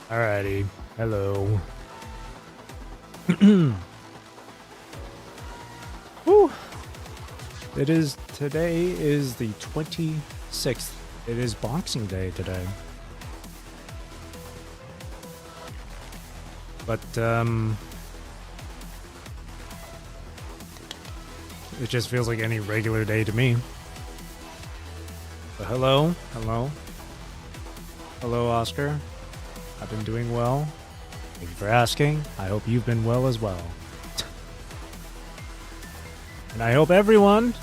Alrighty. Hello. Woo. Today is the 26th. It is Boxing Day today. But, it just feels like any regular day to me. But hello. Hello, Oscar. I've been doing well. Thank you for asking. I hope you've been well as well. And I hope everyone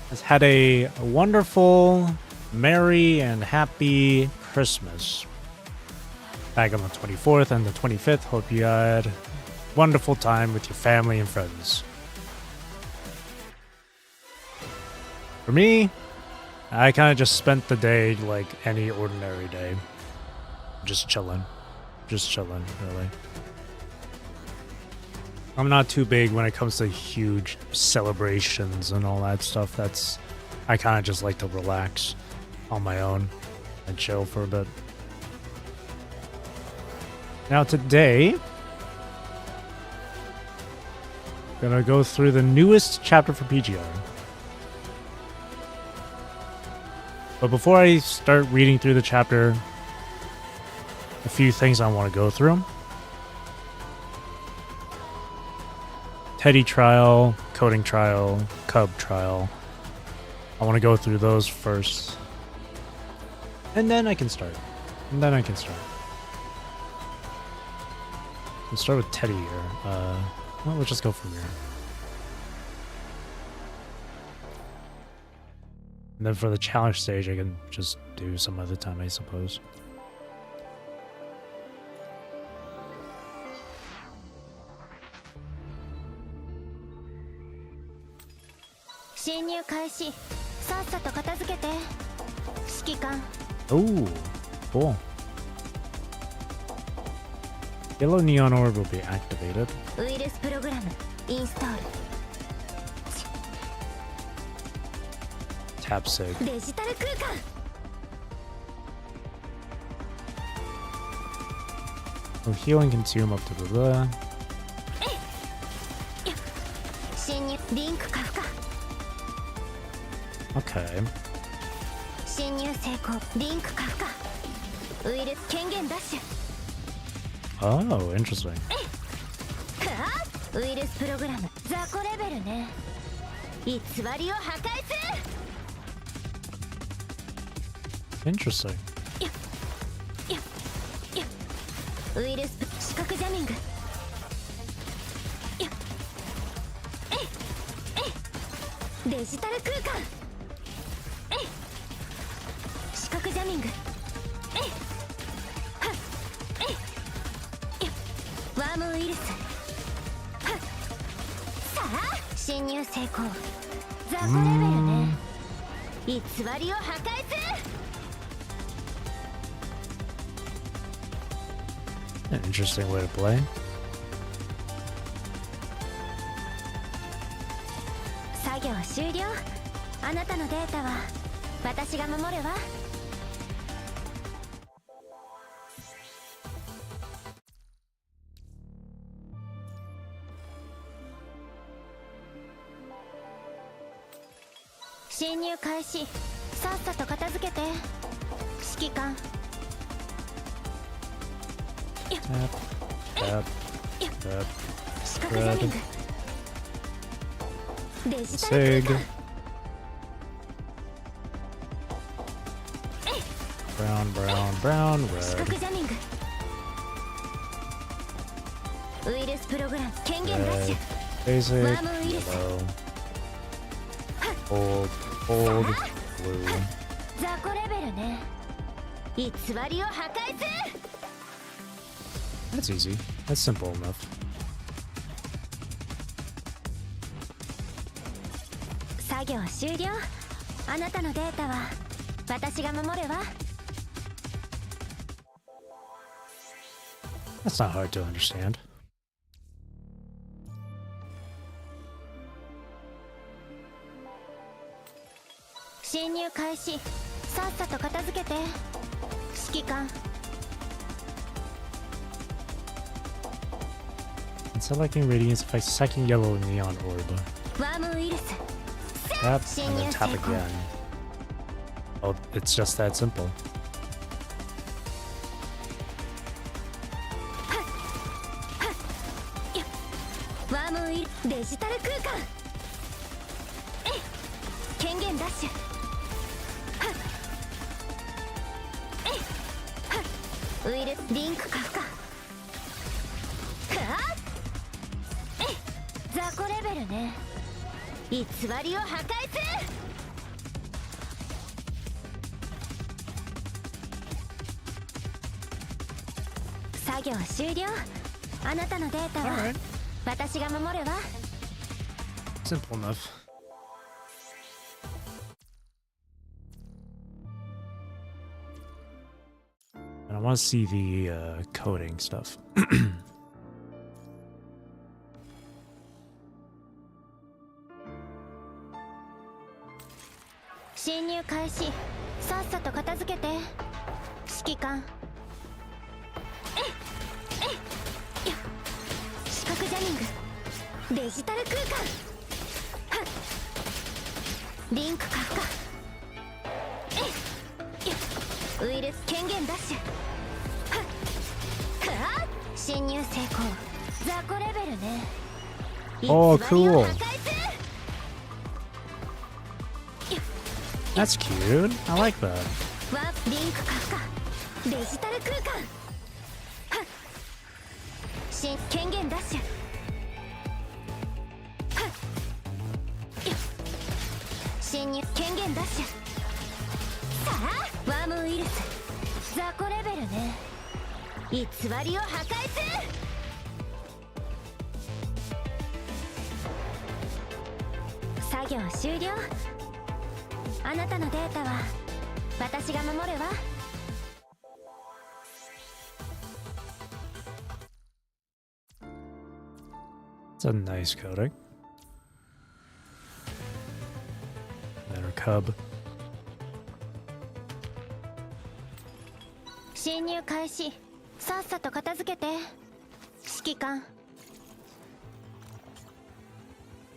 has had a wonderful, merry, and happy Christmas. Back on the 24th and the 25th, hope you had a wonderful time with your family and friends. For me, I kind of just spent the day like any ordinary day. Just chilling, really. I'm not too big when it comes to huge celebrations and all that stuff. I kind of just like to relax on my own and chill for a bit. Now today, I'm gonna go through the newest chapter for PGR. But before I start reading through the chapter, a few things I want to go through. Teddy trial, coding trial, cub trial. I want to go through those first. And then I can start. Let's start with Teddy here. Well, let's just go from here. And then for the challenge stage, I can just do some other time, I suppose. Oh, cool. Yellow neon orb will be activated. Tap sig. Oh, healing consume up to the Okay. Oh, interesting. Interesting. An interesting way to play. Tap. Red. Sig. Brown, red. Red. Basic, yellow. Gold, blue. That's easy. That's simple enough. That's not hard to understand. And selecting radiance if I second yellow neon orb. Tap and then tap again. Oh, it's just that simple. Alright. Simple enough. And I want to see the coding stuff. Oh, cool. That's cute. I like that. It's a nice coding. And then her cub.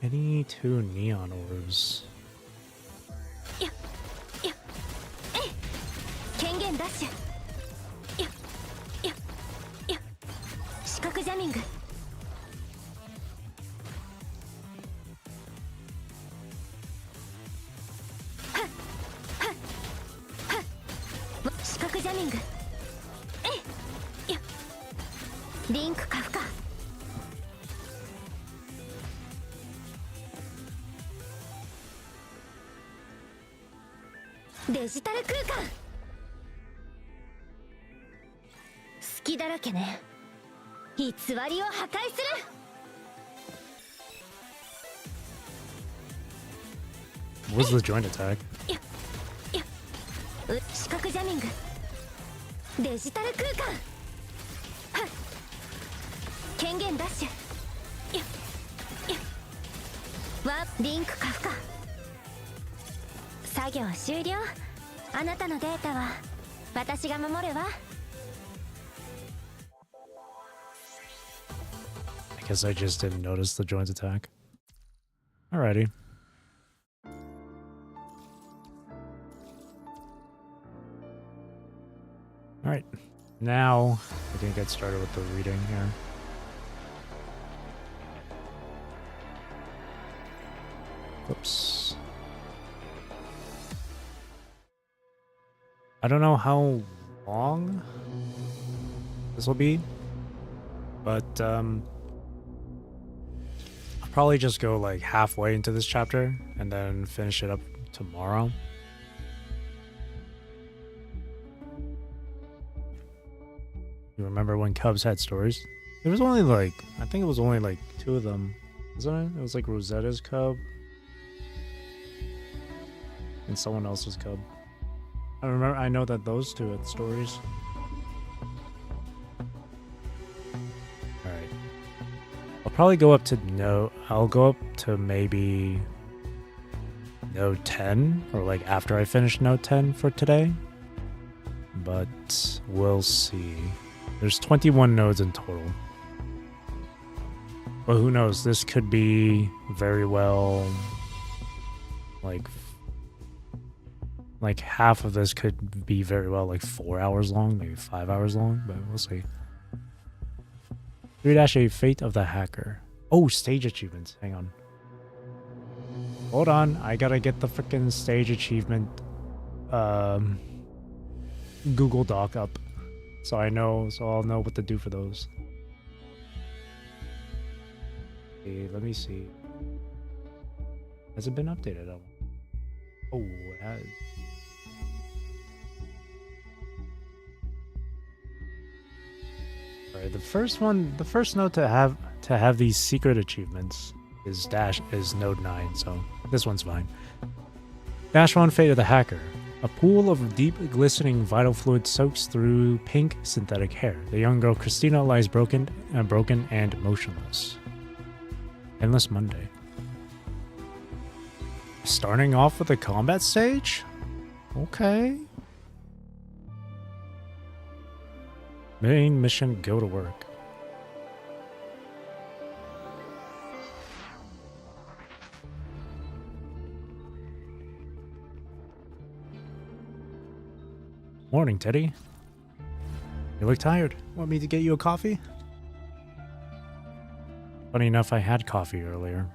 Any two neon orbs? What's the joint attack? I guess I just didn't notice the joint attack. Alrighty. Alright, now we can get started with the reading here. Oops. I don't know how long this will be, but I'll probably just go like halfway into this chapter and then finish it up tomorrow. You remember when Cubs had stories? There was only like, I think it was only like 2 of them, wasn't it? It was like Rosetta's cub and someone else's cub. I know that those 2 had stories. Alright. I'll probably go up to I'll go up to maybe Node 10, or like after I finish Node 10 for today. But we'll see. There's 21 nodes in total. But who knows? This could be very well like half of this could be very well like 4 hours long, maybe 5 hours long, but we'll see. 3-8 Fate of the Hacker. Oh, stage achievements. Hang on. Hold on, I gotta get the freaking stage achievement Google Doc up. So I'll know what to do for those. Okay, let me see. Has it been updated? Oh, it has. Alright, the first note to have these secret achievements is node 9, so this one's fine. Dash 1 Fate of the Hacker. A pool of deep, glistening vital fluid soaks through pink synthetic hair. The young girl Christina lies broken and motionless. Endless Monday. Starting off with a combat stage? Okay. Main mission, go to work. Morning, Teddy. You look tired. Want me to get you a coffee? Funny enough, I had coffee earlier.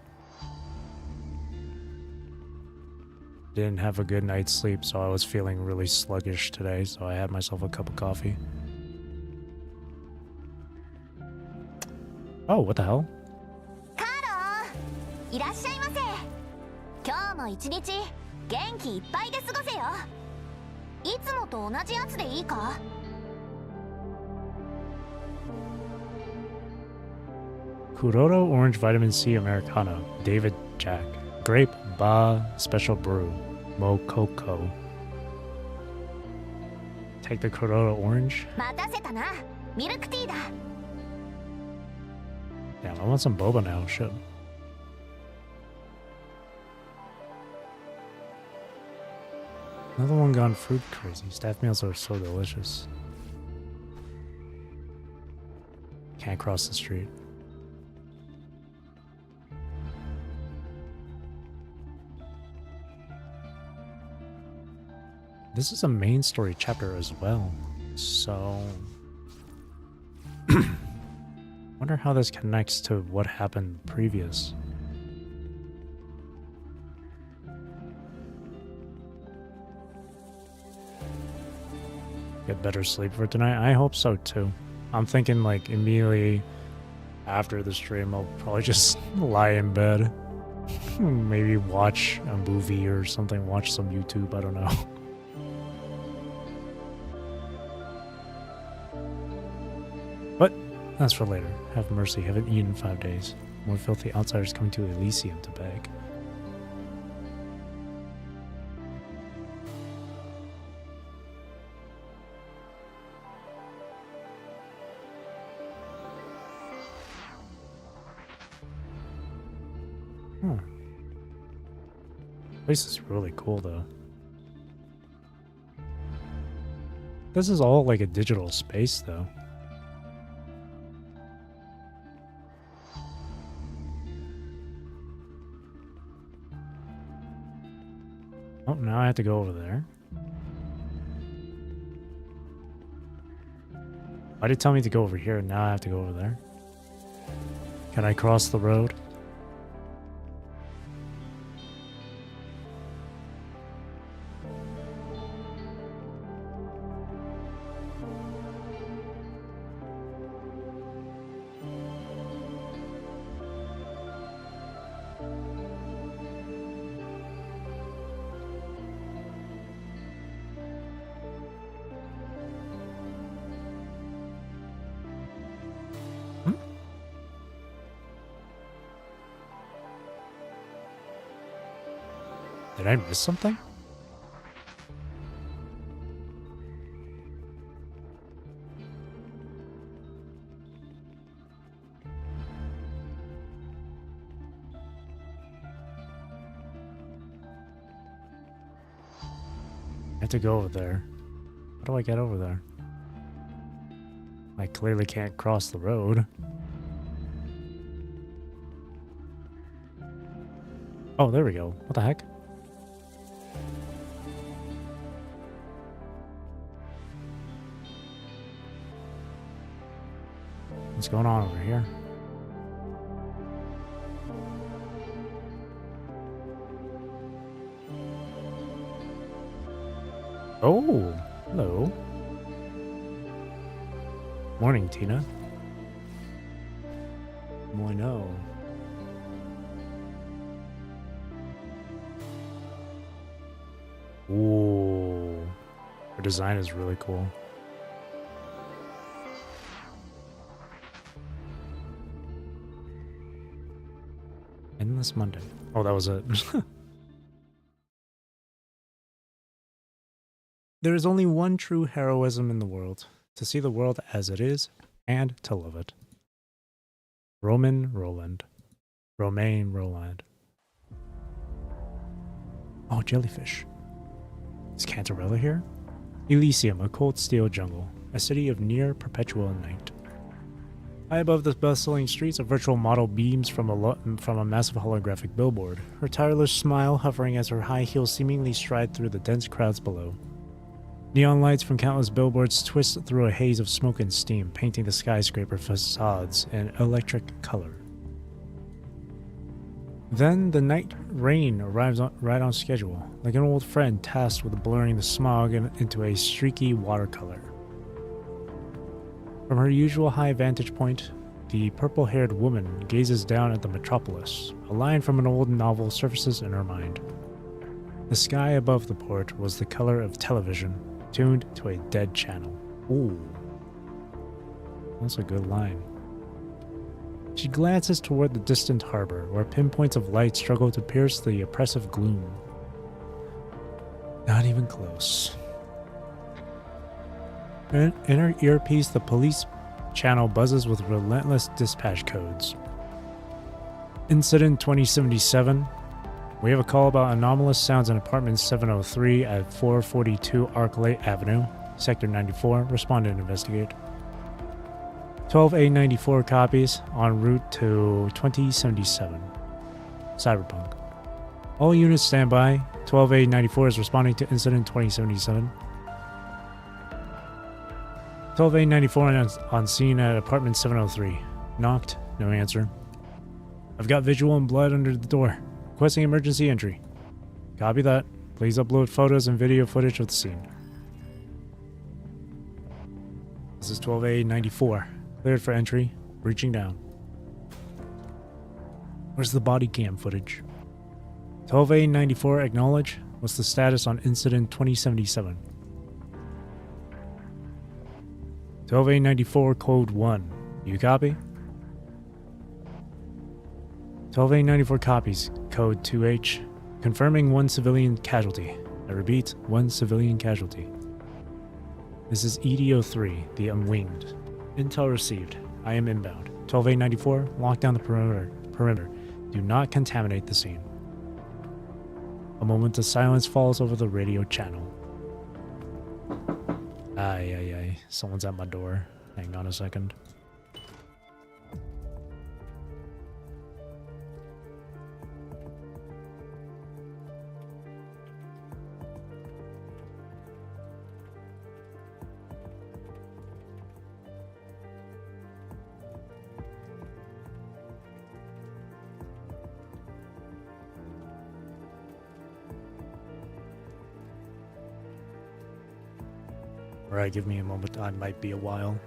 Didn't have a good night's sleep, so I was feeling really sluggish today, so I had myself a cup of coffee. Oh, what the hell? Carol! いらっしゃいませ。今日も一日元気いっぱいで過ごせよ。いつもと同じやつでいいか? Kuroto Orange Vitamin C Americano. David Jack. Grape Ba Special Brew. Mococo. Take the Kuroto Orange. 待たせたな。ミルクティーだ。Damn, I want some boba now. Shit. Another one gone fruit crazy. Staff meals are so delicious. Can't cross the street. This is a main story chapter as well, so wonder how this connects to what happened previous. Get better sleep for tonight? I hope so too. I'm thinking like immediately after the stream I'll probably just lie in bed. Maybe watch a movie or something, watch some YouTube, I don't know. But that's for later. Have mercy, haven't eaten in 5 days. More filthy outsiders coming to Elysium to beg. This place is really cool though. This is all like a digital space though. Oh, now I have to go over there. Why did it tell me to go over here and now I have to go over there? Can I cross the road? Did I miss something? I have to go over there. How do I get over there? I clearly can't cross the road. Oh, there we go. What the heck? What's going on over here? Oh, hello. Morning, Tina. Bueno. Ooh. Her design is really cool. Endless Monday. Oh, that was it. There is only one true heroism in the world, to see the world as it is and to love it. Romain Rolland. Oh, jellyfish. Is Cantarella here? Elysium, a cold steel jungle, a city of near perpetual night. High above the bustling streets, a virtual model beams from a massive holographic billboard, her tireless smile hovering as her high heels seemingly stride through the dense crowds below. Neon lights from countless billboards twist through a haze of smoke and steam, painting the skyscraper facades in electric color. Then the night rain arrives right on schedule, like an old friend tasked with blurring the smog into a streaky watercolor. From her usual high vantage point, the purple-haired woman gazes down at the metropolis. A line from an old novel surfaces in her mind. The sky above the port was the color of television, tuned to a dead channel. Ooh. That's a good line. She glances toward the distant harbor, where pinpoints of light struggle to pierce the oppressive gloom. Not even close. In her earpiece, the police channel buzzes with relentless dispatch codes. Incident 2077. We have a call about anomalous sounds in apartment 703 at 442 Arclight Avenue, Sector 94. Respond and investigate. 12A94 copies en route to 2077. Cyberpunk. All units stand by. 12A94 is responding to incident 2077. 12A94 on scene at apartment 703. Knocked. No answer. I've got visual and blood under the door. Requesting emergency entry. Copy that. Please upload photos and video footage of the scene. This is 12A94. Cleared for entry. Reaching down. Where's the body cam footage? 12A94 acknowledge. What's the status on incident 2077? 12A94 code 1. You copy? 12A94 copies. Code 2H. Confirming 1 civilian casualty. I repeat, 1 civilian casualty. This is EDO3, the Unwinged. Intel received. I am inbound. 12A94, lock down the perimeter. Do not contaminate the scene. A moment of silence falls over the radio channel. Ay. Someone's at my door. Hang on a second. Alright, give me a moment. I might be a while.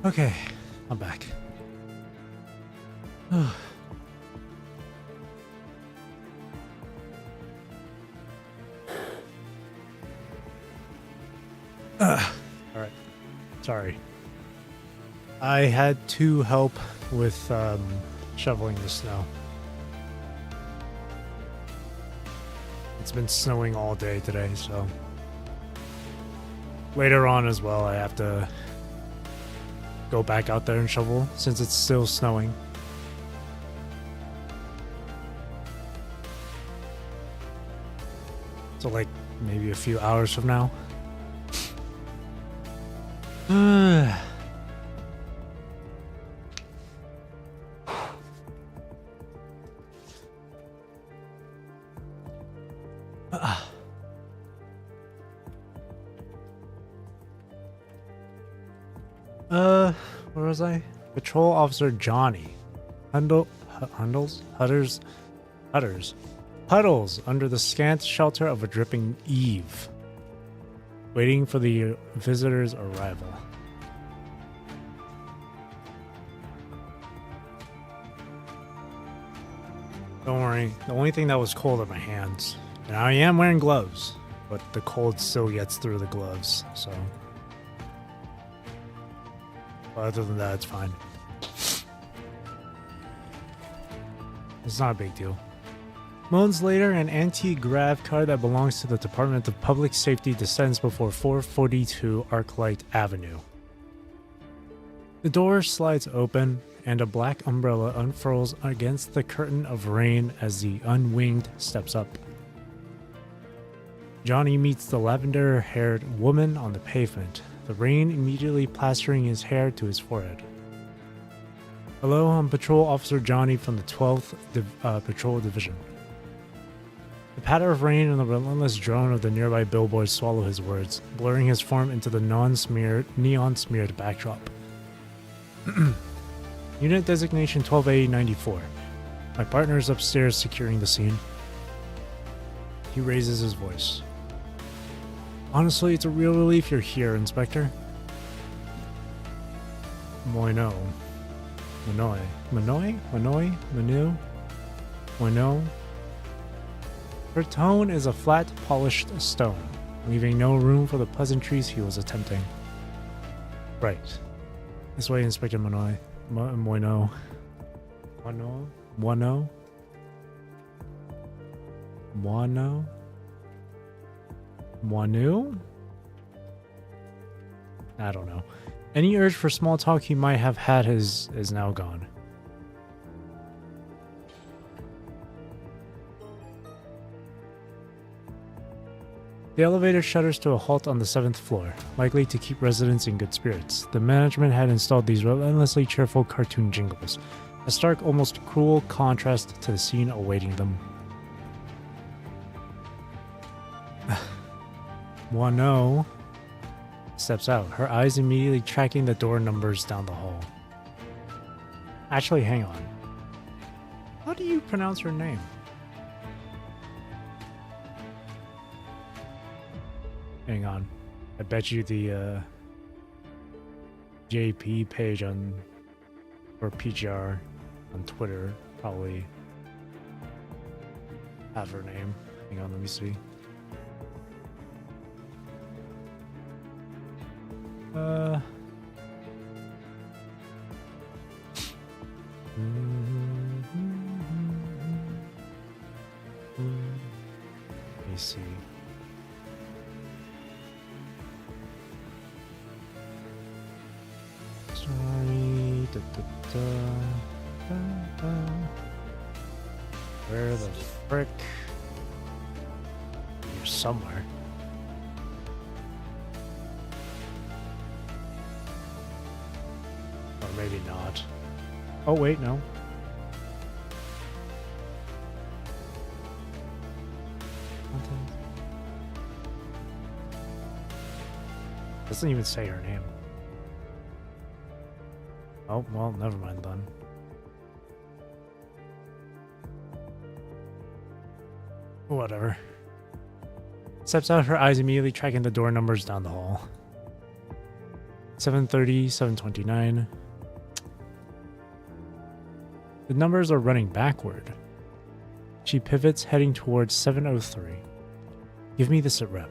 Okay, I'm back. Alright. Sorry. I had to help with shoveling the snow. It's been snowing all day today, so later on as well I have to go back out there and shovel since it's still snowing. So like maybe a few hours from now. Where was I? Patrol Officer Johnny. Huddles under the scant shelter of a dripping eave, waiting for the visitor's arrival. Don't worry, the only thing that was cold are my hands. And I am wearing gloves, but the cold still gets through the gloves, so. But other than that, it's fine. It's not a big deal. Moments later, an antique grav car that belongs to the Department of Public Safety descends before 442 Arclight Avenue. The door slides open, and a black umbrella unfurls against the curtain of rain as the unwinged steps up. Johnny meets the lavender-haired woman on the pavement, the rain immediately plastering his hair to his forehead. Hello, I'm Patrol Officer Johnny from the 12th Patrol Division. The patter of rain and the relentless drone of the nearby billboards swallow his words, blurring his form into the neon-smeared backdrop. Unit designation 12A94. My partner is upstairs securing the scene. He raises his voice. Honestly, it's a real relief you're here, Inspector. Moino. Manoy. Manoy? Manoy? Manu? Moino? Her tone is a flat, polished stone, leaving no room for the pleasantries he was attempting. Right. This way, Inspector Manoy. Moino. Moino? Moino? Moino? Moinu? I don't know. Any urge for small talk he might have had is now gone. The elevator shudders to a halt on the 7th floor, likely to keep residents in good spirits. The management had installed these relentlessly cheerful cartoon jingles, a stark, almost cruel contrast to the scene awaiting them. Wano steps out, her eyes immediately tracking the door numbers down the hall. Actually, hang on. How do you pronounce her name? Hang on. I bet you the JP page on or PGR on Twitter probably have her name. Hang on, let me see. Let me see. Sorry. Where the frick? You're somewhere. Or maybe not. Oh, wait, no. Doesn't even say her name. Oh, well, never mind then. Whatever. Steps out, her eyes immediately tracking the door numbers down the hall. 7:30, 7:29. The numbers are running backward. She pivots, heading towards 7:03. Give me the sitrep.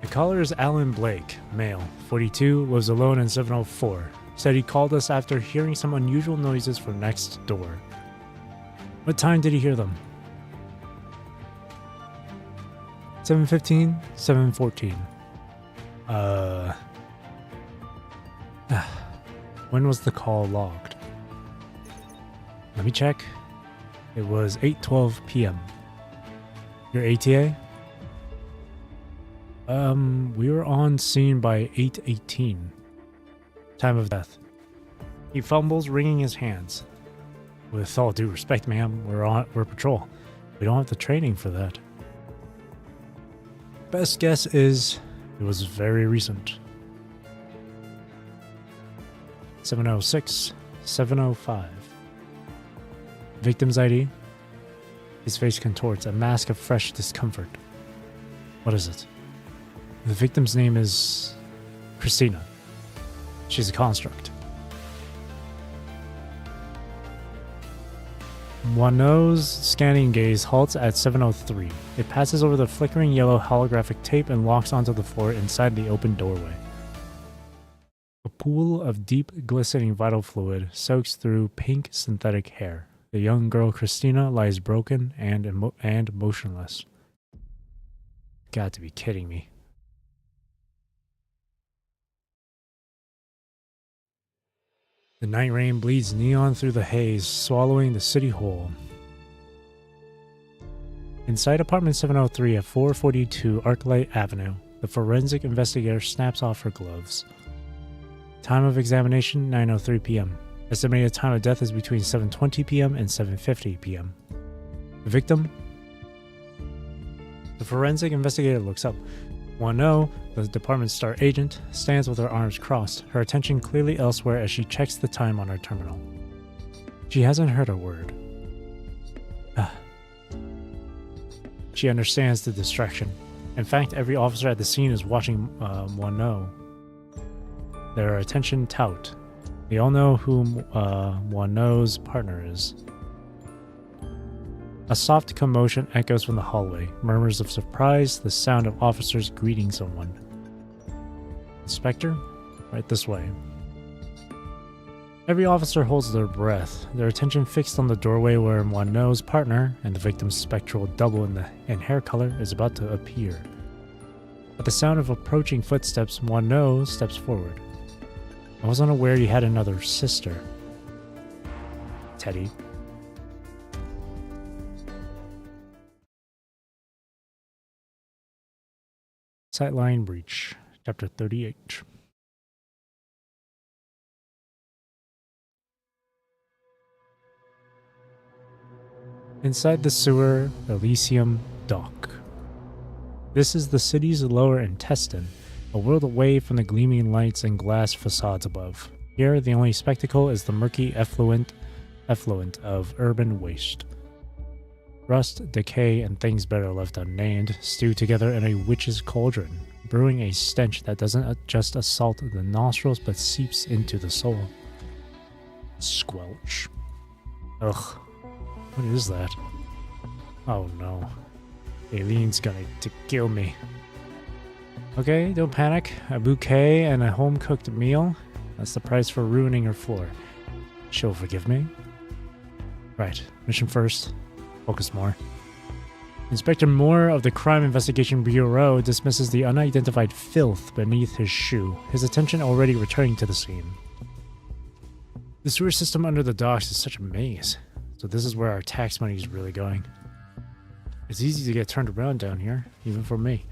The caller is Alan Blake, male, 42, lives alone in 704. Said he called us after hearing some unusual noises from next door. What time did he hear them? 7:15, 7:14. When was the call logged? Let me check. It was 8:12 p.m. Your ATA? We were on scene by 8:18. Time of death. He fumbles, wringing his hands. With all due respect, ma'am, we're patrol. We don't have the training for that. Best guess is it was very recent. 7:06, 7:05. Victim's ID. His face contorts, a mask of fresh discomfort. What is it? The victim's name is Christina. She's a construct. Wano's scanning gaze halts at 7:03. It passes over the flickering yellow holographic tape and locks onto the floor inside the open doorway. A pool of deep, glistening vital fluid soaks through pink synthetic hair. The young girl Christina lies broken and motionless. Got to be kidding me. The night rain bleeds neon through the haze, swallowing the city whole. Inside apartment 703 at 442 Arclight Avenue, the forensic investigator snaps off her gloves. Time of examination, 9:03 p.m. Estimated time of death is between 7:20 p.m. and 7:50 p.m. The victim? The forensic investigator looks up. Wano, the department's star agent, stands with her arms crossed, her attention clearly elsewhere as she checks the time on her terminal. She hasn't heard a word. She understands the distraction. In fact, every officer at the scene is watching Wano. Their attention taut. They all know who Wano's partner is. A soft commotion echoes from the hallway, murmurs of surprise, the sound of officers greeting someone. Inspector? Right this way. Every officer holds their breath, their attention fixed on the doorway where Wano's partner and the victim's spectral double in hair color is about to appear. At the sound of approaching footsteps, Wano steps forward. I was unaware you had another sister. Teddy. Sightline Breach, Chapter 38. Inside the sewer, Elysium Dock. This is the city's lower intestine, a world away from the gleaming lights and glass facades above. Here, the only spectacle is the murky effluent of urban waste. Rust, decay, and things better left unnamed stew together in a witch's cauldron, brewing a stench that doesn't just assault the nostrils but seeps into the soul. Squelch. Ugh. What is that? Oh no. Aileen's going to kill me. Okay, don't panic. A bouquet and a home-cooked meal? That's the price for ruining her floor. She'll forgive me? Right, mission first. Focus more. Inspector Moore of the Crime Investigation Bureau dismisses the unidentified filth beneath his shoe, his attention already returning to the scene. The sewer system under the docks is such a maze, so this is where our tax money is really going. It's easy to get turned around down here, even for me.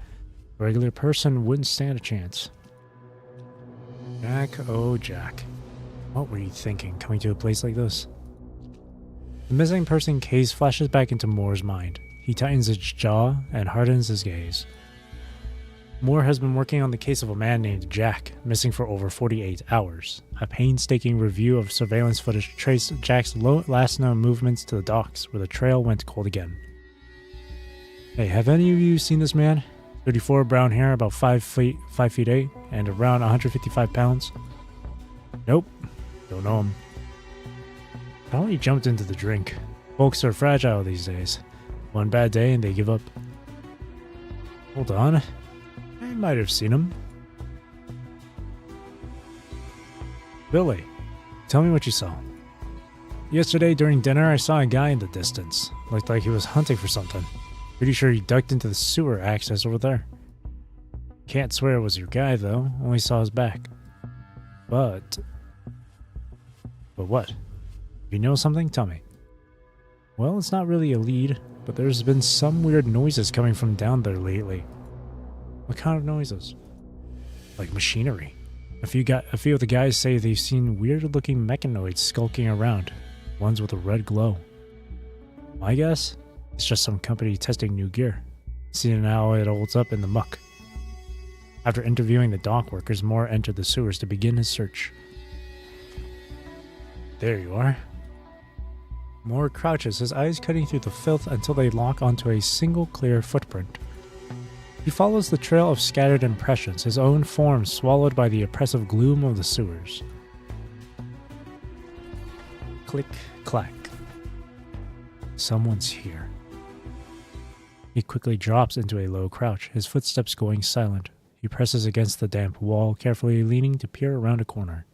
A regular person wouldn't stand a chance. Jack, oh Jack. What were you thinking coming to a place like this? The missing person case flashes back into Moore's mind. He tightens his jaw and hardens his gaze. Moore has been working on the case of a man named Jack, missing for over 48 hours. A painstaking review of surveillance footage traced Jack's last known movements to the docks, where the trail went cold again. Hey, have any of you seen this man? 34, brown hair, about 5 feet 8, and around 155 pounds. Nope, don't know him. Probably jumped into the drink. Folks are fragile these days. One bad day and they give up. Hold on. I might have seen him. Billy, tell me what you saw. Yesterday during dinner, I saw a guy in the distance. Looked like he was hunting for something. Pretty sure he ducked into the sewer access over there. Can't swear it was your guy, though. Only saw his back. But what? If you know something, tell me. Well, it's not really a lead, but there's been some weird noises coming from down there lately. What kind of noises? Like machinery. A few of the guys say they've seen weird-looking mechanoids skulking around. Ones with a red glow. My guess? It's just some company testing new gear. Seeing how it holds up in the muck. After interviewing the dock workers, Moore entered the sewers to begin his search. There you are. Moore crouches, his eyes cutting through the filth until they lock onto a single clear footprint. He follows the trail of scattered impressions, his own form swallowed by the oppressive gloom of the sewers. Click, clack. Someone's here. He quickly drops into a low crouch, his footsteps going silent. He presses against the damp wall, carefully leaning to peer around a corner.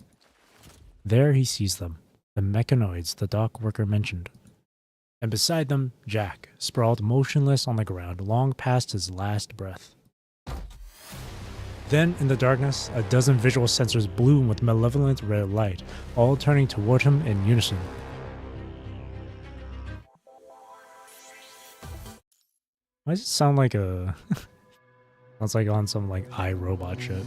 There he sees them, the mechanoids the dock worker mentioned. And beside them, Jack, sprawled motionless on the ground, long past his last breath. Then, in the darkness, a dozen visual sensors bloom with malevolent red light, all turning toward him in unison. Why does it sound like a... Sounds like on some iRobot shit.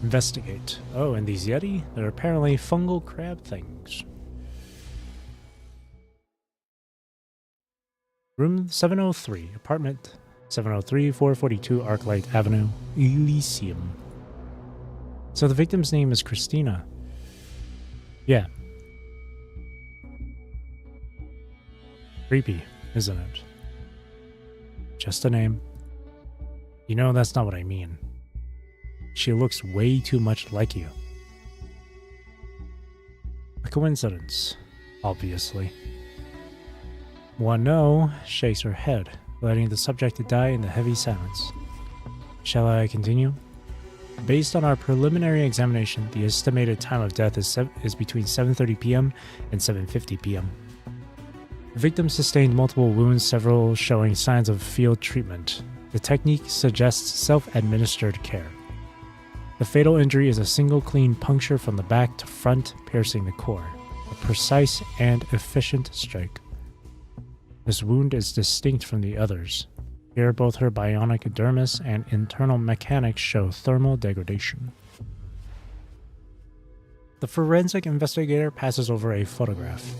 Investigate. Oh, and these Yeti? They're apparently fungal crab things. Room 703, apartment 703, 442 Arclight Avenue, Elysium. So the victim's name is Christina. Yeah. Creepy, isn't it? Just a name. You know, that's not what I mean. She looks way too much like you. A coincidence, obviously. One no shakes her head, letting the subject die in the heavy silence. Shall I continue? Based on our preliminary examination, the estimated time of death is between 7:30 p.m. and 7:50 p.m. The victim sustained multiple wounds, several showing signs of field treatment. The technique suggests self-administered care. The fatal injury is a single clean puncture from the back to front, piercing the core. A precise and efficient strike. This wound is distinct from the others. Here, both her bionic dermis and internal mechanics show thermal degradation. The forensic investigator passes over a photograph.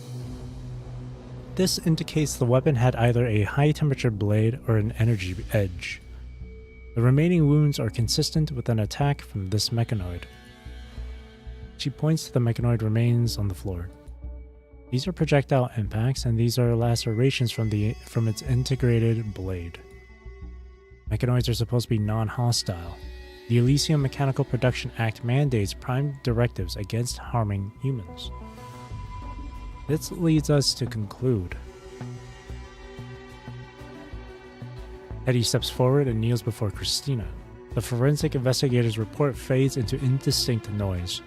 This indicates the weapon had either a high-temperature blade or an energy edge. The remaining wounds are consistent with an attack from this mechanoid. She points to the mechanoid remains on the floor. These are projectile impacts, and these are lacerations from its integrated blade. Mechanoids are supposed to be non-hostile. The Elysium Mechanical Production Act mandates prime directives against harming humans. This leads us to conclude. Teddy steps forward and kneels before Christina. The forensic investigator's report fades into indistinct noise.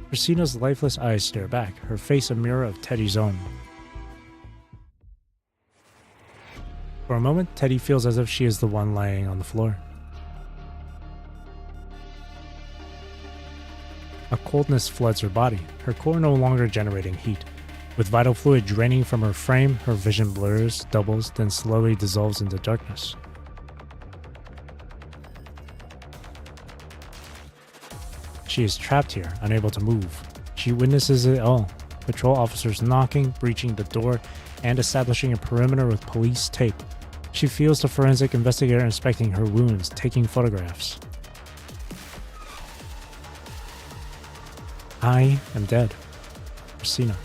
Christina's lifeless eyes stare back, her face a mirror of Teddy's own. For a moment, Teddy feels as if she is the one lying on the floor. A coldness floods her body, her core no longer generating heat. With vital fluid draining from her frame, her vision blurs, doubles, then slowly dissolves into darkness. She is trapped here, unable to move. She witnesses it all. Patrol officers knocking, breaching the door, and establishing a perimeter with police tape. She feels the forensic investigator inspecting her wounds, taking photographs. I am dead. Christina.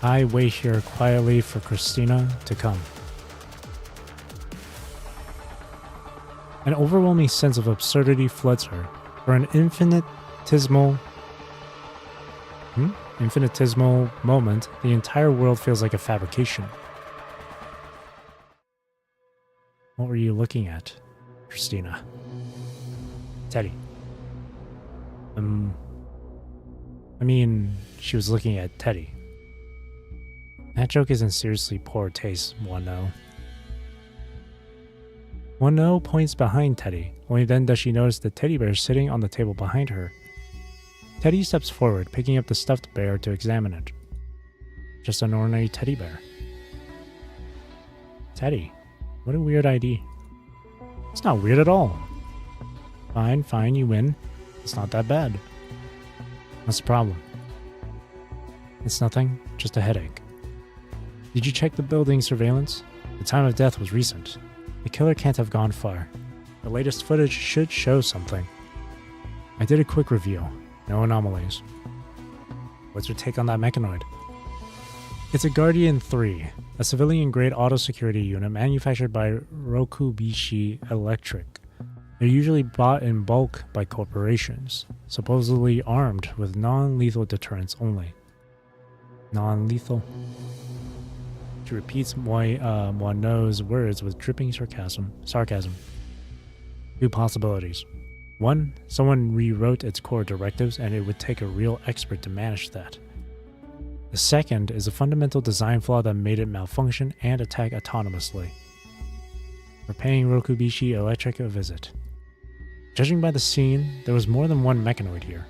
I wait here quietly for Christina to come. An overwhelming sense of absurdity floods her. For an infinitesimal moment, the entire world feels like a fabrication. What were you looking at, Christina? Teddy. I mean, she was looking at Teddy. That joke isn't seriously poor taste, Wano. Wano points behind Teddy. Only then does she notice the teddy bear sitting on the table behind her. Teddy steps forward, picking up the stuffed bear to examine it. Just an ordinary teddy bear. Teddy, what a weird ID. It's not weird at all. Fine, you win. It's not that bad. What's the problem? It's nothing, just a headache. Did you check the building surveillance? The time of death was recent. The killer can't have gone far. The latest footage should show something. I did a quick review. No anomalies. What's your take on that mechanoid? It's a Guardian 3, a civilian-grade auto-security unit manufactured by Rokubishi Electric. They're usually bought in bulk by corporations, supposedly armed with non-lethal deterrents only. Non-lethal? She repeats Wano's words with dripping sarcasm. Two possibilities. One, someone rewrote its core directives and it would take a real expert to manage that. The second is a fundamental design flaw that made it malfunction and attack autonomously. We're paying Rokubishi Electric a visit. Judging by the scene, there was more than one mechanoid here.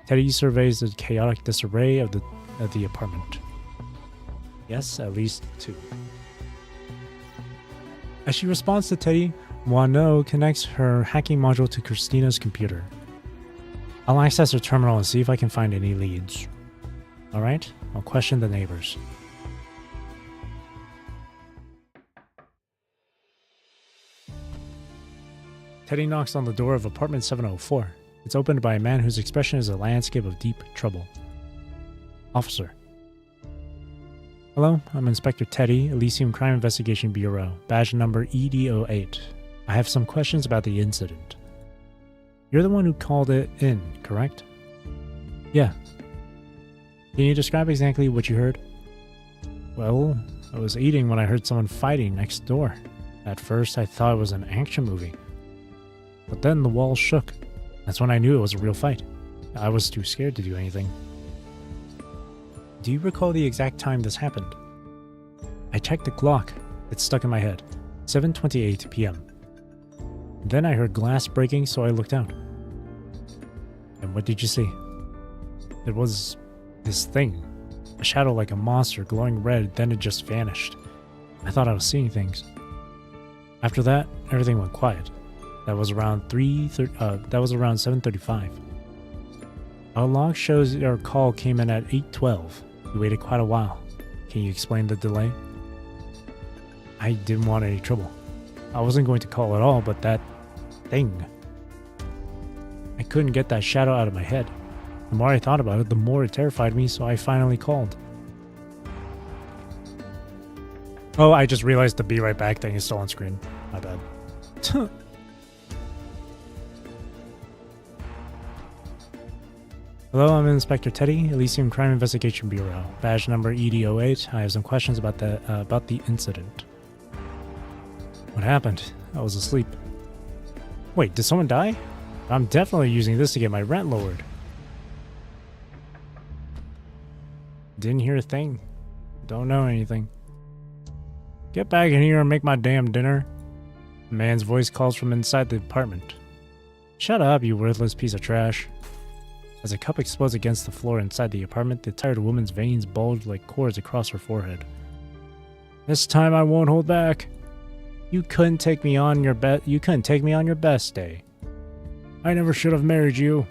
Teddy surveys the chaotic disarray of the apartment. Yes, at least two. As she responds to Teddy, Wano connects her hacking module to Christina's computer. I'll access her terminal and see if I can find any leads. Alright, I'll question the neighbors. Teddy knocks on the door of apartment 704. It's opened by a man whose expression is a landscape of deep trouble. Officer. Hello, I'm Inspector Teddy, Elysium Crime Investigation Bureau, badge number ED08. I have some questions about the incident. You're the one who called it in, correct? Yeah. Can you describe exactly what you heard? Well, I was eating when I heard someone fighting next door. At first, I thought it was an action movie. But then the walls shook. That's when I knew it was a real fight. I was too scared to do anything. Do you recall the exact time this happened? I checked the clock. It's stuck in my head. 7:28 p.m. Then I heard glass breaking, so I looked out. And what did you see? It was this thing. A shadow like a monster glowing red, then it just vanished. I thought I was seeing things. After that, everything went quiet. That was around 7:35. Our log shows our call came in at 8:12. We waited quite a while. Can you explain the delay? I didn't want any trouble. I wasn't going to call at all, but that thing. I couldn't get that shadow out of my head. The more I thought about it, the more it terrified me, so I finally called. Oh, I just realized the be right back thing is still on screen. My bad. Hello, I'm Inspector Teddy, Elysium Crime Investigation Bureau, badge number ED08. I have some questions about the incident. What happened? I was asleep. Wait, did someone die? I'm definitely using this to get my rent lowered. Didn't hear a thing. Don't know anything. Get back in here and make my damn dinner. A man's voice calls from inside the apartment. Shut up, you worthless piece of trash. As a cup explodes against the floor inside the apartment, the tired woman's veins bulge like cords across her forehead. This time I won't hold back. You couldn't take me on your best day. I never should have married you.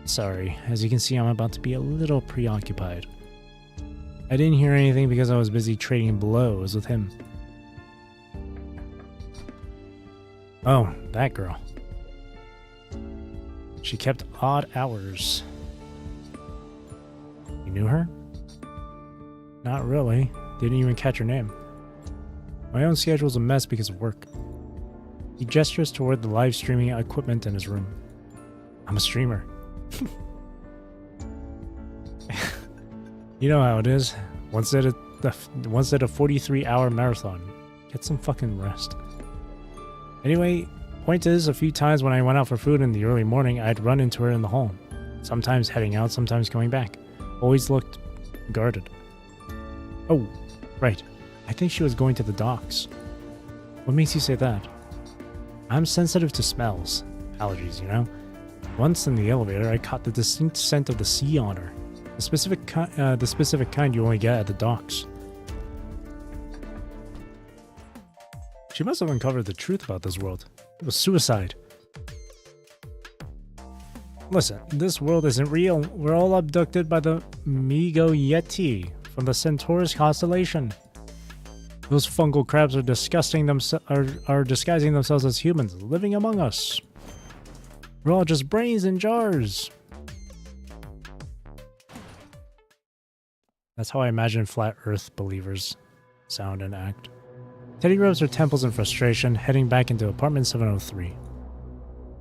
Sorry, as you can see, I'm about to be a little preoccupied. I didn't hear anything because I was busy trading blows with him. Oh, that girl. She kept odd hours. You knew her? Not really. Didn't even catch her name. My own schedule's a mess because of work. He gestures toward the live streaming equipment in his room. I'm a streamer. You know how it is. Once at a 43-hour marathon. Get some fucking rest. Anyway, point is, a few times when I went out for food in the early morning, I'd run into her in the hall. Sometimes heading out, sometimes coming back. Always looked guarded. Oh, right. I think she was going to the docks. What makes you say that? I'm sensitive to smells. Allergies, you know? Once in the elevator, I caught the distinct scent of the sea on her. The specific kind you only get at the docks. She must have uncovered the truth about this world. It was suicide. Listen, this world isn't real. We're all abducted by the Migo Yeti from the Centaurus constellation. Those fungal crabs are disgusting are disguising themselves as humans, living among us. We're all just brains in jars. That's how I imagine flat Earth believers sound and act. Teddy rubs her temples in frustration, heading back into apartment 703.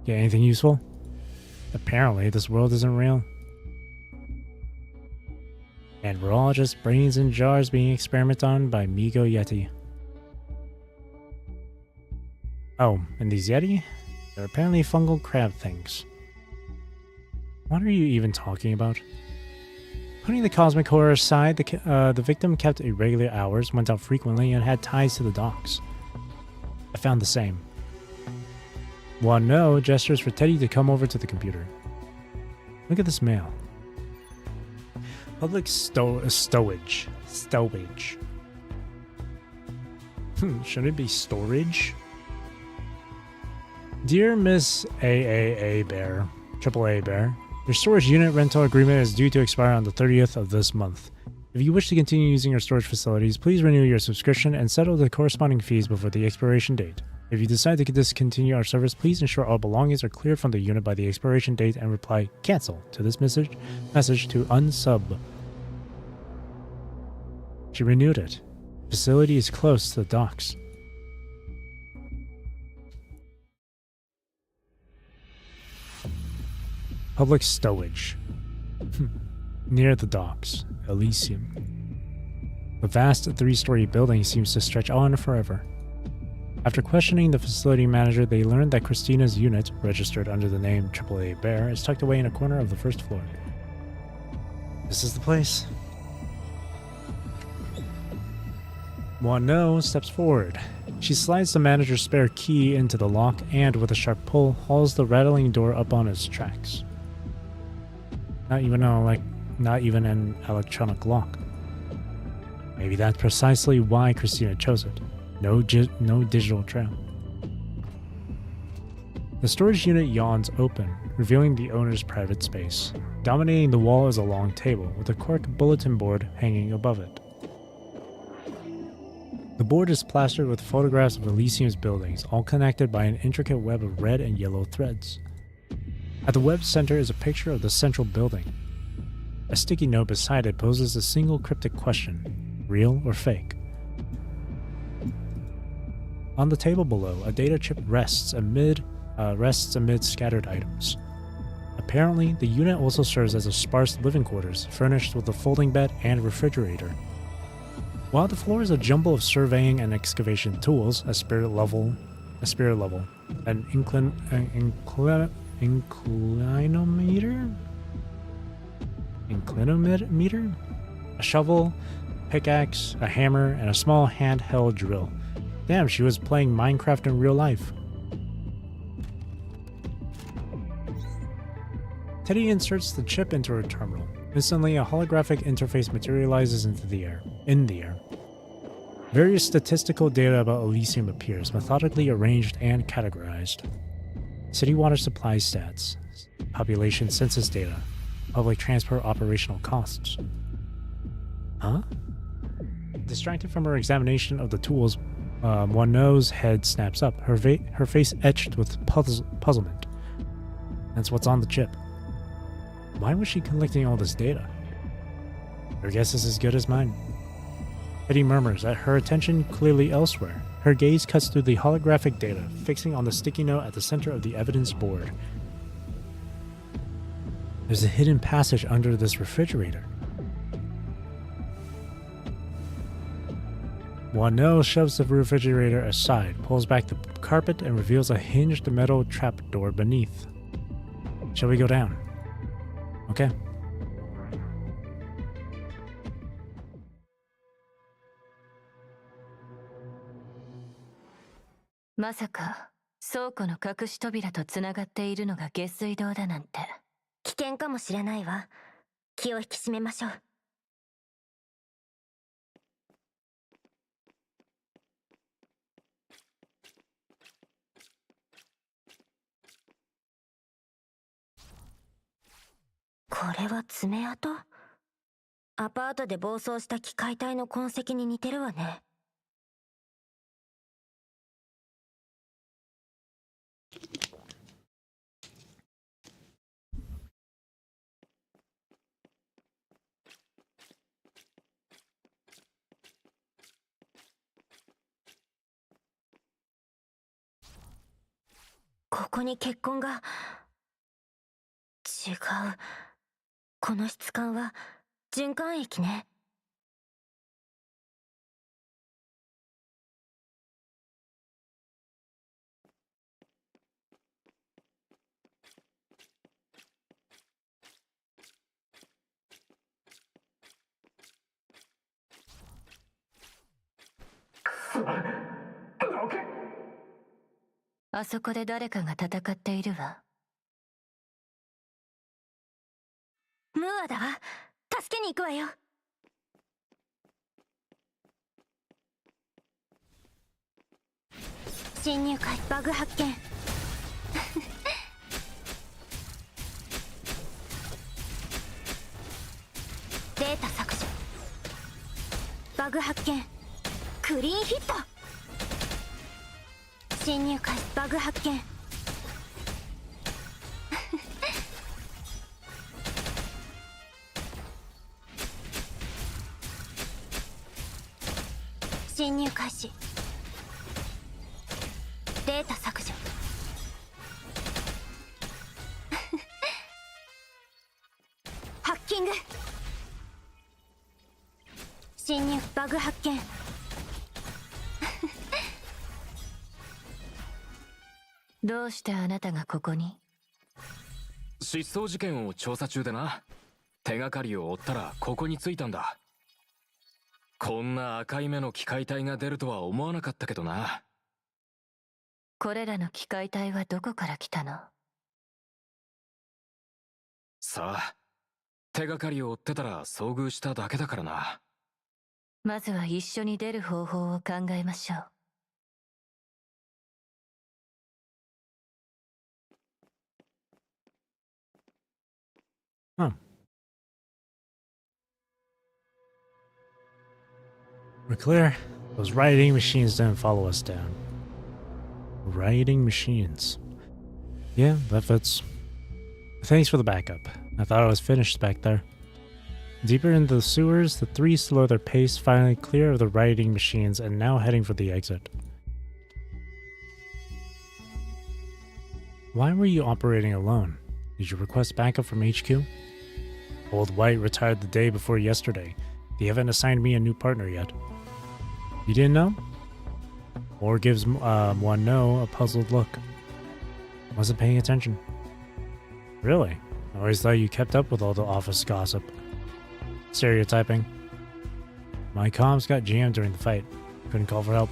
Get anything useful? Apparently, this world isn't real. And we're all just brains in jars being experimented on by Migo Yeti. Oh, and these Yeti? They're apparently fungal crab things. What are you even talking about? Putting the cosmic horror aside, the victim kept irregular hours, went out frequently, and had ties to the docks. I found the same. One no gestures for Teddy to come over to the computer. Look at this mail. Public stowage. Stowage. Should it be storage? Dear Miss AAA Bear, AAA Bear, your storage unit rental agreement is due to expire on the 30th of this month. If you wish to continue using your storage facilities, please renew your subscription and settle the corresponding fees before the expiration date. If you decide to discontinue our service, please ensure all belongings are cleared from the unit by the expiration date and reply "cancel" to this message to unsub. She renewed it. The facility is close to the docks. Public stowage. Near the docks, Elysium. The vast 3-story building seems to stretch on forever. After questioning the facility manager, they learned that Christina's unit, registered under the name AAA Bear, is tucked away in a corner of the first floor. This is the place. Wano steps forward. She slides the manager's spare key into the lock and, with a sharp pull, hauls the rattling door up on its tracks. Not even an electronic lock. Maybe that's precisely why Christina chose it. No digital trail. The storage unit yawns open, revealing the owner's private space. Dominating the wall is a long table, with a cork bulletin board hanging above it. The board is plastered with photographs of Elysium's buildings, all connected by an intricate web of red and yellow threads. At the web's center is a picture of the central building. A sticky note beside it poses a single cryptic question: real or fake? On the table below, a data chip rests amid scattered items. Apparently, the unit also serves as a sparse living quarters, furnished with a folding bed and refrigerator. While the floor is a jumble of surveying and excavation tools, a spirit level, an inclinometer, a shovel, pickaxe, a hammer, and a small handheld drill. Damn, she was playing Minecraft in real life. Teddy inserts the chip into her terminal. Instantly, a holographic interface materializes in the air. Various statistical data about Elysium appears, methodically arranged and categorized. City water supply stats, population census data, public transport operational costs. Huh? Distracted from her examination of the tools, Wano's head snaps up, her face etched with puzzlement. That's what's on the chip. Why was she collecting all this data? Her guess is as good as mine. Teddy murmurs, at her attention clearly elsewhere. Her gaze cuts through the holographic data, fixing on the sticky note at the center of the evidence board. There's a hidden passage under this refrigerator. Wano shoves the refrigerator aside, pulls back the carpet, and reveals a hinged metal trapdoor beneath. Shall we go down? Okay.まさか倉庫の隠し扉とつながっているのが下水道だなんて。危険かもしれないわ。気を引き締めましょう。これは爪痕？アパートで暴走した機械体の痕跡に似てるわね。ここに血痕が。違う。この質感は循環液ね。あそこで誰かが戦っているわ。ムーアだわ。助けに行くわよ。侵入開バグ発見。データ削除。バグ発見。クリーンヒット。侵入開バグ発見。侵入開始。データ削除。ハッキング。侵入バグ発見。どうしてあなたがここに？失踪事件を調査中でな。手がかりを追ったらここに着いたんだ。こんな赤い目の機械体が出るとは思わなかったけどな。これらの機械体はどこから来たの？さあ、手がかりを追ってたら遭遇しただけだからな。まずは一緒に出る方法を考えましょう。Huh. We're clear. Those rioting machines didn't follow us down. Rioting machines. Yeah, that fits. Thanks for the backup. I thought I was finished back there. Deeper into the sewers, the three slow their pace, finally clear of the rioting machines and now heading for the exit. Why were you operating alone? Did you request backup from HQ? Old White retired the day before yesterday. They haven't assigned me a new partner yet. You didn't know? Or gives Wano a puzzled look. Wasn't paying attention. Really? I always thought you kept up with all the office gossip. Stereotyping. My comms got jammed during the fight. Couldn't call for help.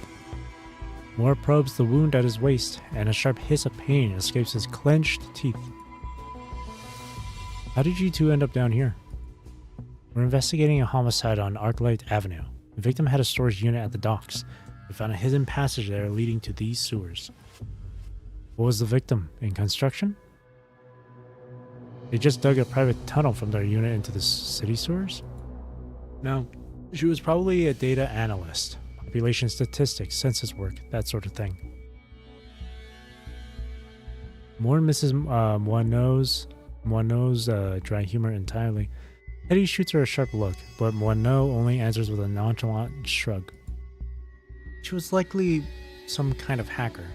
Moore probes the wound at his waist, and a sharp hiss of pain escapes his clenched teeth. How did you two end up down here? We're investigating a homicide on Arclight Avenue. The victim had a storage unit at the docks. We found a hidden passage there leading to these sewers. What was the victim? In construction? They just dug a private tunnel from their unit into the city sewers? No. She was probably a data analyst. Population statistics, census work, that sort of thing. Moore misses Wano's dry humor entirely. Eddie shoots her a sharp look, but Wano only answers with a nonchalant shrug. She was likely some kind of hacker.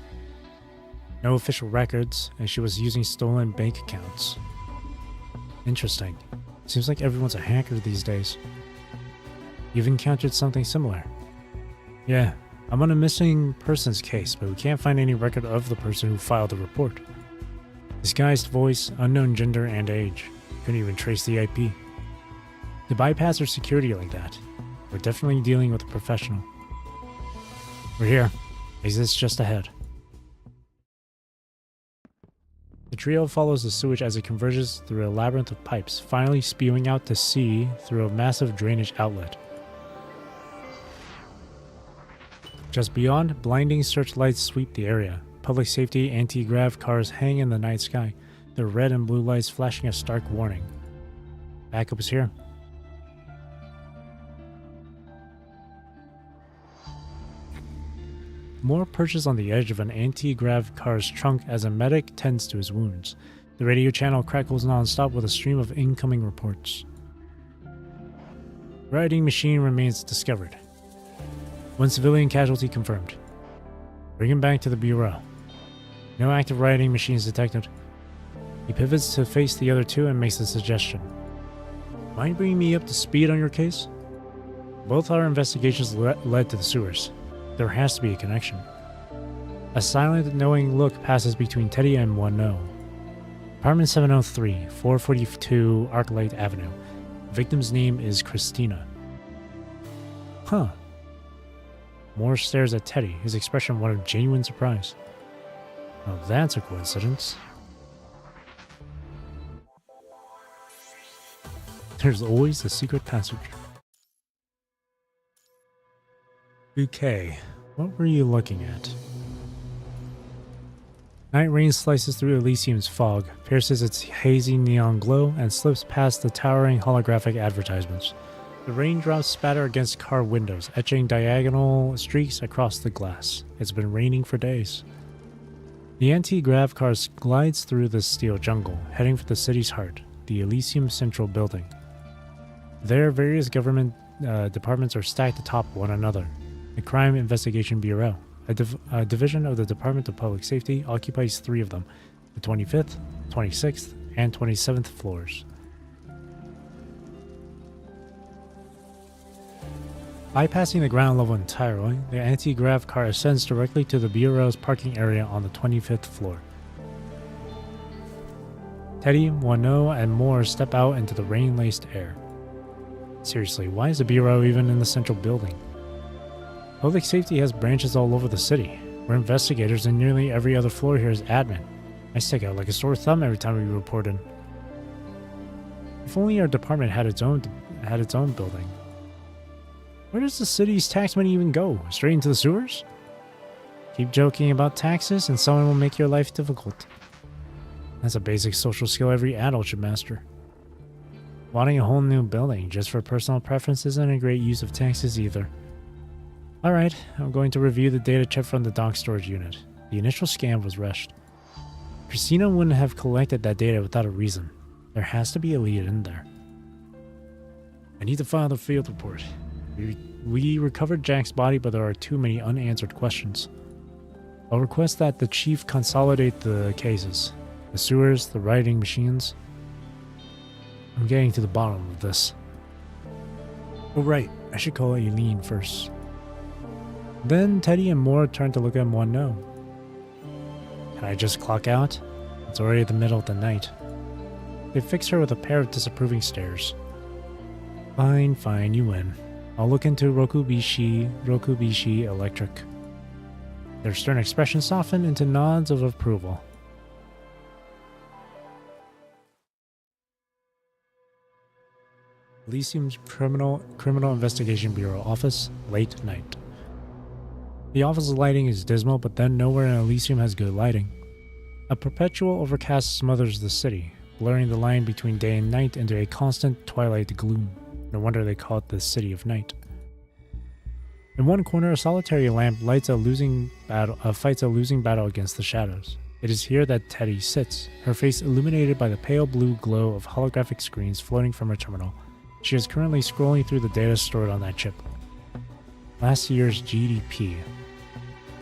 No official records, and she was using stolen bank accounts. Interesting. Seems like everyone's a hacker these days. You've encountered something similar. Yeah, I'm on a missing persons case, but we can't find any record of the person who filed the report. Disguised voice, unknown gender and age. Couldn't even trace the IP. To bypass our security like that, we're definitely dealing with a professional. We're here. Exit's just ahead. The trio follows the sewage as it converges through a labyrinth of pipes, finally spewing out to sea through a massive drainage outlet. Just beyond, blinding searchlights sweep the area. Public safety anti-grav cars hang in the night sky, their red and blue lights flashing a stark warning. Backup is here. Moore perches on the edge of an anti-grav car's trunk as a medic tends to his wounds. The radio channel crackles non-stop with a stream of incoming reports. Riding machine remains discovered. One civilian casualty confirmed. Bring him back to the bureau. No active riding machines detected. He pivots to face the other two and makes a suggestion. Mind bringing me up to speed on your case? Both our investigations led to the sewers. There has to be a connection. A silent, knowing look passes between Teddy and Wano. Apartment 703, 442 Arclight Avenue. Victim's name is Christina. Huh. Moore stares at Teddy, his expression one of genuine surprise. Well, that's a coincidence. There's always a secret passage. Okay, what were you looking at? Night rain slices through Elysium's fog, pierces its hazy neon glow, and slips past the towering holographic advertisements. The raindrops spatter against car windows, etching diagonal streaks across the glass. It's been raining for days. The anti-grav car glides through the steel jungle, heading for the city's heart, the Elysium Central Building. There, various government departments are stacked atop one another. The Crime Investigation Bureau, a division of the Department of Public Safety, occupies 3 of them, the 25th, 26th, and 27th floors. Bypassing the ground level entirely, the anti-grav car ascends directly to the Bureau's parking area on the 25th floor. Teddy, Wano, and Moore step out into the rain-laced air. Seriously, why is the Bureau even in the central building? Public safety has branches all over the city. We're investigators and nearly every other floor here is admin. I stick out like a sore thumb every time we report in. If only our department had its own building. Where does the city's tax money even go? Straight into the sewers? Keep joking about taxes and someone will make your life difficult. That's a basic social skill every adult should master. Wanting a whole new building just for personal preference isn't a great use of taxes either. Alright, I'm going to review the data check from the dock storage unit. The initial scan was rushed. Christina wouldn't have collected that data without a reason. There has to be a lead in there. I need to file the field report. We recovered Jack's body, but there are too many unanswered questions. I'll request that the chief consolidate the cases. The sewers, the riding machines. I'm getting to the bottom of this. Oh right, I should call Eileen first. Then Teddy and Moore turn to look at Wano. Can I just clock out? It's already the middle of the night. They fix her with a pair of disapproving stares. Fine, you win. I'll look into Rokubishi Electric. Their stern expressions soften into nods of approval. Elysium's Criminal Investigation Bureau office, late night. The office's lighting is dismal, but then nowhere in Elysium has good lighting. A perpetual overcast smothers the city, blurring the line between day and night into a constant twilight gloom. No wonder they call it the City of Night. In one corner, a solitary lamp fights a losing battle against the shadows. It is here that Teddy sits, her face illuminated by the pale blue glow of holographic screens floating from her terminal. She is currently scrolling through the data stored on that chip. Last year's GDP,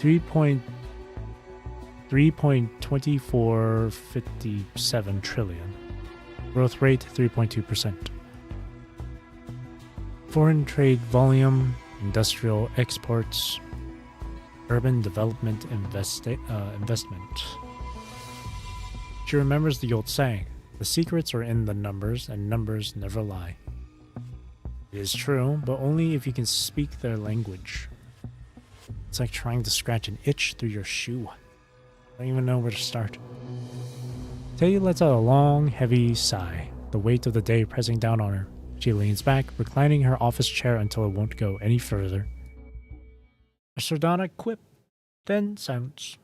3.2457 trillion. Growth rate 3.2%. Foreign trade volume, industrial exports, urban development investment. She remembers the old saying, the secrets are in the numbers and numbers never lie. It is true, but only if you can speak their language. It's like trying to scratch an itch through your shoe. I don't even know where to start. Teddy lets out a long, heavy sigh, the weight of the day pressing down on her. She leans back, reclining her office chair until it won't go any further. A sardonic quip, then silence.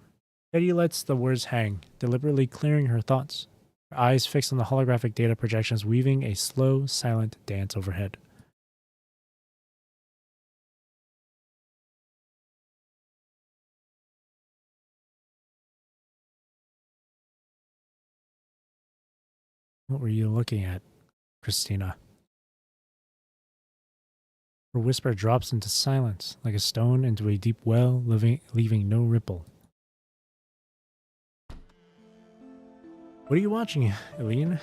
Teddy lets the words hang, deliberately clearing her thoughts, her eyes fixed on the holographic data projections weaving a slow, silent dance overhead. What were you looking at, Christina? Her whisper drops into silence, like a stone into a deep well, leaving no ripple. What are you watching, Eileen?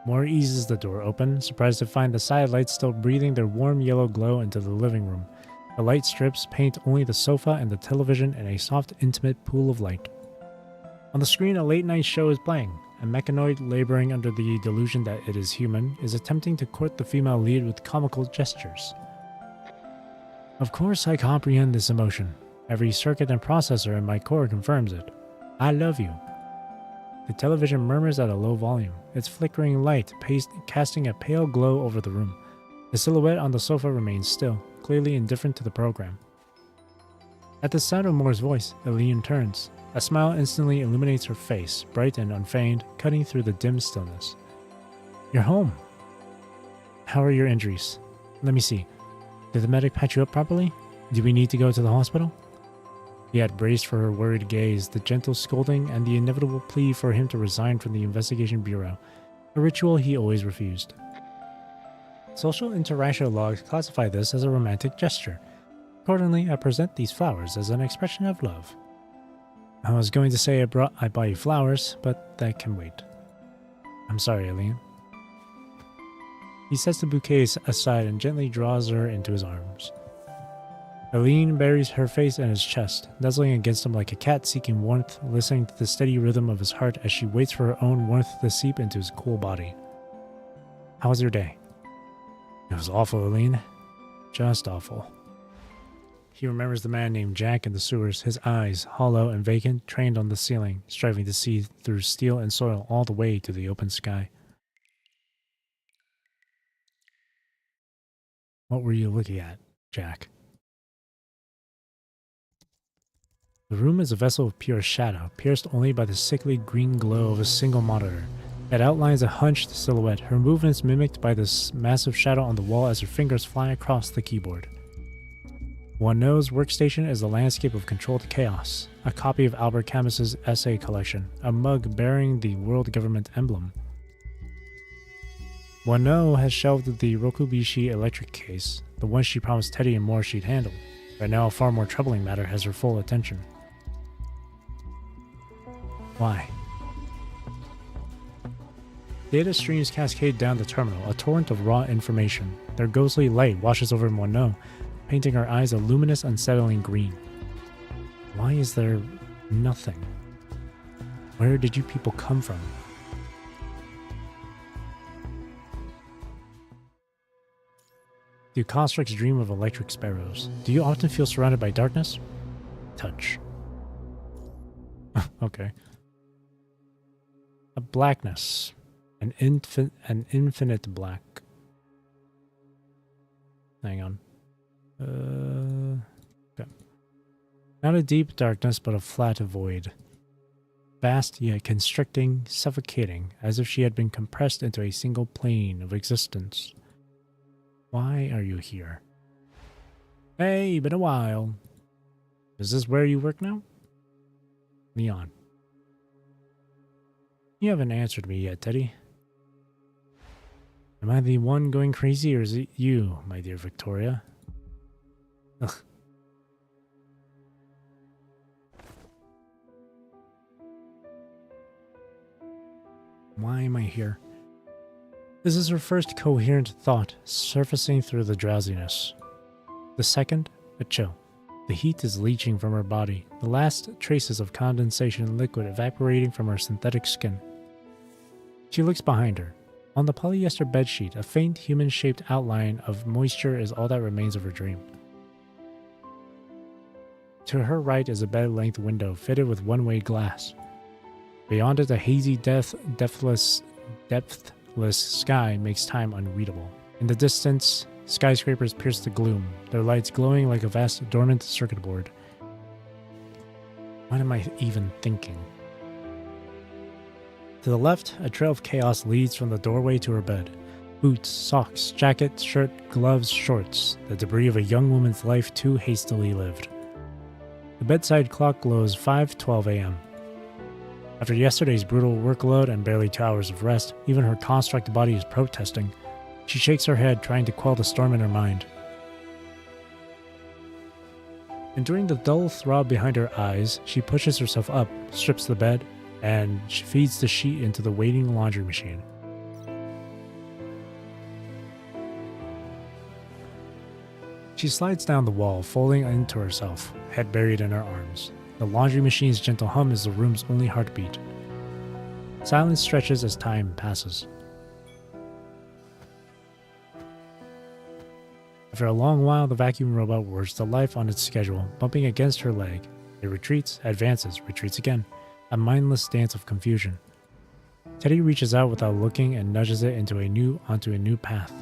Moore eases the door open, surprised to find the side lights still breathing their warm yellow glow into the living room. The light strips paint only the sofa and the television in a soft, intimate pool of light. On the screen, a late-night show is playing. A mechanoid laboring under the delusion that it is human is attempting to court the female lead with comical gestures. Of course I comprehend this emotion. Every circuit and processor in my core confirms it. I love you. The television murmurs at a low volume, its flickering light casting a pale glow over the room. The silhouette on the sofa remains still, clearly indifferent to the program. At the sound of Moore's voice, Eileen turns. A smile instantly illuminates her face, bright and unfeigned, cutting through the dim stillness. You're home. How are your injuries? Let me see. Did the medic patch you up properly? Do we need to go to the hospital? He had braced for her worried gaze, the gentle scolding, and the inevitable plea for him to resign from the investigation bureau, a ritual he always refused. Social interaction logs classify this as a romantic gesture. Accordingly, I present these flowers as an expression of love. I was going to say I buy you flowers, but that can wait. I'm sorry, Eileen. He sets the bouquet aside and gently draws her into his arms. Eileen buries her face in his chest, nuzzling against him like a cat seeking warmth, listening to the steady rhythm of his heart as she waits for her own warmth to seep into his cool body. How was your day? It was awful, Eileen. Just awful. He remembers the man named Jack in the sewers, his eyes, hollow and vacant, trained on the ceiling, striving to see through steel and soil all the way to the open sky. What were you looking at, Jack? The room is a vessel of pure shadow, pierced only by the sickly green glow of a single monitor. It outlines a hunched silhouette, her movements mimicked by this massive shadow on the wall as her fingers fly across the keyboard. One knows workstation is a landscape of controlled chaos, a copy of Albert Camus's essay collection, a mug bearing the world government emblem. Wano has shelved the Rokubishi electric case, the one she promised Teddy and Moore she'd handle. Right now, a far more troubling matter has her full attention. Why? Data streams cascade down the terminal, a torrent of raw information. Their ghostly light washes over Wano, painting her eyes a luminous, unsettling green. Why is there nothing? Where did you people come from? Do constructs dream of electric sparrows? Do you often feel surrounded by darkness? Touch. Okay. A blackness. An infinite black. Hang on. Okay. Not a deep darkness, but a flat void. Vast yet constricting, suffocating, as if she had been compressed into a single plane of existence. Why are you here? Hey, been a while. Is this where you work now? Leon. You haven't answered me yet, Teddy. Am I the one going crazy, or is it you, my dear Victoria? Ugh. Why am I here? This is her first coherent thought surfacing through the drowsiness. The second, a chill. The heat is leaching from her body, the last traces of condensation liquid evaporating from her synthetic skin. She looks behind her. On the polyester bedsheet, a faint human-shaped outline of moisture is all that remains of her dream. To her right is a bed-length window fitted with one-way glass. Beyond it, a hazy, depthless sky makes time unreadable. In the distance, skyscrapers pierce the gloom, their lights glowing like a vast dormant circuit board. What am I even thinking? To the left, a trail of chaos leads from the doorway to her bed. Boots, socks, jacket, shirt, gloves, shorts, the debris of a young woman's life too hastily lived. The bedside clock glows 5:12 a.m. After yesterday's brutal workload and barely 2 hours of rest, even her construct body is protesting. She shakes her head, trying to quell the storm in her mind. Enduring the dull throb behind her eyes, she pushes herself up, strips the bed, and she feeds the sheet into the waiting laundry machine. She slides down the wall, folding into herself, head buried in her arms. The laundry machine's gentle hum is the room's only heartbeat. Silence stretches as time passes. After a long while, the vacuum robot whirs to life on its schedule, bumping against her leg. It retreats, advances, retreats again, a mindless dance of confusion. Teddy reaches out without looking and nudges it onto a new path.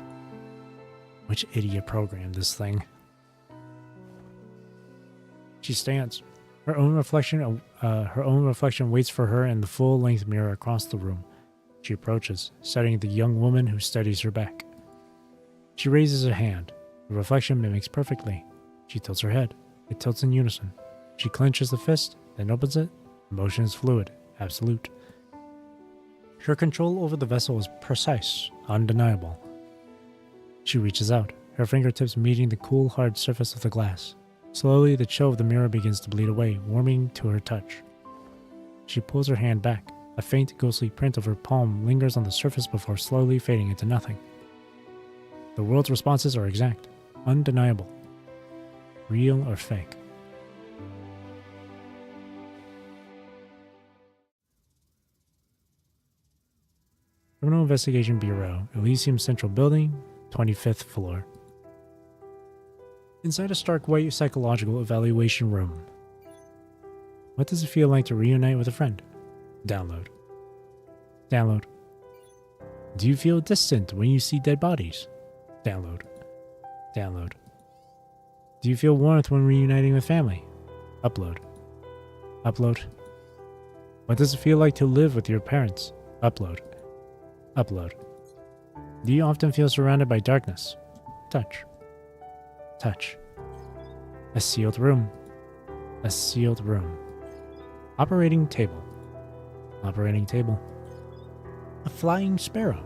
Which idiot programmed this thing? She stands. Her own reflection waits for her in the full-length mirror across the room. She approaches, studying the young woman who steadies her back. She raises her hand. The reflection mimics perfectly. She tilts her head. It tilts in unison. She clenches the fist, then opens it. The motion is fluid, absolute. Her control over the vessel is precise, undeniable. She reaches out, her fingertips meeting the cool, hard surface of the glass. Slowly, the chill of the mirror begins to bleed away, warming to her touch. She pulls her hand back. A faint, ghostly print of her palm lingers on the surface before slowly fading into nothing. The world's responses are exact, undeniable. Real or fake. Criminal Investigation Bureau, Elysium Central Building, 25th floor. Inside a stark white psychological evaluation room. What does it feel like to reunite with a friend? Download. Download. Do you feel distant when you see dead bodies? Download. Download. Do you feel warmth when reuniting with family? Upload. Upload. What does it feel like to live with your parents? Upload. Upload. Do you often feel surrounded by darkness? Touch. Touch. A sealed room. A sealed room. Operating table. Operating table. A flying sparrow.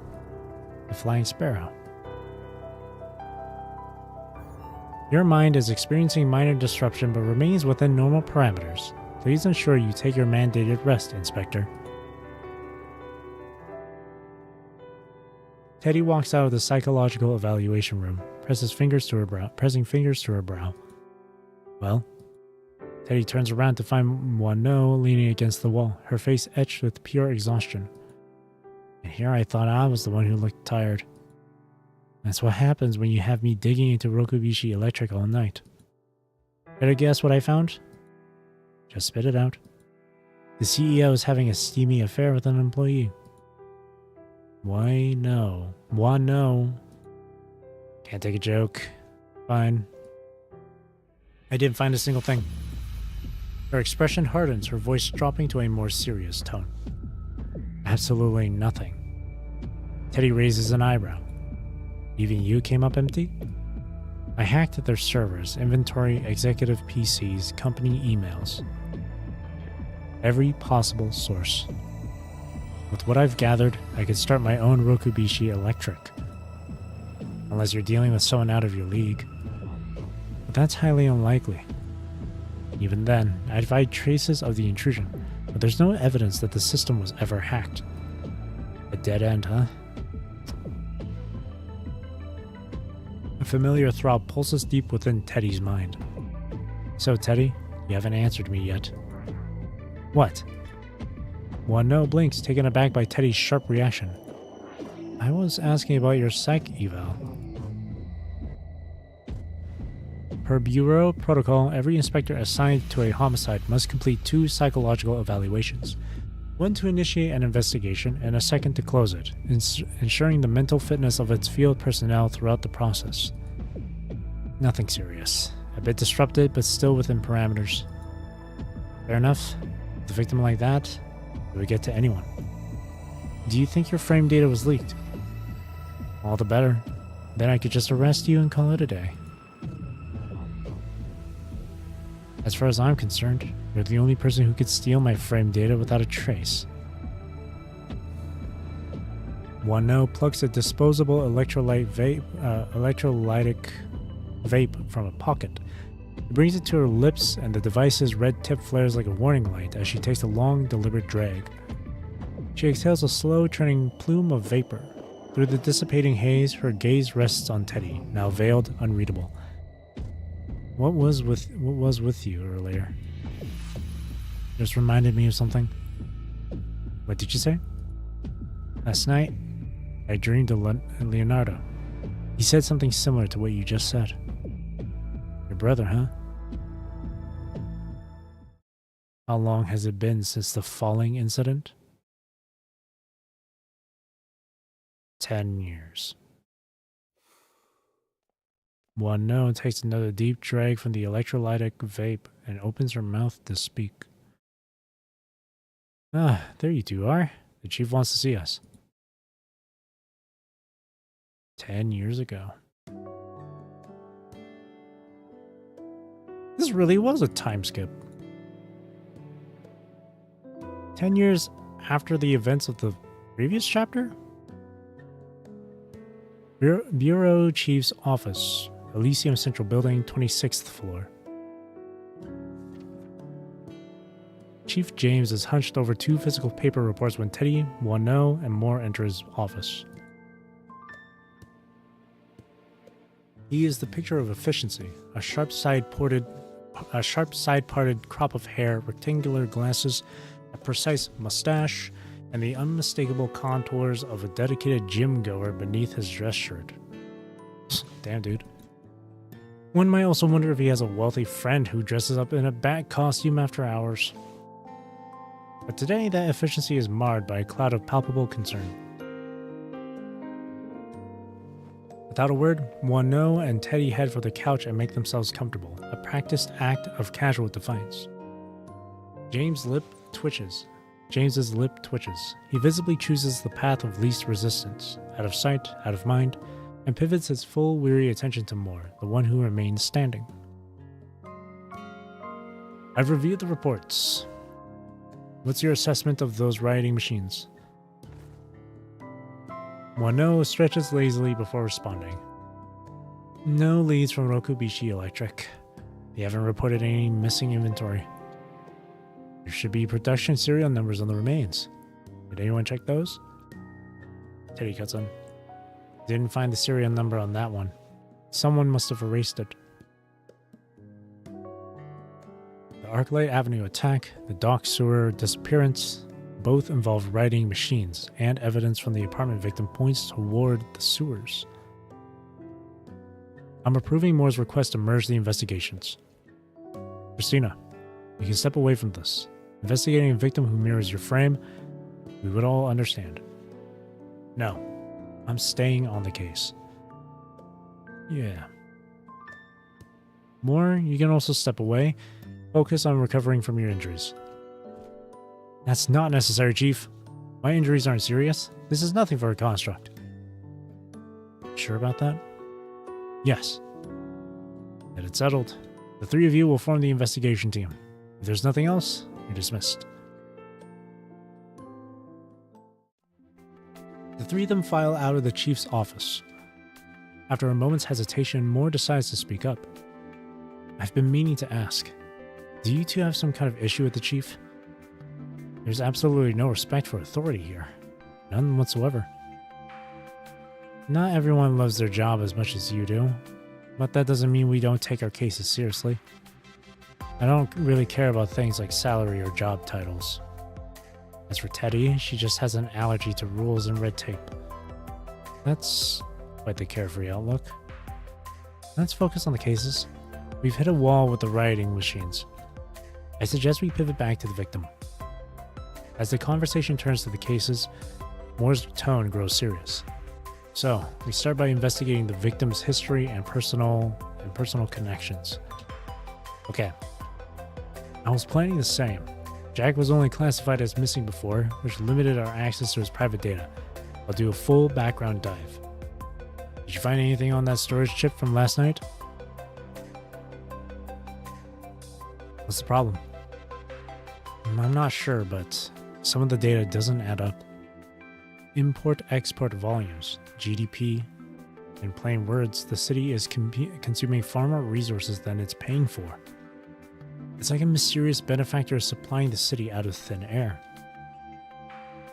A flying sparrow. Your mind is experiencing minor disruption but remains within normal parameters. Please ensure you take your mandated rest, Inspector. Teddy walks out of the psychological evaluation room, pressing fingers to her brow. Well? Teddy turns around to find Wano leaning against the wall, her face etched with pure exhaustion. And here I thought I was the one who looked tired. That's what happens when you have me digging into Rokubishi Electric all night. Better guess what I found? Just spit it out. The CEO is having a steamy affair with an employee. Why no? Why no? Can't take a joke. Fine. I didn't find a single thing. Her expression hardens, her voice dropping to a more serious tone. Absolutely nothing. Teddy raises an eyebrow. Even you came up empty? I hacked their servers, inventory, executive PCs, company emails. Every possible source. With what I've gathered, I could start my own Rokubishi Electric. Unless you're dealing with someone out of your league. With that's highly unlikely. Even then, I'd find traces of the intrusion, but there's no evidence that the system was ever hacked. A dead end, huh? A familiar throb pulses deep within Teddy's mind. So, Teddy, you haven't answered me yet. What? One-No blinks, taken aback by Teddy's sharp reaction. I was asking about your psych eval. Per Bureau protocol, every inspector assigned to a homicide must complete 2 psychological evaluations. One to initiate an investigation and a second to close it, ensuring the mental fitness of its field personnel throughout the process. Nothing serious. A bit disrupted, but still within parameters. Fair enough. With a victim like that, it would get to anyone. Do you think your frame data was leaked? All the better. Then I could just arrest you and call it a day. As far as I'm concerned, you're the only person who could steal my frame data without a trace. One-No plucks a disposable electrolytic vape from a pocket. She brings it to her lips, and the device's red tip flares like a warning light as she takes a long, deliberate drag. She exhales a slow-turning plume of vapor. Through the dissipating haze, her gaze rests on Teddy, now veiled, unreadable. What was with you earlier? Just reminded me of something. What did you say? Last night, I dreamed of Leonardo. He said something similar to what you just said. Your brother, huh? How long has it been since the falling incident? 10 years. One-No takes another deep drag from the electrolytic vape and opens her mouth to speak. Ah, there you two are. The chief wants to see us. 10 years ago. This really was a time skip. 10 years after the events of the previous chapter? Bureau Chief's Office, Elysium Central Building, 26th floor. Chief James is hunched over 2 physical paper reports when Teddy, One-No, and more enter his office. He is the picture of efficiency, a sharp side-parted crop of hair, rectangular glasses, a precise mustache, and the unmistakable contours of a dedicated gym-goer beneath his dress shirt. Damn, dude. One might also wonder if he has a wealthy friend who dresses up in a bat costume after hours. But today, that efficiency is marred by a cloud of palpable concern. Without a word, One-No and Teddy head for the couch and make themselves comfortable, a practiced act of casual defiance. James's lip twitches. He visibly chooses the path of least resistance, out of sight, out of mind, and pivots his full, weary attention to Moore, the one who remains standing. I've reviewed the reports. What's your assessment of those rioting machines? One-No stretches lazily before responding. No leads from Rokubishi Electric. They haven't reported any missing inventory. There should be production serial numbers on the remains. Did anyone check those? Teddy cuts in. Didn't find the serial number on that one. Someone must have erased it. The Arclight Avenue attack, the dock sewer disappearance, both involve writing machines, and evidence from the apartment victim points toward the sewers. I'm approving Moore's request to merge the investigations. Christina, you can step away from this. Investigating a victim who mirrors your frame, we would all understand. No, I'm staying on the case. Yeah. Moore, you can also step away. Focus on recovering from your injuries. That's not necessary, Chief. My injuries aren't serious. This is nothing for a construct. Sure about that? Yes. Then it's settled. The 3 of you will form the investigation team. If there's nothing else, you're dismissed. The 3 of them file out of the Chief's office. After a moment's hesitation, Moore decides to speak up. I've been meaning to ask. Do you two have some kind of issue with the chief? There's absolutely no respect for authority here. None whatsoever. Not everyone loves their job as much as you do, but that doesn't mean we don't take our cases seriously. I don't really care about things like salary or job titles. As for Teddy, she just has an allergy to rules and red tape. That's quite the carefree outlook. Let's focus on the cases. We've hit a wall with the rioting machines. I suggest we pivot back to the victim. As the conversation turns to the cases, Moore's tone grows serious. So, we start by investigating the victim's history and personal connections. Okay. I was planning the same. Jack was only classified as missing before, which limited our access to his private data. I'll do a full background dive. Did you find anything on that storage chip from last night? What's the problem? I'm not sure, but some of the data doesn't add up. Import-export volumes, GDP. In plain words, the city is consuming far more resources than it's paying for. It's like a mysterious benefactor is supplying the city out of thin air.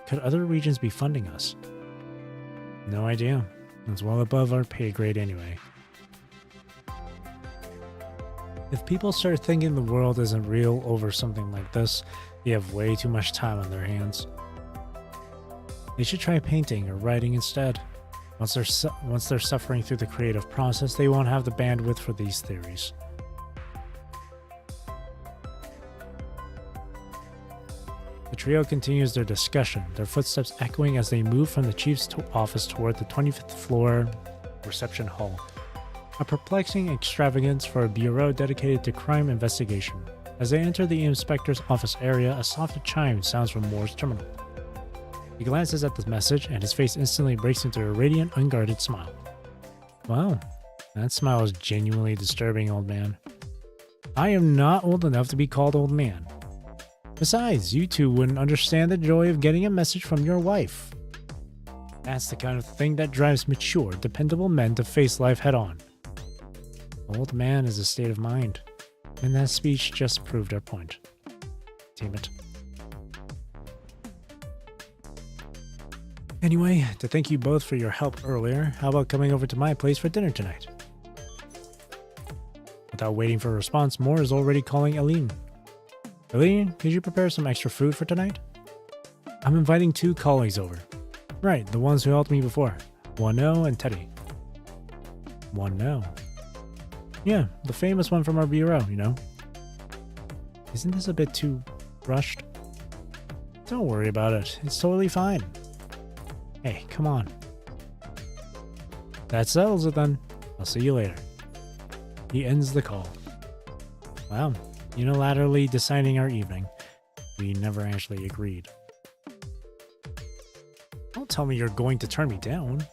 Could other regions be funding us? No idea. It's well above our pay grade anyway. If people start thinking the world isn't real over something like this, they have way too much time on their hands. They should try painting or writing instead. Once they're suffering through the creative process, they won't have the bandwidth for these theories. The trio continues their discussion, their footsteps echoing as they move from the chief's office toward the 25th floor reception hall. A perplexing extravagance for a bureau dedicated to crime investigation. As they enter the inspector's office area, a soft chime sounds from Moore's terminal. He glances at the message, and his face instantly breaks into a radiant, unguarded smile. Wow, that smile is genuinely disturbing, old man. I am not old enough to be called old man. Besides, you two wouldn't understand the joy of getting a message from your wife. That's the kind of thing that drives mature, dependable men to face life head-on. Old man is a state of mind, and that speech just proved our point. Damn it. Anyway, to thank you both for your help earlier, how about coming over to my place for dinner tonight? Without waiting for a response, Moore is already calling Eileen. Eileen, could you prepare some extra food for tonight? I'm inviting 2 colleagues over. Right, the ones who helped me before. Wano and Teddy. Wano? Yeah, the famous one from our bureau, you know. Isn't this a bit too rushed? Don't worry about it, it's totally fine. Hey, come on. That settles it then. I'll see you later. He ends the call. Wow, unilaterally deciding our evening. We never actually agreed. Don't tell me you're going to turn me down.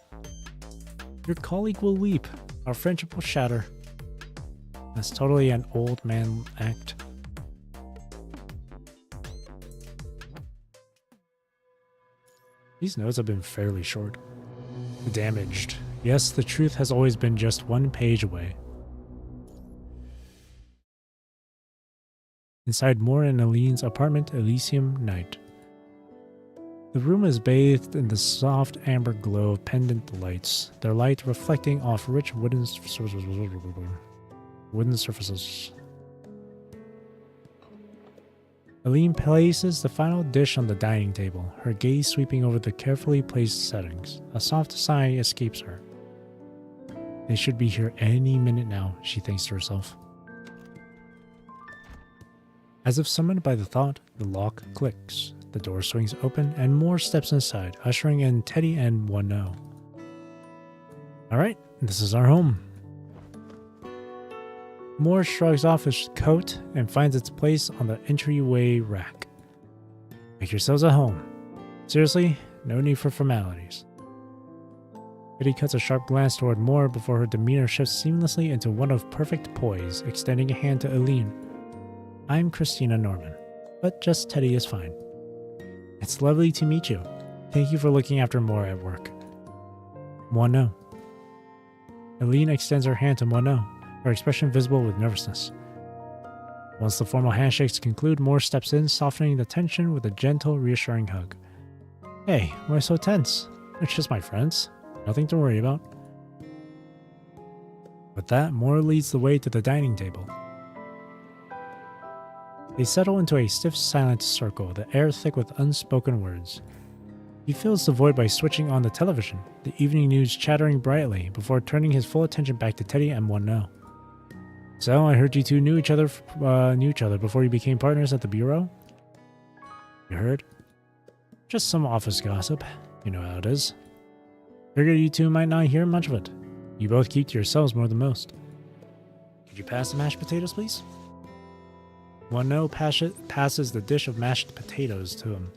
Your colleague will weep. Our friendship will shatter. That's totally an old man act. These notes have been fairly short. Damaged. Yes, the truth has always been just 1 page away. Inside Moore and Eileen's apartment, Elysium night. The room is bathed in the soft amber glow of pendant lights, their light reflecting off rich wooden surfaces. Eileen places the final dish on the dining table, her gaze sweeping over the carefully placed settings. A soft sigh escapes her. They should be here any minute now, she thinks to herself. As if summoned by the thought, the lock clicks. The door swings open, and Moore steps inside, ushering in Teddy and Wano. Alright, this is our home. Moore shrugs off his coat and finds its place on the entryway rack. Make yourselves at home. Seriously, no need for formalities. Teddy cuts a sharp glance toward Moore before her demeanor shifts seamlessly into one of perfect poise, extending a hand to Eileen. I'm Christina Norman, but just Teddy is fine. It's lovely to meet you. Thank you for looking after Moore at work. Wano. Eileen extends her hand to Wano, her expression visible with nervousness. Once the formal handshakes conclude, Moore steps in, softening the tension with a gentle, reassuring hug. Hey, why so tense? It's just my friends. Nothing to worry about. With that, Moore leads the way to the dining table. They settle into a stiff, silent circle, the air thick with unspoken words. He fills the void by switching on the television, the evening news chattering brightly, before turning his full attention back to Teddy and One-No. So, I heard you two knew each other before you became partners at the bureau? You heard? Just some office gossip. You know how it is. Figured you two might not hear much of it. You both keep to yourselves more than most. Could you pass the mashed potatoes, please? One-No passes the dish of mashed potatoes to him.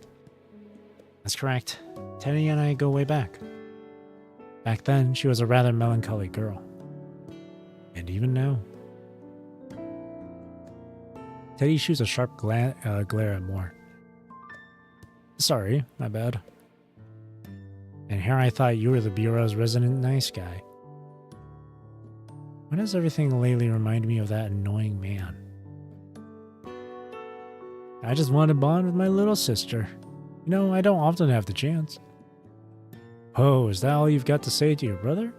That's correct. Teddy and I go way back. Back then, she was a rather melancholy girl. And even now. Teddy shoots a sharp glare at Moore. Sorry, my bad. And here I thought you were the Bureau's resident nice guy. Why does everything lately remind me of that annoying man? I just want to bond with my little sister. You know, I don't often have the chance. Oh, is that all you've got to say to your brother?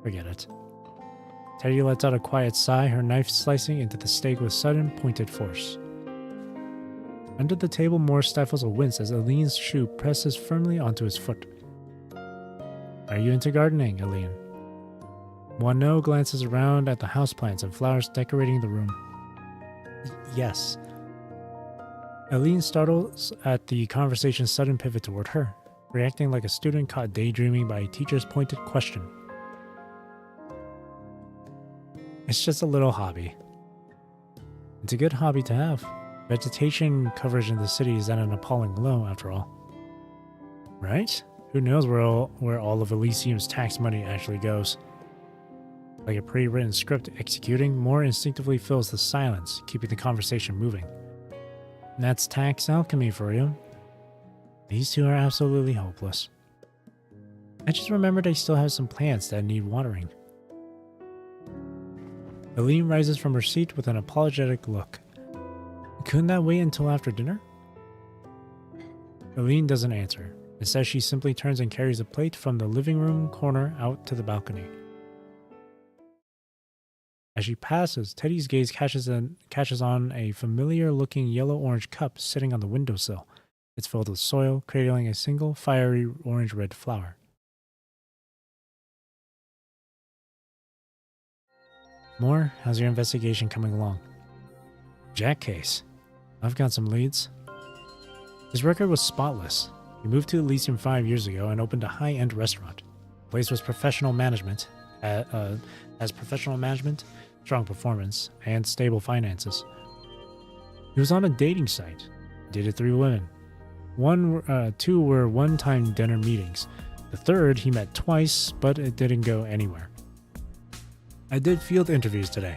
Forget it. Teddy lets out a quiet sigh, her knife slicing into the steak with sudden, pointed force. Under the table, Moore stifles a wince as Eileen's shoe presses firmly onto his foot. Are you into gardening, Eileen? One-No glances around at the houseplants and flowers decorating the room. Yes. Eileen startles at the conversation's sudden pivot toward her, reacting like a student caught daydreaming by a teacher's pointed question. It's just a little hobby. It's a good hobby to have. Vegetation coverage in the city is at an appalling low, after all. Right? Who knows where all of Elysium's tax money actually goes? Like a pre-written script executing, Moore instinctively fills the silence, keeping the conversation moving. And that's tax alchemy for you. These two are absolutely hopeless. I just remembered I still have some plants that need watering. Eileen rises from her seat with an apologetic look. Couldn't that wait until after dinner? Eileen doesn't answer. Instead, she simply turns and carries a plate from the living room corner out to the balcony. As she passes, Teddy's gaze catches on a familiar-looking yellow-orange cup sitting on the windowsill. It's filled with soil, cradling a single fiery orange-red flower. Moore, how's your investigation coming along? Jack case. I've got some leads. His record was spotless. He moved to Elysium 5 years ago and opened a high-end restaurant. The place was professional management, has professional management, strong performance, and stable finances. He was on a dating site. Dated 3 women. 2 were one-time dinner meetings. The third he met twice, but it didn't go anywhere. I did field interviews today.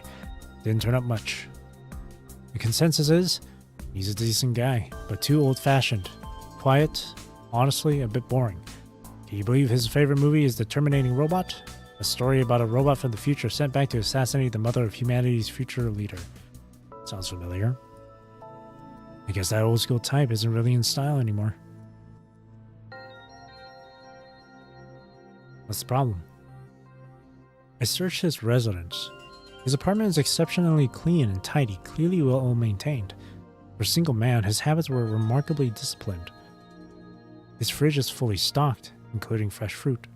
Didn't turn up much. The consensus is, he's a decent guy, but too old-fashioned. Quiet, honestly, a bit boring. Can you believe his favorite movie is The Terminating Robot? A story about a robot from the future sent back to assassinate the mother of humanity's future leader. Sounds familiar. I guess that old-school type isn't really in style anymore. What's the problem? I searched his residence. His apartment is exceptionally clean and tidy, clearly well maintained. For a single man, his habits were remarkably disciplined. His fridge is fully stocked, including fresh fruit.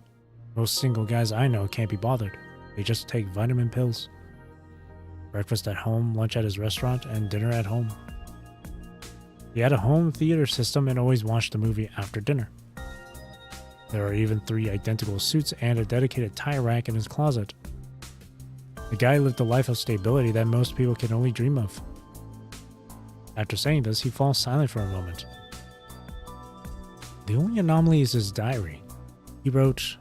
Most single guys I know can't be bothered. They just take vitamin pills. Breakfast at home, lunch at his restaurant, and dinner at home. He had a home theater system and always watched a movie after dinner. There are even 3 identical suits and a dedicated tie rack in his closet. The guy lived a life of stability that most people can only dream of. After saying this, he falls silent for a moment. The only anomaly is his diary. He wrote,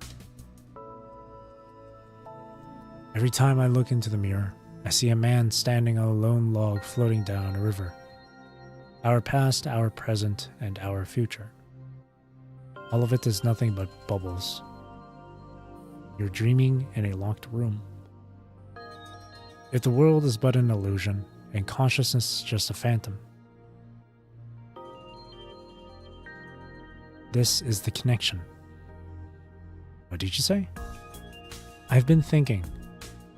"Every time I look into the mirror, I see a man standing on a lone log floating down a river. Our past, our present, and our future. All of it is nothing but bubbles. You're dreaming in a locked room." If the world is but an illusion, and consciousness just a phantom. This is the connection. What did you say? I've been thinking.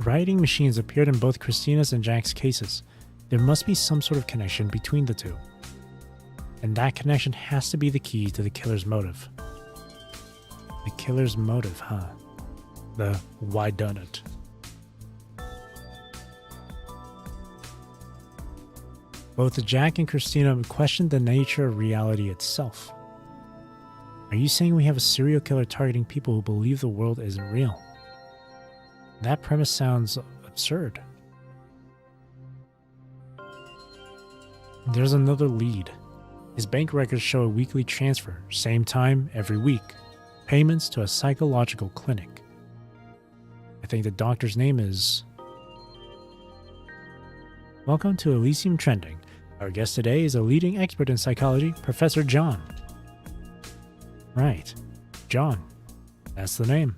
Writing machines appeared in both Christina's and Jack's cases. There must be some sort of connection between the two. And that connection has to be the key to the killer's motive. The killer's motive, huh? The why done it. Both Jack and Christina questioned the nature of reality itself. Are you saying we have a serial killer targeting people who believe the world isn't real? That premise sounds absurd. There's another lead. His bank records show a weekly transfer, same time every week. Payments to a psychological clinic. I think the doctor's name is... Welcome to Elysium Trending. Our guest today is a leading expert in psychology, Professor John. Right, John. That's the name.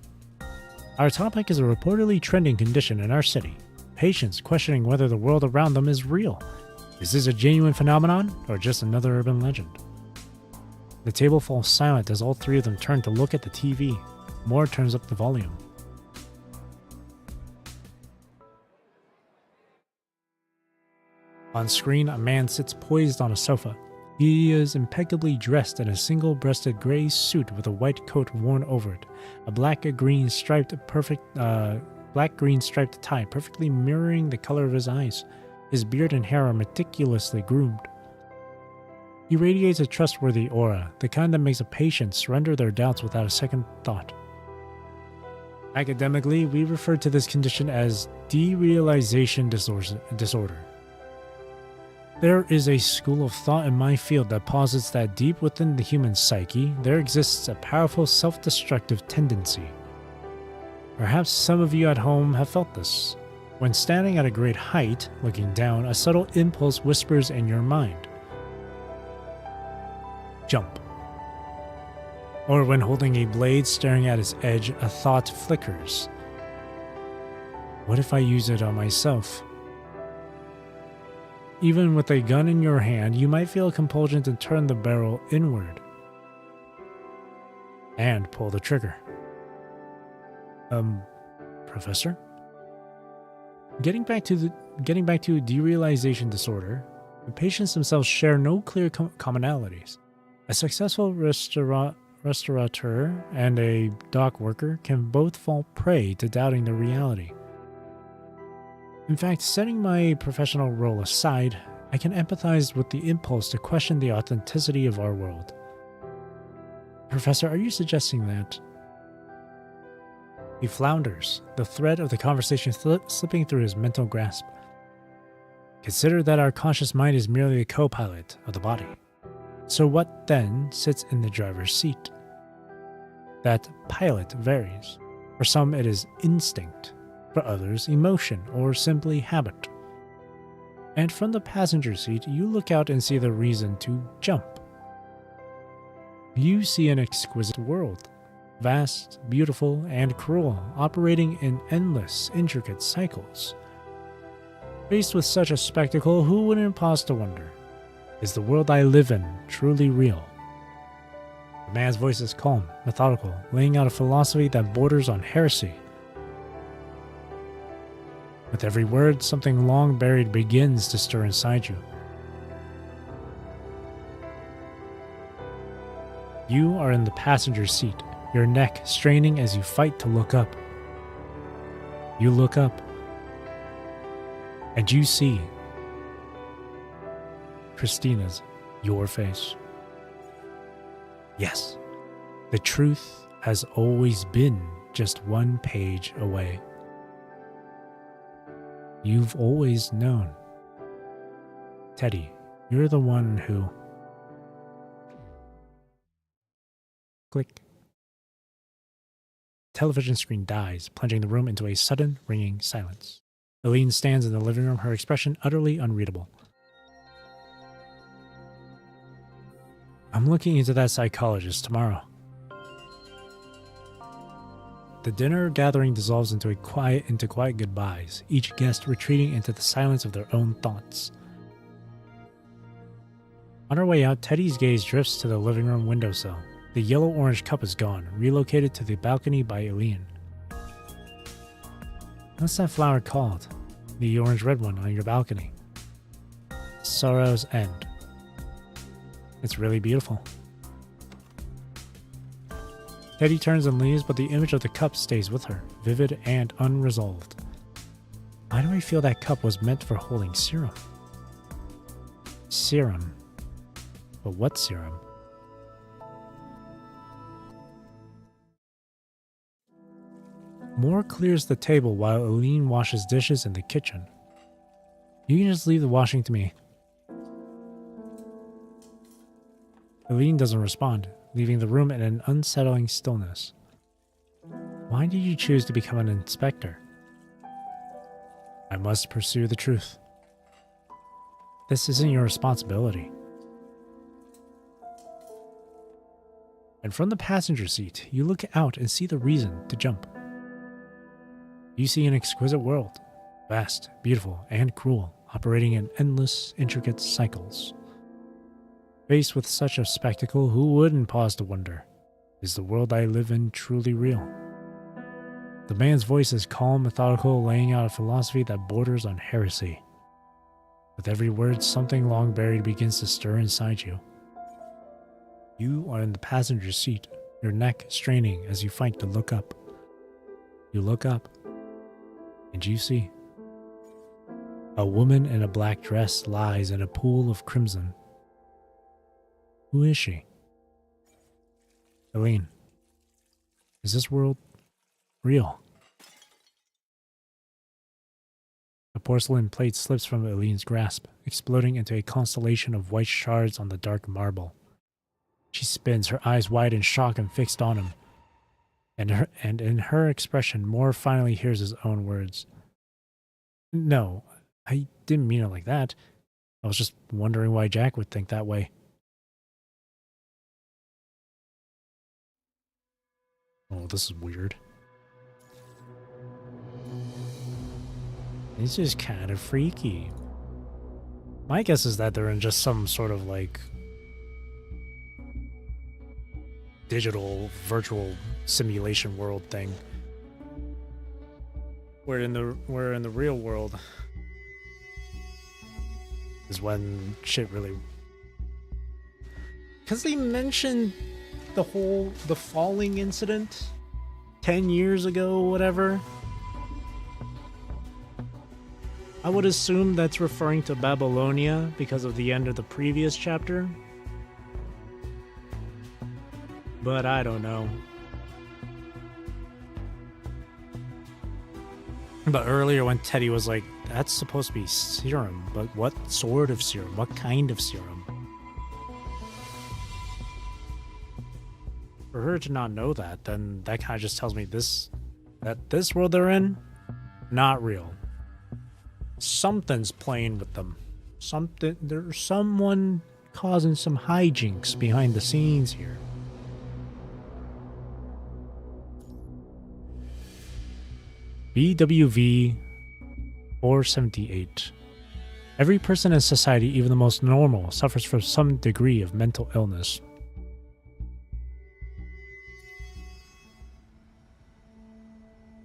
Our topic is a reportedly trending condition in our city. Patients questioning whether the world around them is real. Is this a genuine phenomenon or just another urban legend? The table falls silent as all three of them turn to look at the TV. Moore turns up the volume. On screen, a man sits poised on a sofa. He is impeccably dressed in a single-breasted gray suit with a white coat worn over it, a black-green striped tie perfectly mirroring the color of his eyes. His beard and hair are meticulously groomed. He radiates a trustworthy aura, the kind that makes a patient surrender their doubts without a second thought. Academically, we refer to this condition as derealization disorder. There is a school of thought in my field that posits that deep within the human psyche, there exists a powerful self-destructive tendency. Perhaps some of you at home have felt this. When standing at a great height, looking down, a subtle impulse whispers in your mind. Jump. Or when holding a blade staring at its edge, a thought flickers. What if I use it on myself? Even with a gun in your hand, you might feel a compulsion to turn the barrel inward and pull the trigger. Professor? Getting back to derealization disorder, the patients themselves share no clear commonalities. A successful restaurateur and a dock worker can both fall prey to doubting their reality. In fact, setting my professional role aside, I can empathize with the impulse to question the authenticity of our world. Professor, are you suggesting that... He flounders, the thread of the conversation slipping through his mental grasp. Consider that our conscious mind is merely a co-pilot of the body. So what then sits in the driver's seat? That pilot varies. For some it is instinct, for others emotion, or simply habit. And from the passenger seat, you look out and see the reason to jump. You see an exquisite world. Vast, beautiful, and cruel, operating in endless, intricate cycles. Faced with such a spectacle, who wouldn't pause to wonder, is the world I live in truly real? The man's voice is calm, methodical, laying out a philosophy that borders on heresy. With every word, something long buried begins to stir inside you. You are in the passenger seat, your neck straining as you fight to look up. You look up, and you see Christina's, your face. Yes, the truth has always been just one page away. You've always known. Teddy, you're the one who... Click. Television screen dies, plunging the room into a sudden, ringing silence. Eileen stands in the living room, her expression utterly unreadable. I'm looking into that psychologist tomorrow. The dinner gathering dissolves into quiet goodbyes, each guest retreating into the silence of their own thoughts. On our way out, Teddy's gaze drifts to the living room windowsill. The yellow-orange cup is gone, relocated to the balcony by Eileen. What's that flower called? The orange-red one on your balcony. Sorrow's End. It's really beautiful. Teddy turns and leaves, but the image of the cup stays with her, vivid and unresolved. Why do I feel that cup was meant for holding serum? Serum. But what serum? Moore clears the table while Eileen washes dishes in the kitchen. You can just leave the washing to me. Eileen doesn't respond, leaving the room in an unsettling stillness. Why did you choose to become an inspector? I must pursue the truth. This isn't your responsibility. And from the passenger seat, you look out and see the reason to jump. You see an exquisite world, vast, beautiful, and cruel, operating in endless, intricate cycles. Faced with such a spectacle, who wouldn't pause to wonder, is the world I live in truly real? The man's voice is calm, methodical, laying out a philosophy that borders on heresy. With every word, something long buried begins to stir inside you. You are in the passenger seat, your neck straining as you fight to look up. You look up, and you see. A woman in a black dress lies in a pool of crimson. Who is she? Eileen, is this world real? A porcelain plate slips from Eileen's grasp, exploding into a constellation of white shards on the dark marble. She spins, her eyes wide in shock and fixed on him. And in her expression, Moore finally hears his own words. No, I didn't mean it like that. I was just wondering why Jack would think that way. Oh, this is weird. This is kind of freaky. My guess is that they're in just some sort of like digital virtual simulation world thing. Where in the real world is when shit really, because they mentioned the falling incident 10 years ago, whatever. I would assume that's referring to Babylonia because of the end of the previous chapter. But I don't know. But earlier when Teddy was like, that's supposed to be serum, but what sort of serum? What kind of serum? For her to not know that, then that kind of just tells me that this world they're in, not real. Something's playing with them. There's someone causing some hijinks behind the scenes here. BWV 478. Every person in society, even the most normal, suffers from some degree of mental illness.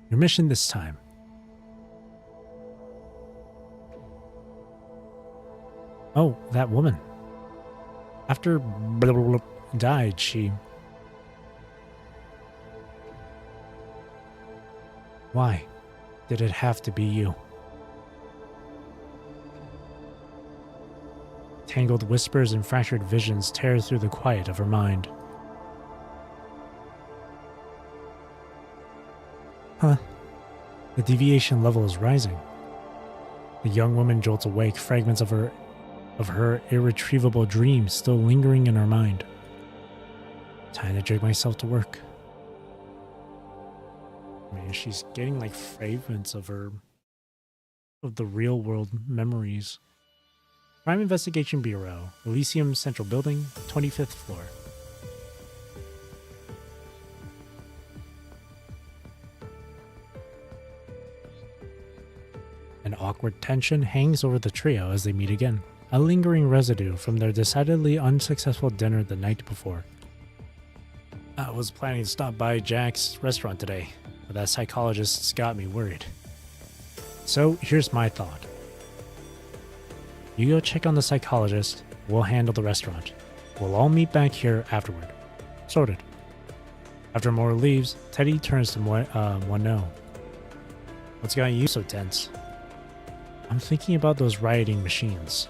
Your mission this time. Oh, that woman. After blah, blah, blah, died, she... Why did it have to be you? Tangled whispers and fractured visions tear through the quiet of her mind. Huh. The deviation level is rising. The young woman jolts awake, fragments of her irretrievable dreams still lingering in her mind. Time to drag myself to work. I mean, she's getting like fragments of the real world memories. Crime Investigation Bureau, Elysium Central Building, 25th floor. An awkward tension hangs over the trio as they meet again, a lingering residue from their decidedly unsuccessful dinner the night before. I was planning to stop by Jack's restaurant today, but that psychologist's got me worried. So here's my thought. You go check on the psychologist, we'll handle the restaurant. We'll all meet back here afterward. Sorted. After Moore leaves, Teddy turns to Mono. What's got you so tense? I'm thinking about those rioting machines.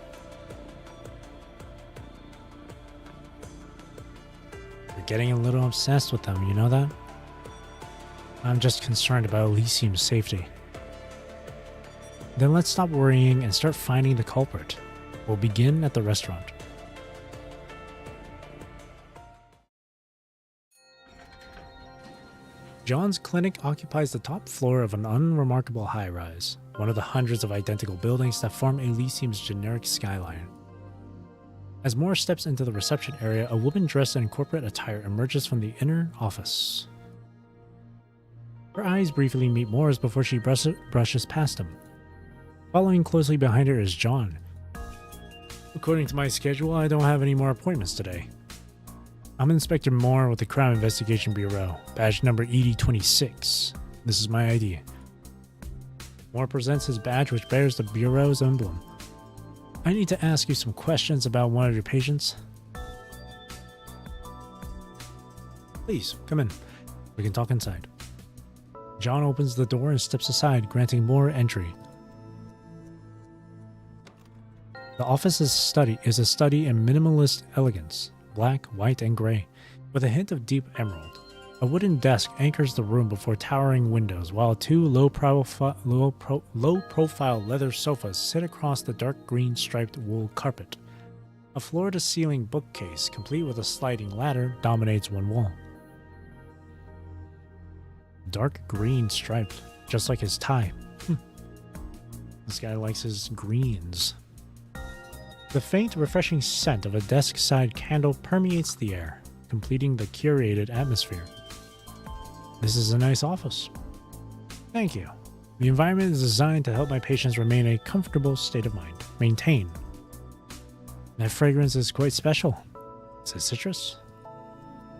You're getting a little obsessed with them, you know that? I'm just concerned about Elysium's safety. Then let's stop worrying and start finding the culprit. We'll begin at the restaurant. John's clinic occupies the top floor of an unremarkable high-rise, one of the hundreds of identical buildings that form Elysium's generic skyline. As Moore steps into the reception area, a woman dressed in corporate attire emerges from the inner office. Her eyes briefly meet Moore's before she brushes past him. Following closely behind her is John. According to my schedule, I don't have any more appointments today. I'm Inspector Moore with the Crime Investigation Bureau, badge number 8026. This is my ID. Moore presents his badge, which bears the Bureau's emblem. I need to ask you some questions about one of your patients. Please, come in. We can talk inside. John opens the door and steps aside, granting Moore entry. The office is a study in minimalist elegance. Black, white, and gray, with a hint of deep emerald. A wooden desk anchors the room before towering windows, while two low-profile leather sofas sit across the dark green striped wool carpet. A floor-to-ceiling bookcase, complete with a sliding ladder, dominates one wall. Dark green striped, just like his tie. This guy likes his greens. The faint, refreshing scent of a desk-side candle permeates the air, completing the curated atmosphere. This is a nice office. Thank you. The environment is designed to help my patients remain in a comfortable state of mind. Maintain. That fragrance is quite special. Is it citrus?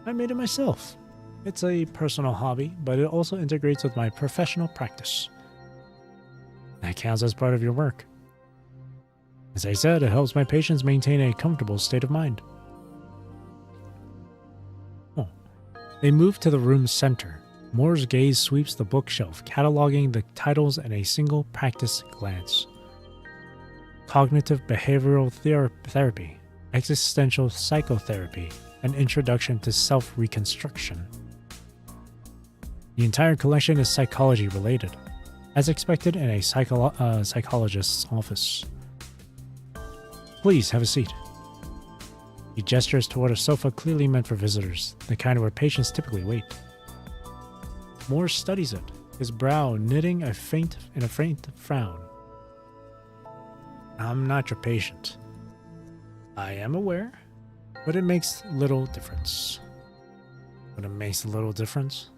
I made it myself. It's a personal hobby, but it also integrates with my professional practice. That counts as part of your work. As I said, it helps my patients maintain a comfortable state of mind. Oh. They move to the room's center. Moore's gaze sweeps the bookshelf, cataloging the titles in a single practice glance. Cognitive Behavioral Therapy, Existential Psychotherapy, An Introduction to Self-Reconstruction. The entire collection is psychology-related, as expected in a psychologist's office. Please have a seat. He gestures toward a sofa clearly meant for visitors, the kind where patients typically wait. Moore studies it, his brow knitting in a faint frown. I'm not your patient. I am aware, but it makes little difference. But it makes little difference?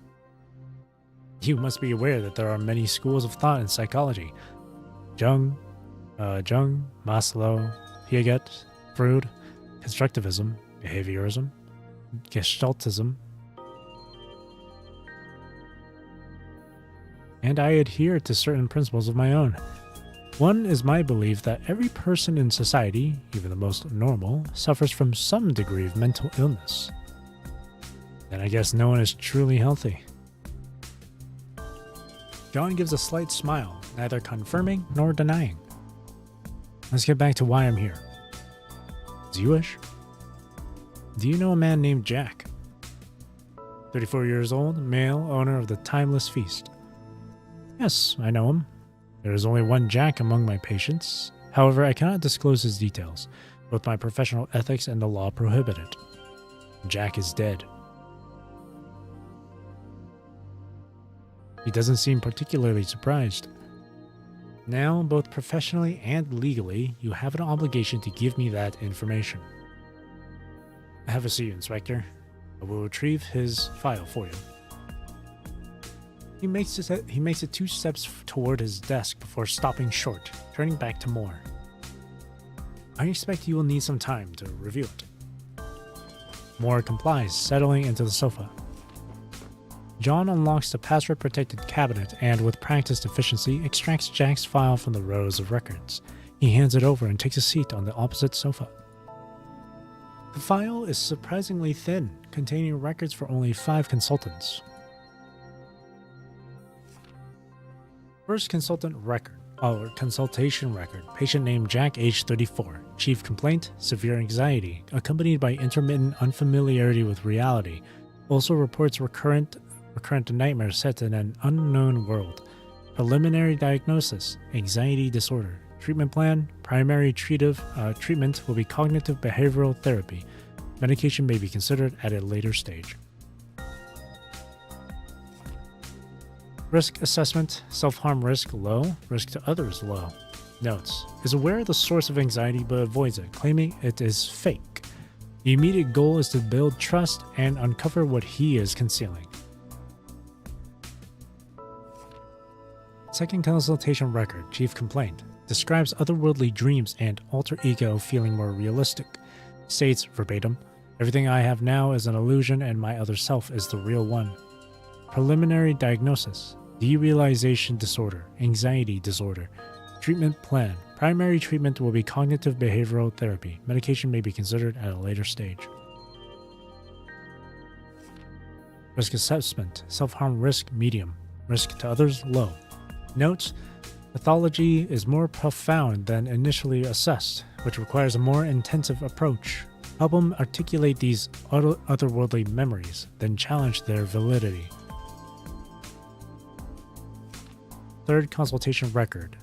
You must be aware that there are many schools of thought in psychology. Jung, Maslow, Piaget, Freud, Constructivism, Behaviorism, Gestaltism. And I adhere to certain principles of my own. One is my belief that every person in society, even the most normal, suffers from some degree of mental illness. Then I guess no one is truly healthy. John gives a slight smile, neither confirming nor denying. Let's get back to why I'm here. As you wish. Do you know a man named Jack? 34 years old, male, owner of the Timeless Feast. Yes, I know him. There is only one Jack among my patients. However, I cannot disclose his details. Both my professional ethics and the law prohibit it. Jack is dead. He doesn't seem particularly surprised. Now, both professionally and legally, you have an obligation to give me that information. Have a seat, Inspector. I will retrieve his file for you. He makes it 2 steps toward his desk before stopping short, turning back to Moore. I expect you will need some time to review it. Moore complies, settling into the sofa. John unlocks the password-protected cabinet and, with practiced efficiency, extracts Jack's file from the rows of records. He hands it over and takes a seat on the opposite sofa. The file is surprisingly thin, containing records for only 5 consultants. First consultation record. Patient named Jack, age 34. Chief complaint, severe anxiety, accompanied by intermittent unfamiliarity with reality. Also reports recurrent nightmares set in an unknown world. Preliminary diagnosis, anxiety disorder. Treatment plan, primary treatment will be cognitive behavioral therapy. Medication may be considered at a later stage. Risk assessment, self-harm risk low, risk to others low. Notes, is aware of the source of anxiety but avoids it, claiming it is fake. The immediate goal is to build trust and uncover what he is concealing. Second consultation record, chief complaint, describes otherworldly dreams and alter ego feeling more realistic. States, verbatim, everything I have now is an illusion and my other self is the real one. Preliminary diagnosis, derealization disorder, anxiety disorder. Treatment plan, primary treatment will be cognitive behavioral therapy. Medication may be considered at a later stage. Risk assessment, self-harm risk medium, risk to others low. Notes, pathology is more profound than initially assessed, which requires a more intensive approach. Help him articulate these otherworldly memories, then challenge their validity. Third consultation record.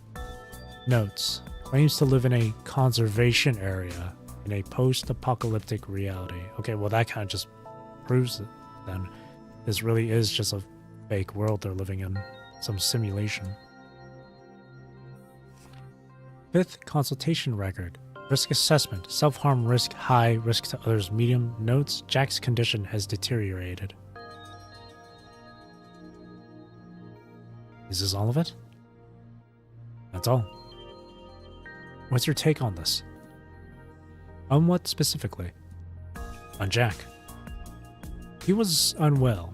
Notes, claims to live in a conservation area in a post-apocalyptic reality. Okay, well that kind of just proves it then. This really is just a fake world they're living in, some simulation. Fifth consultation record. Risk assessment, self-harm risk high, risk to others medium. Notes, Jack's condition has deteriorated. Is this all of it? That's all. What's your take on this? On what specifically? On Jack. He was unwell.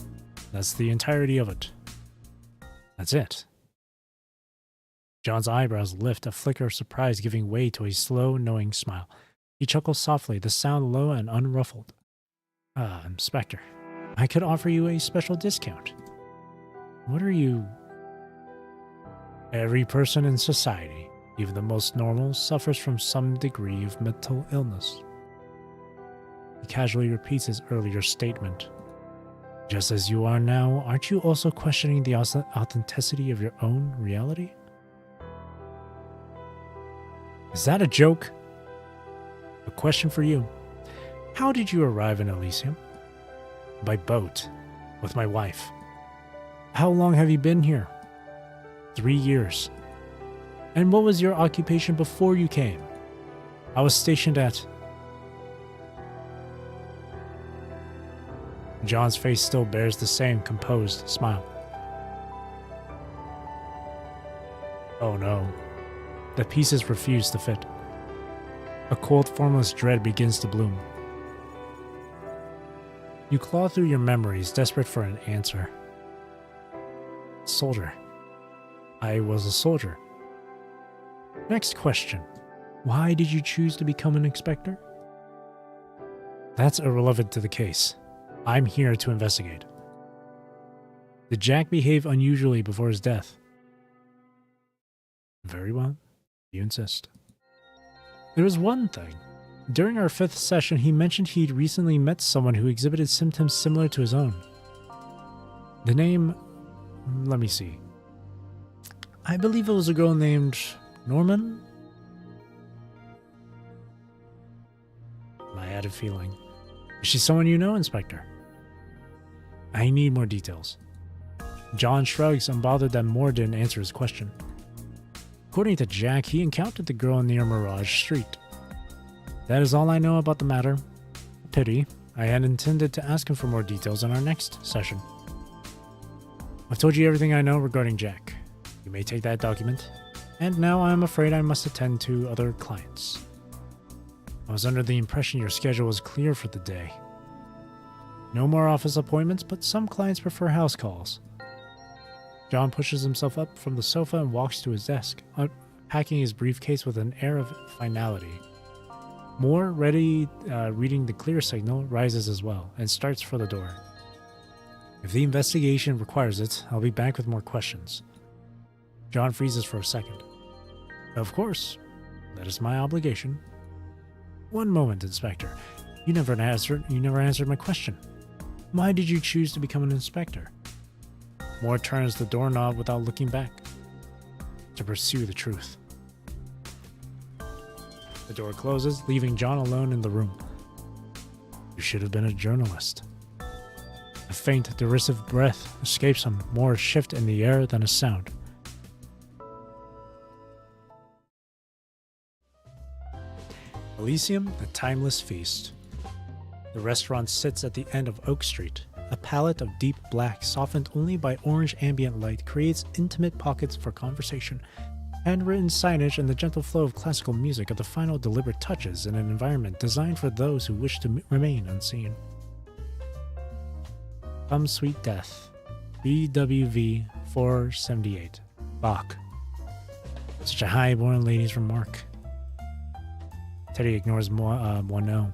That's the entirety of it. That's it. John's eyebrows lift, a flicker of surprise giving way to a slow, knowing smile. He chuckles softly, the sound low and unruffled. Inspector, I could offer you a special discount. What are you... Every person in society, even the most normal, suffers from some degree of mental illness. He casually repeats his earlier statement. Just as you are now, aren't you also questioning the authenticity of your own reality? Is that a joke? A question for you. How did you arrive in Elysium? By boat, with my wife. How long have you been here? 3 years. And what was your occupation before you came? I was stationed at... John's face still bears the same composed smile. Oh no. The pieces refuse to fit. A cold, formless dread begins to bloom. You claw through your memories, desperate for an answer. Soldier. I was a soldier. Next question. Why did you choose to become an inspector? That's irrelevant to the case. I'm here to investigate. Did Jack behave unusually before his death? Very well. You insist. There was one thing. During our 5th session, he mentioned he'd recently met someone who exhibited symptoms similar to his own. The name... let me see. I believe it was a girl named Norman? I had a feeling. Is she someone you know, Inspector? I need more details. John shrugs, unbothered that Moore didn't answer his question. According to Jack, he encountered the girl near Mirage Street. That is all I know about the matter. Pity. I had intended to ask him for more details in our next session. I've told you everything I know regarding Jack. You may take that document. And now I'm afraid I must attend to other clients. I was under the impression your schedule was clear for the day. No more office appointments, but some clients prefer house calls. John pushes himself up from the sofa and walks to his desk, unpacking his briefcase with an air of finality. Moore, reading the clear signal, rises as well and starts for the door. If the investigation requires it, I'll be back with more questions. John freezes for a second. Of course. That is my obligation. One moment, Inspector. You never answered my question. Why did you choose to become an inspector? Moore turns the doorknob without looking back. To pursue the truth. The door closes, leaving John alone in the room. You should have been a journalist. A faint, derisive breath escapes him, more a shift in the air than a sound. Elysium, the Timeless Feast. The restaurant sits at the end of Oak Street. A palette of deep black, softened only by orange ambient light, creates intimate pockets for conversation. Handwritten signage and the gentle flow of classical music are the final deliberate touches in an environment designed for those who wish to remain unseen. Come Sweet Death, BWV 478, Bach. Such a high-born lady's remark. Teddy ignores Moineau.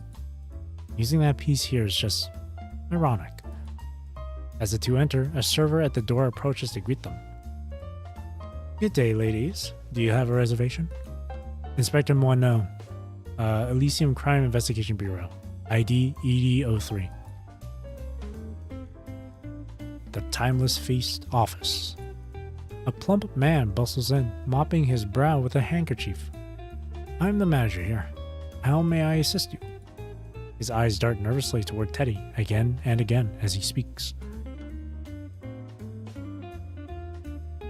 Using that piece here is just ironic. As the two enter, a server at the door approaches to greet them. Good day, ladies. Do you have a reservation? Inspector Moineau, Elysium Crime Investigation Bureau, ID ED03. The Timeless Feast office. A plump man bustles in, mopping his brow with a handkerchief. I'm the manager here. How may I assist you? His eyes dart nervously toward Teddy, again and again, as he speaks.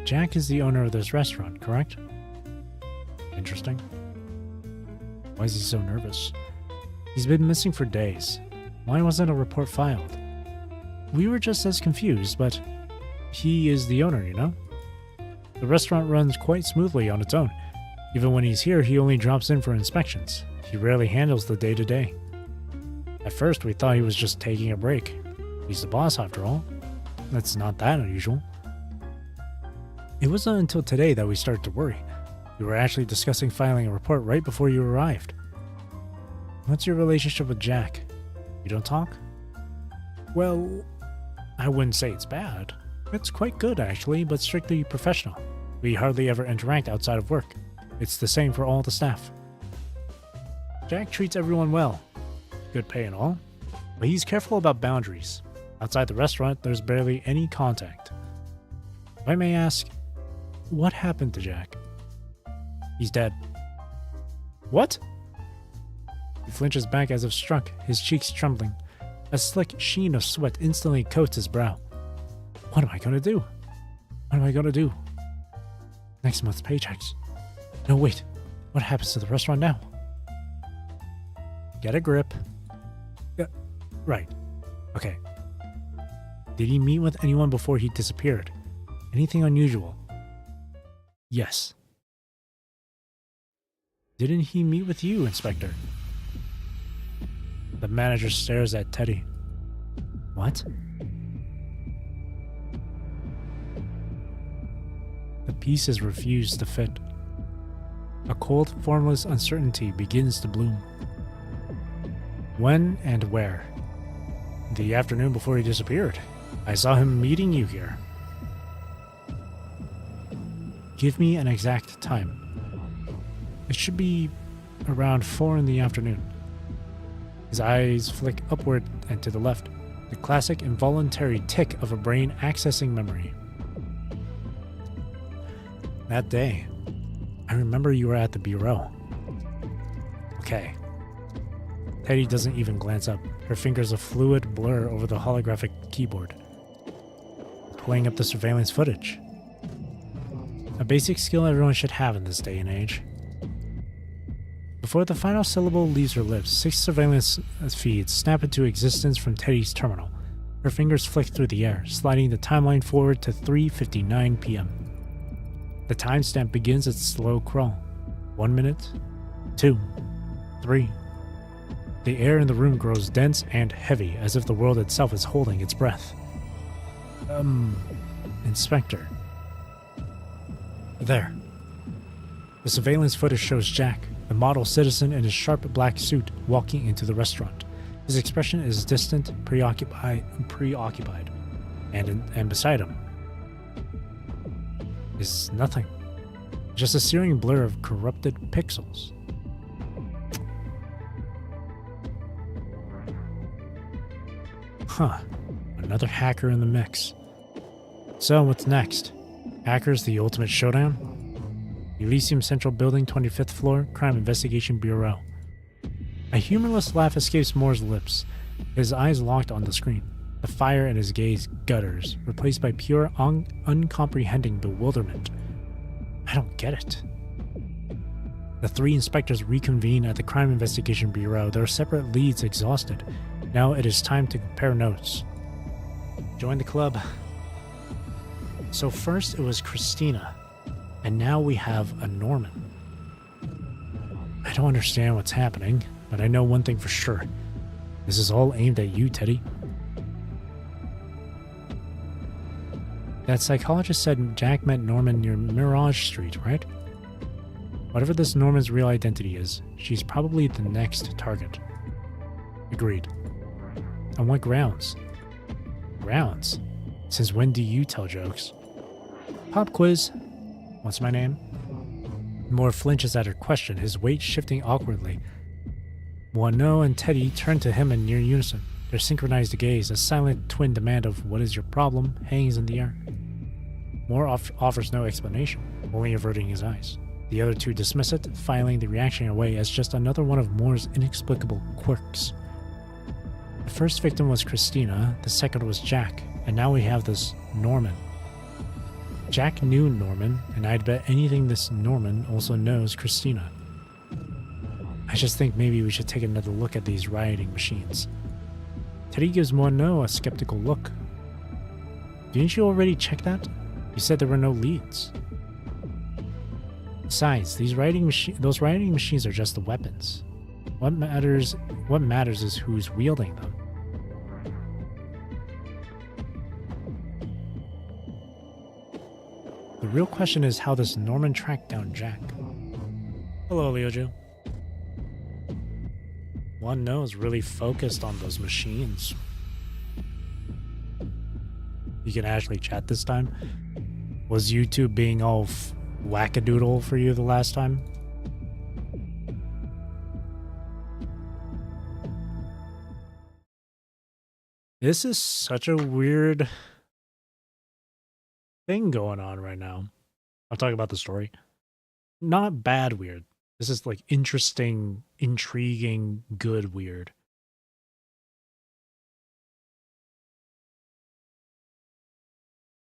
Jack is the owner of this restaurant, correct? Interesting. Why is he so nervous? He's been missing for days. Why wasn't a report filed? We were just as confused, but he is the owner, you know? The restaurant runs quite smoothly on its own. Even when he's here, he only drops in for inspections. He rarely handles the day-to-day. At first, we thought he was just taking a break. He's the boss, after all. That's not that unusual. It wasn't until today that we started to worry. We were actually discussing filing a report right before you arrived. What's your relationship with Jack? You don't talk? Well, I wouldn't say it's bad. It's quite good, actually, but strictly professional. We hardly ever interact outside of work. It's the same for all the staff. Jack treats everyone well. Good pay and all. But he's careful about boundaries. Outside the restaurant, there's barely any contact. If I may ask, what happened to Jack? He's dead. What? He flinches back as if struck, his cheeks trembling. A slick sheen of sweat instantly coats his brow. What am I going to do? What am I going to do? Next month's paychecks. No, wait. What happens to the restaurant now? Get a grip. Right. Okay. Did he meet with anyone before he disappeared? Anything unusual? Yes. Didn't he meet with you, Inspector? The manager stares at Teddy. What? The pieces refuse to fit. A cold, formless uncertainty begins to bloom. When and where? The afternoon before he disappeared. I saw him meeting you here. Give me an exact time. It should be around 4 in the afternoon. His eyes flick upward and to the left, the classic involuntary tick of a brain accessing memory. That day, I remember you were at the bureau. Okay. Teddy doesn't even glance up, her fingers a fluid blur over the holographic keyboard. Pulling up the surveillance footage. A basic skill everyone should have in this day and age. Before the final syllable leaves her lips, 6 surveillance feeds snap into existence from Teddy's terminal. Her fingers flick through the air, sliding the timeline forward to 3:59 p.m. The timestamp begins its slow crawl. 1 minute, 2, 3. The air in the room grows dense and heavy, as if the world itself is holding its breath. Inspector. There. The surveillance footage shows Jack, the model citizen in his sharp black suit, walking into the restaurant. His expression is distant, preoccupied, and beside him is nothing. Just a searing blur of corrupted pixels. Huh. Another hacker in the mix. So, what's next? Hackers, the ultimate showdown? Elysium Central Building, 25th floor, Crime Investigation Bureau. A humorless laugh escapes Moore's lips, his eyes locked on the screen. The fire in his gaze gutters, replaced by pure, uncomprehending bewilderment. I don't get it. The three inspectors reconvene at the Crime Investigation Bureau, their separate leads exhausted. Now it is time to compare notes. Join the club. So first it was Christina, and now we have a Norman. I don't understand what's happening, but I know one thing for sure. This is all aimed at you, Teddy. That psychologist said Jack met Norman near Mirage Street, right? Whatever this Norman's real identity is, she's probably the next target. Agreed. On what grounds? Grounds? Since when do you tell jokes? Pop quiz. What's my name? Moore flinches at her question, his weight shifting awkwardly. Wano and Teddy turn to him in near unison, their synchronized gaze, a silent twin demand of "what is your problem?" hangs in the air. Moore offers no explanation, only averting his eyes. The other two dismiss it, filing the reaction away as just another one of Moore's inexplicable quirks. The first victim was Christina, the second was Jack, and now we have this Norman. Jack knew Norman, and I'd bet anything this Norman also knows Christina. I just think maybe we should take another look at these rioting machines. Teddy gives Mono a skeptical look. Didn't you already check that? You said there were no leads. Besides, those rioting machines are just the weapons. What matters is who's wielding them. The real question is how this Norman tracked down Jack. Hello, Leoju. One knows really focused on those machines. You can actually chat this time? Was YouTube being all wackadoodle for you the last time? This is such a weird thing going on right now. I'll talk about the story. Not bad weird. This is like interesting, intriguing, good weird.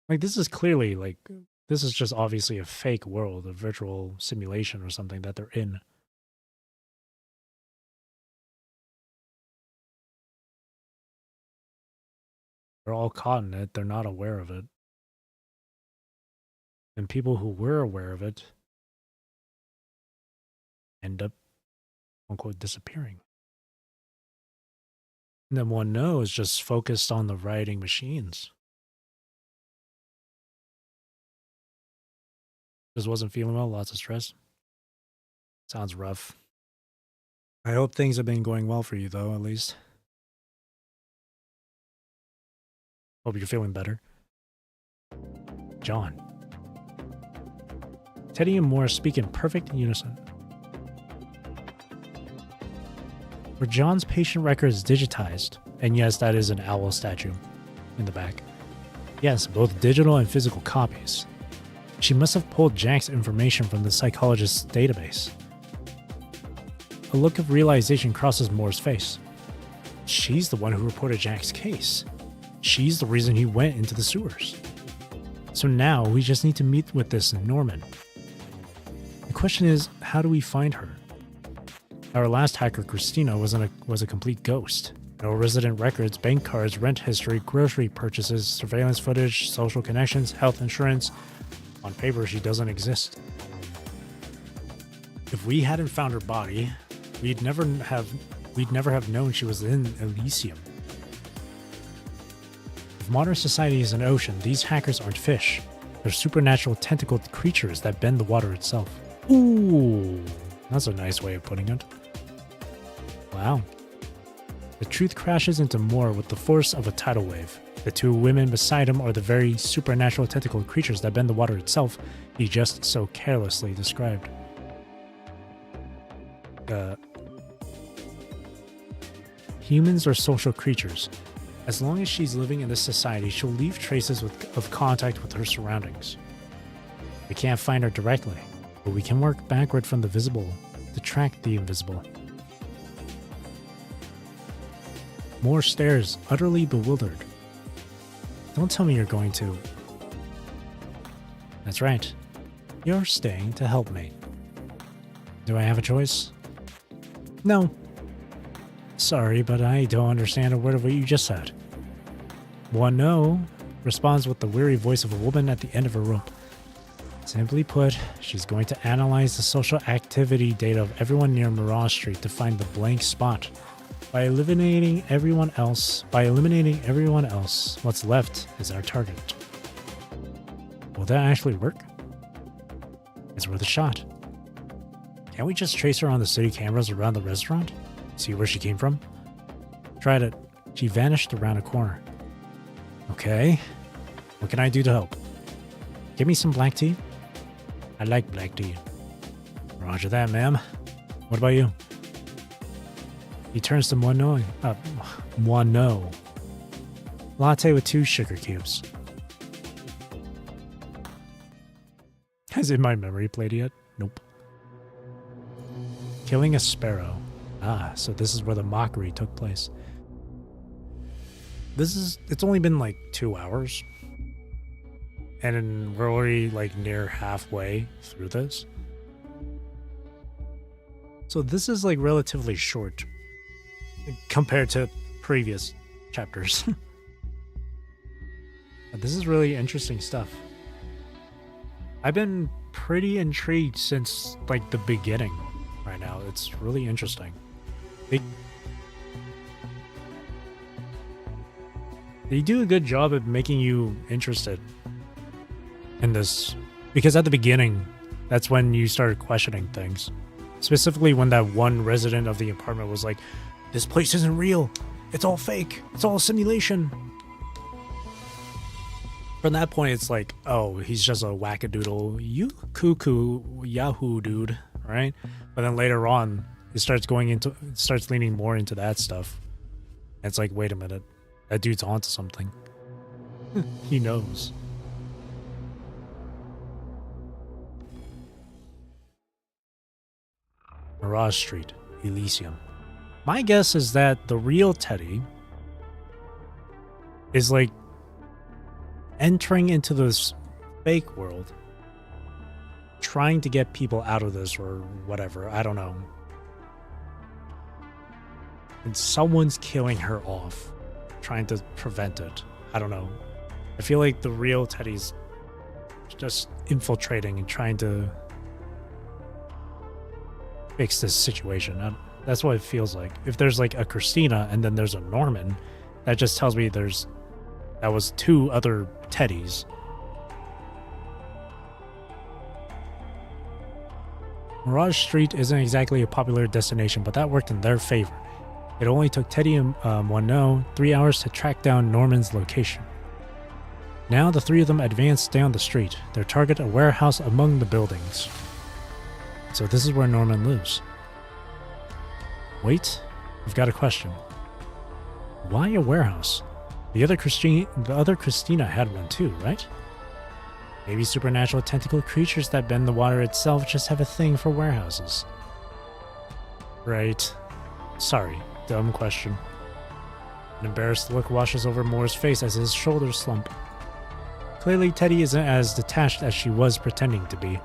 Like this is clearly like, this is just obviously a fake world, a virtual simulation or something that they're in. They're all caught in it. They're not aware of it. And people who were aware of it end up, quote-unquote, disappearing. And then one knows just focused on the rioting machines. Just wasn't feeling well, lots of stress. Sounds rough. I hope things have been going well for you, though, at least. Hope you're feeling better. John. Teddy and Moore speak in perfect unison. Were John's patient records digitized? And yes, that is an owl statue in the back. Yes, both digital and physical copies. She must have pulled Jack's information from the psychologist's database. A look of realization crosses Moore's face. She's the one who reported Jack's case. She's the reason he went into the sewers. So now we just need to meet with this Norman. The question is, how do we find her? Our last hacker, Christina, was a complete ghost. No resident records, bank cards, rent history, grocery purchases, surveillance footage, social connections, health insurance. On paper, she doesn't exist. If we hadn't found her body, we'd never have known she was in Elysium. If modern society is an ocean, these hackers aren't fish. They're supernatural tentacled creatures that bend the water itself. Ooh, that's a nice way of putting it. Wow. The truth crashes into Moore with the force of a tidal wave. The two women beside him are the very supernatural tentacled creatures that bend the water itself he just so carelessly described. Humans are social creatures. As long as she's living in this society, she'll leave traces of contact with her surroundings. We can't find her directly, but we can work backward from the visible to track the invisible. Moore stares, utterly bewildered. Don't tell me you're going to. That's right. You're staying to help me. Do I have a choice? No. Sorry, but I don't understand a word of what you just said. One no responds with the weary voice of a woman at the end of a rope. Simply put, she's going to analyze the social activity data of everyone near Mirage Street to find the blank spot. By eliminating everyone else, what's left is our target. Will that actually work? It's worth a shot. Can't we just trace her on the city cameras around the restaurant? See where she came from? Tried it. She vanished around a corner. Okay. What can I do to help? Give me some black tea. I like black tea. Roger that, ma'am. What about you? He turns to Mono. Latte with 2 sugar cubes. Has in my memory played yet? Nope. Killing a sparrow. Ah, so this is where the mockery took place. It's only been like 2 hours. And we're already like near halfway through this. So this is like relatively short compared to previous chapters. This is really interesting stuff. I've been pretty intrigued since like the beginning right now. It's really interesting. They do a good job of making you interested in this, because at the beginning, that's when you started questioning things. Specifically when that one resident of the apartment was like, this place isn't real. It's all fake. It's all a simulation. From that point, it's like, oh, he's just a wackadoodle, you cuckoo Yahoo dude, right? But then later on, it starts leaning more into that stuff. And it's like, wait a minute, that dude's onto something. He knows. Mirage Street, Elysium. My guess is that the real Teddy is like entering into this fake world, trying to get people out of this or whatever. I don't know. And someone's killing her off, trying to prevent it. I don't know. I feel like the real Teddy's just infiltrating and trying to fix this situation. That's what it feels like. If there's like a Christina and then there's a Norman, that just tells me that was 2 other Teddys. Mirage Street isn't exactly a popular destination, but that worked in their favor. It only took Teddy and Mono 3 hours to track down Norman's location. Now the 3 of them advance down the street. Their target, a warehouse among the buildings. So this is where Norman lives. Wait, I've got a question. Why a warehouse? The other Christina had one too, right? Maybe supernatural tentacle creatures that bend the water itself just have a thing for warehouses. Right. Sorry, dumb question. An embarrassed look washes over Moore's face as his shoulders slump. Clearly, Teddy isn't as detached as she was pretending to be.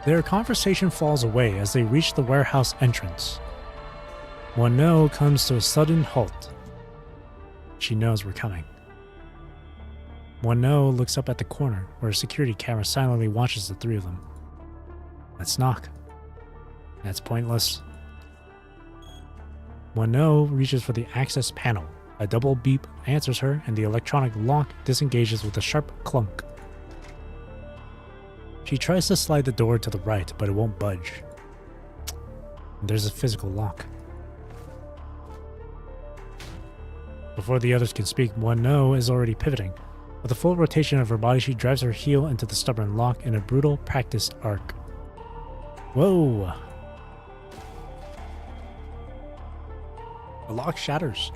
Their conversation falls away as they reach the warehouse entrance. Wano comes to a sudden halt. She knows we're coming. Wano looks up at the corner where a security camera silently watches the three of them. Let's knock. That's pointless. Wano reaches for the access panel. A double beep answers her, and the electronic lock disengages with a sharp clunk. She tries to slide the door to the right, but it won't budge. There's a physical lock. Before the others can speak, Wano is already pivoting. With a full rotation of her body, she drives her heel into the stubborn lock in a brutal, practiced arc. Whoa! The lock shatters.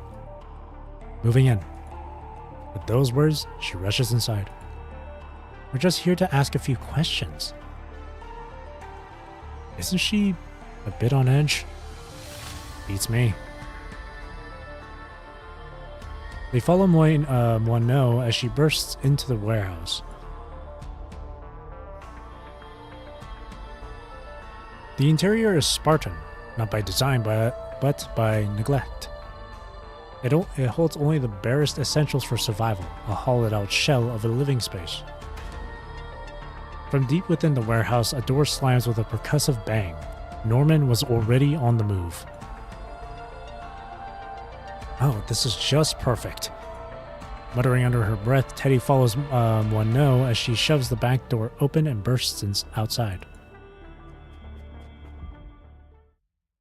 Moving in. With those words, she rushes inside. We're just here to ask a few questions. Isn't she a bit on edge? Beats me. They follow Wano as she bursts into the warehouse. The interior is Spartan, not by design but by neglect. It holds only the barest essentials for survival, a hollowed-out shell of a living space. From deep within the warehouse, a door slams with a percussive bang. Norman was already on the move. Oh, this is just perfect. Muttering under her breath, Teddy follows Wano as she shoves the back door open and bursts outside.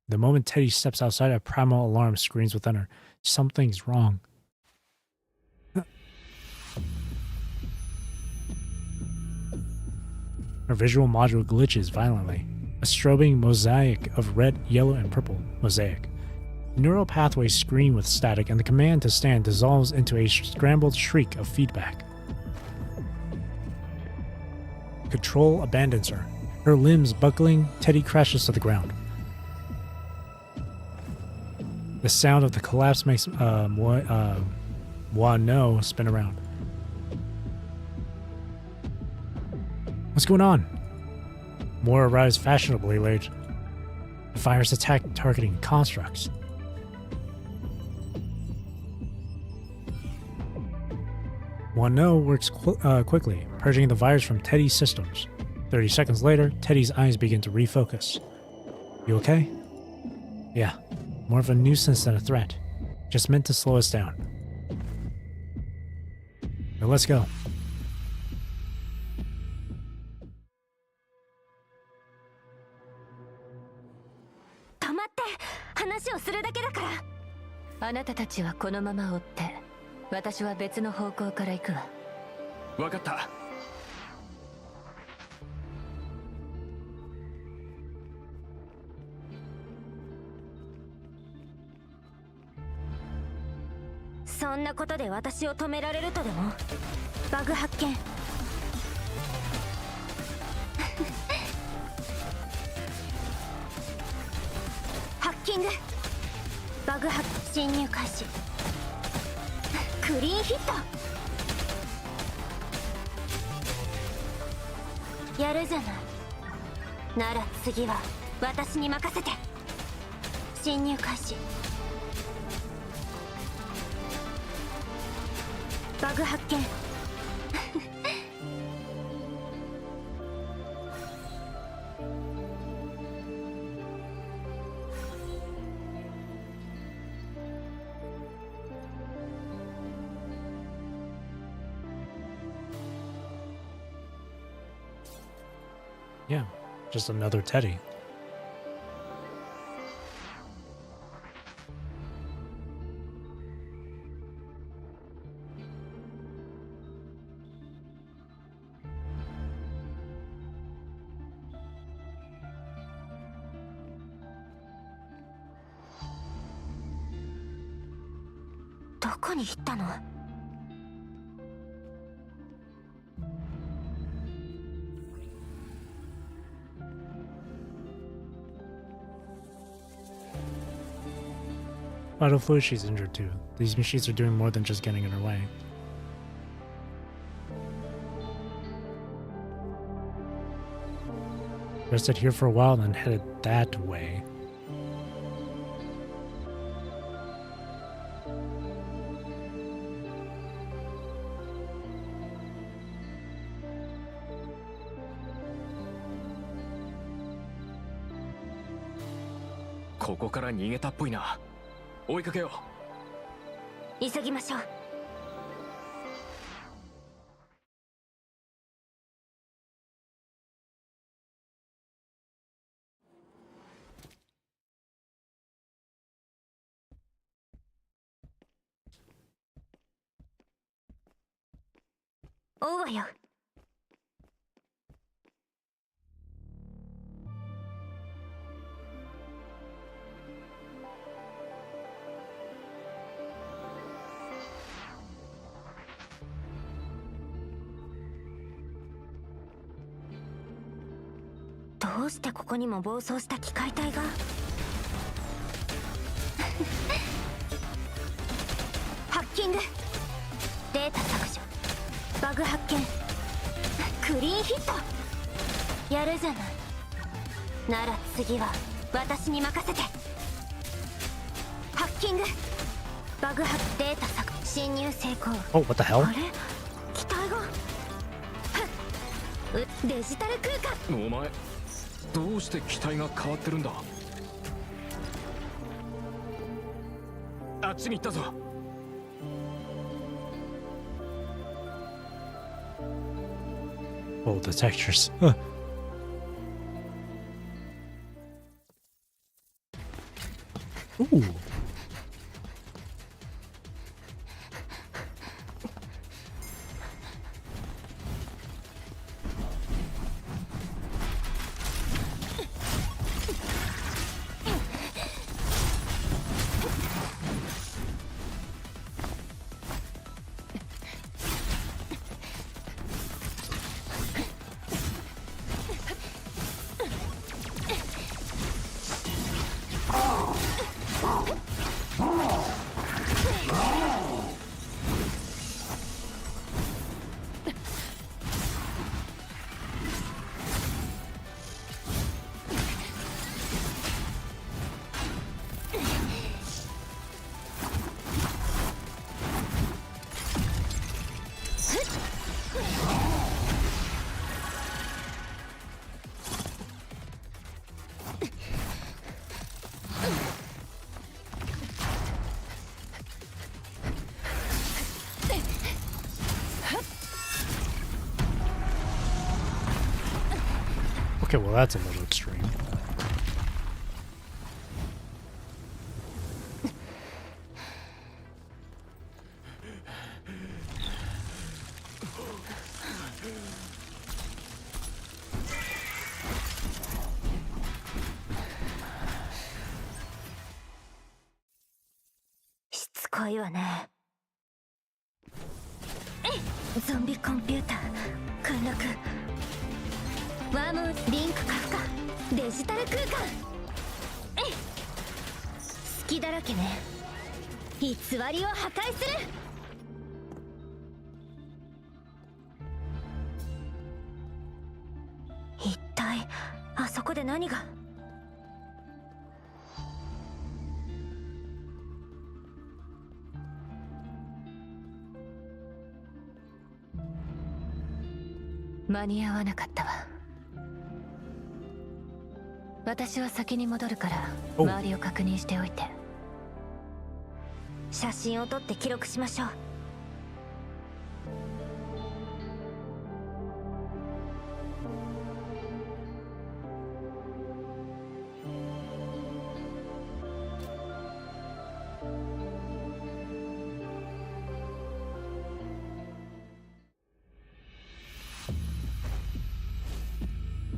The moment Teddy steps outside, a primal alarm screams within her. Something's wrong. Her visual module glitches violently. A strobing mosaic of red, yellow, and purple mosaic. Neural pathways scream with static, and the command to stand dissolves into a scrambled shriek of feedback. Control abandons her. Her limbs buckling, Teddy crashes to the ground. The sound of the collapse makes Wano spin around. What's going on? Moore arrives fashionably late. It fires attack targeting constructs. Wano works quickly, purging the virus from Teddy's systems. 30 seconds later, Teddy's eyes begin to refocus. You okay? Yeah, more of a nuisance than a threat. Just meant to slow us down. Now let's go.あなたたちはこのまま追って、私は別の方向から行くわ。わかった。そんなことで私を止められるとでも？バグ発見。ハッキング。バグ侵入開始。クリーンヒット。やるじゃない。なら次は私に任せて。侵入開始。バグ発見。Yeah, just another Teddy. Where did it go? Vital fluid, she's injured too. These machines are doing more than just getting in her way. Rested here for a while, then headed that way. ここから逃げたっぽいな。追いかけよう。急ぎましょう。追うわよ。どうしてここにも暴走した機械体がハッキング、データ削除、バグ発見、クリーンヒット。やるじゃない。なら次は私に任せて。ハッキング、バグ発、データ削除、侵入成功。 Oh, what the hell? あれ、機体がデジタル空間。お前どうして機体が変わってるんだ。あっちに行ったぞ。Oh, the textures. Ooh. Okay, well that's a little extreme. It's こいわね。ゾンビコンピューター陥落。ワームリンクカフカ、デジタル空間。隙だらけね。偽りを破壊する。一体あそこで何が。間に合わなかったわ。私は先に戻るからお周りを確認しておいて。写真を撮って記録しましょう。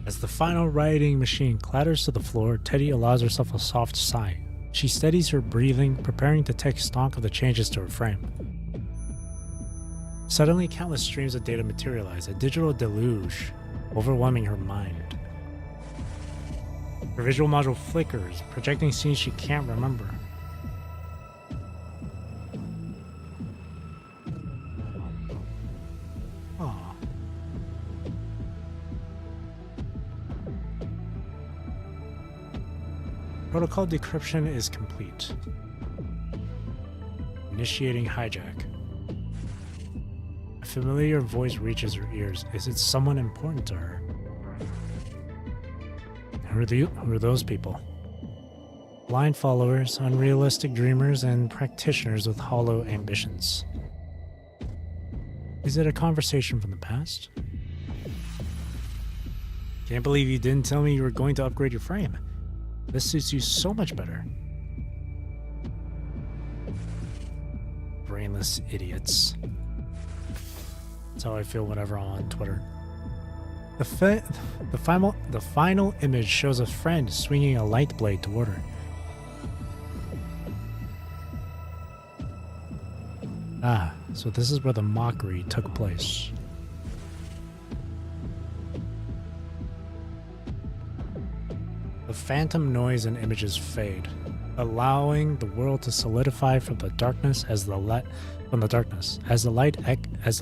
As the final writing machine clatters to the floor, Teddy allows herself a soft sigh. She steadies her breathing, preparing to take stock of the changes to her frame. Suddenly, countless streams of data materialize, a digital deluge overwhelming her mind. Her visual module flickers, projecting scenes she can't remember. Aww. Protocol decryption is complete. Initiating hijack. A familiar voice reaches her ears. Is it someone important to her? Who are those people? Blind followers, unrealistic dreamers, and practitioners with hollow ambitions. Is it a conversation from the past? Can't believe you didn't tell me you were going to upgrade your frame. This suits you so much better. Brainless idiots. That's how I feel whenever I'm on Twitter. The final image shows a friend swinging a light blade toward her. Ah, so this is where the mockery took place. The phantom noise and images fade, allowing the world to solidify from the darkness as the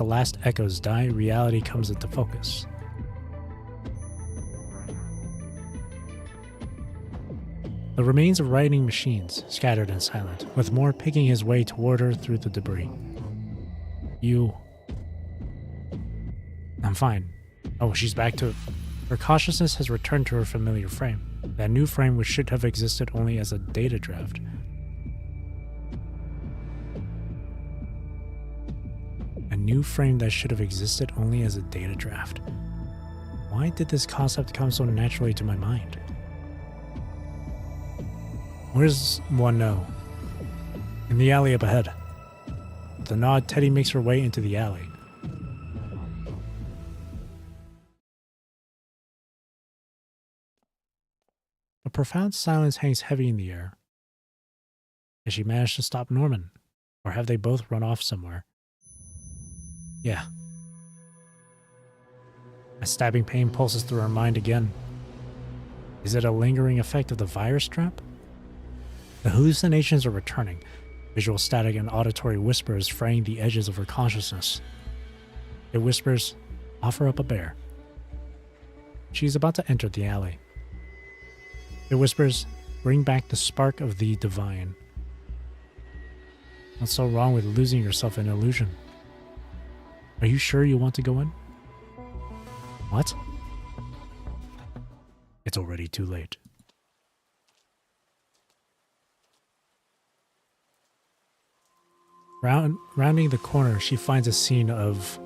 last echoes die. Reality comes into focus. The remains of riding machines, scattered and silent, with more picking his way toward her through the debris. I'm fine. Oh, she's back to... Her consciousness has returned to her familiar frame. That new frame which should have existed only as a data draft. A new frame that should have existed only as a data draft. Why did this concept come so naturally to my mind? Where's one no? In the alley up ahead. With a nod, Teddy makes her way into the alley. A profound silence hangs heavy in the air. Has she managed to stop Norman? Or have they both run off somewhere? Yeah. A stabbing pain pulses through her mind again. Is it a lingering effect of the virus trap? The hallucinations are returning, visual static and auditory whispers fraying the edges of her consciousness. It whispers, offer up a bear. She is about to enter the alley. It whispers, bring back the spark of the divine. What's so wrong with losing yourself in illusion? Are you sure you want to go in? What? It's already too late. Rounding the corner, she finds a scene of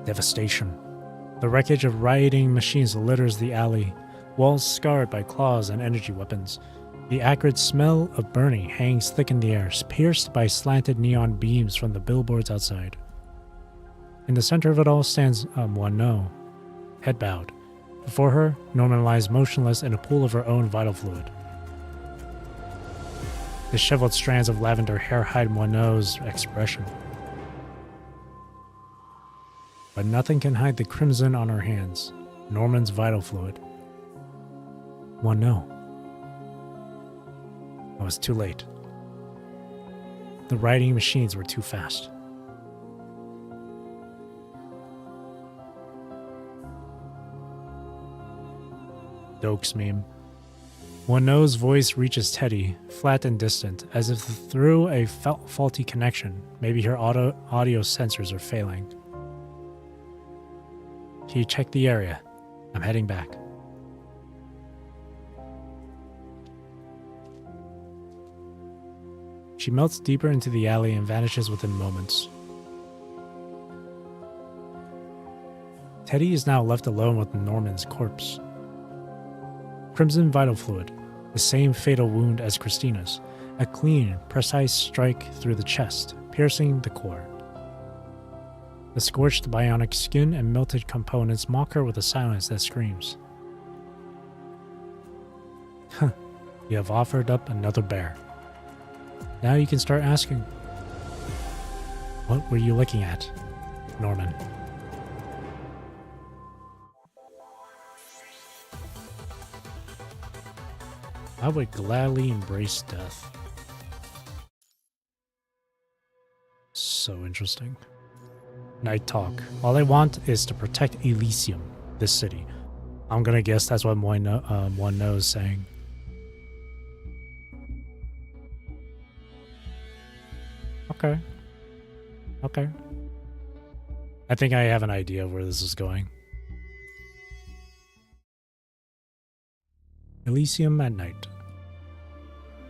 devastation. The wreckage of rioting machines litters the alley, walls scarred by claws and energy weapons. The acrid smell of burning hangs thick in the air, pierced by slanted neon beams from the billboards outside. In the center of it all stands Moineau, head bowed. Before her, Norman lies motionless in a pool of her own vital fluid. Disheveled strands of lavender hair hide Moineau's expression. But nothing can hide the crimson on her hands, Norman's vital fluid. Moineau. I was too late. The riding machines were too fast. Dokes meme. Moineau's voice reaches Teddy, flat and distant, as if through a faulty connection. Maybe her audio sensors are failing. Can you check the area? I'm heading back. She melts deeper into the alley and vanishes within moments. Teddy is now left alone with Norman's corpse. Crimson vital fluid, the same fatal wound as Christina's, a clean, precise strike through the chest, piercing the core. The scorched bionic skin and melted components mock her with a silence that screams. Huh, you have offered up another bear. Now you can start asking, what were you looking at, Norman? I would gladly embrace death. So interesting. Night talk. All I want is to protect Elysium, this city. I'm gonna guess that's what Moineau is saying. Okay. Okay. I think I have an idea of where this is going. Elysium at night.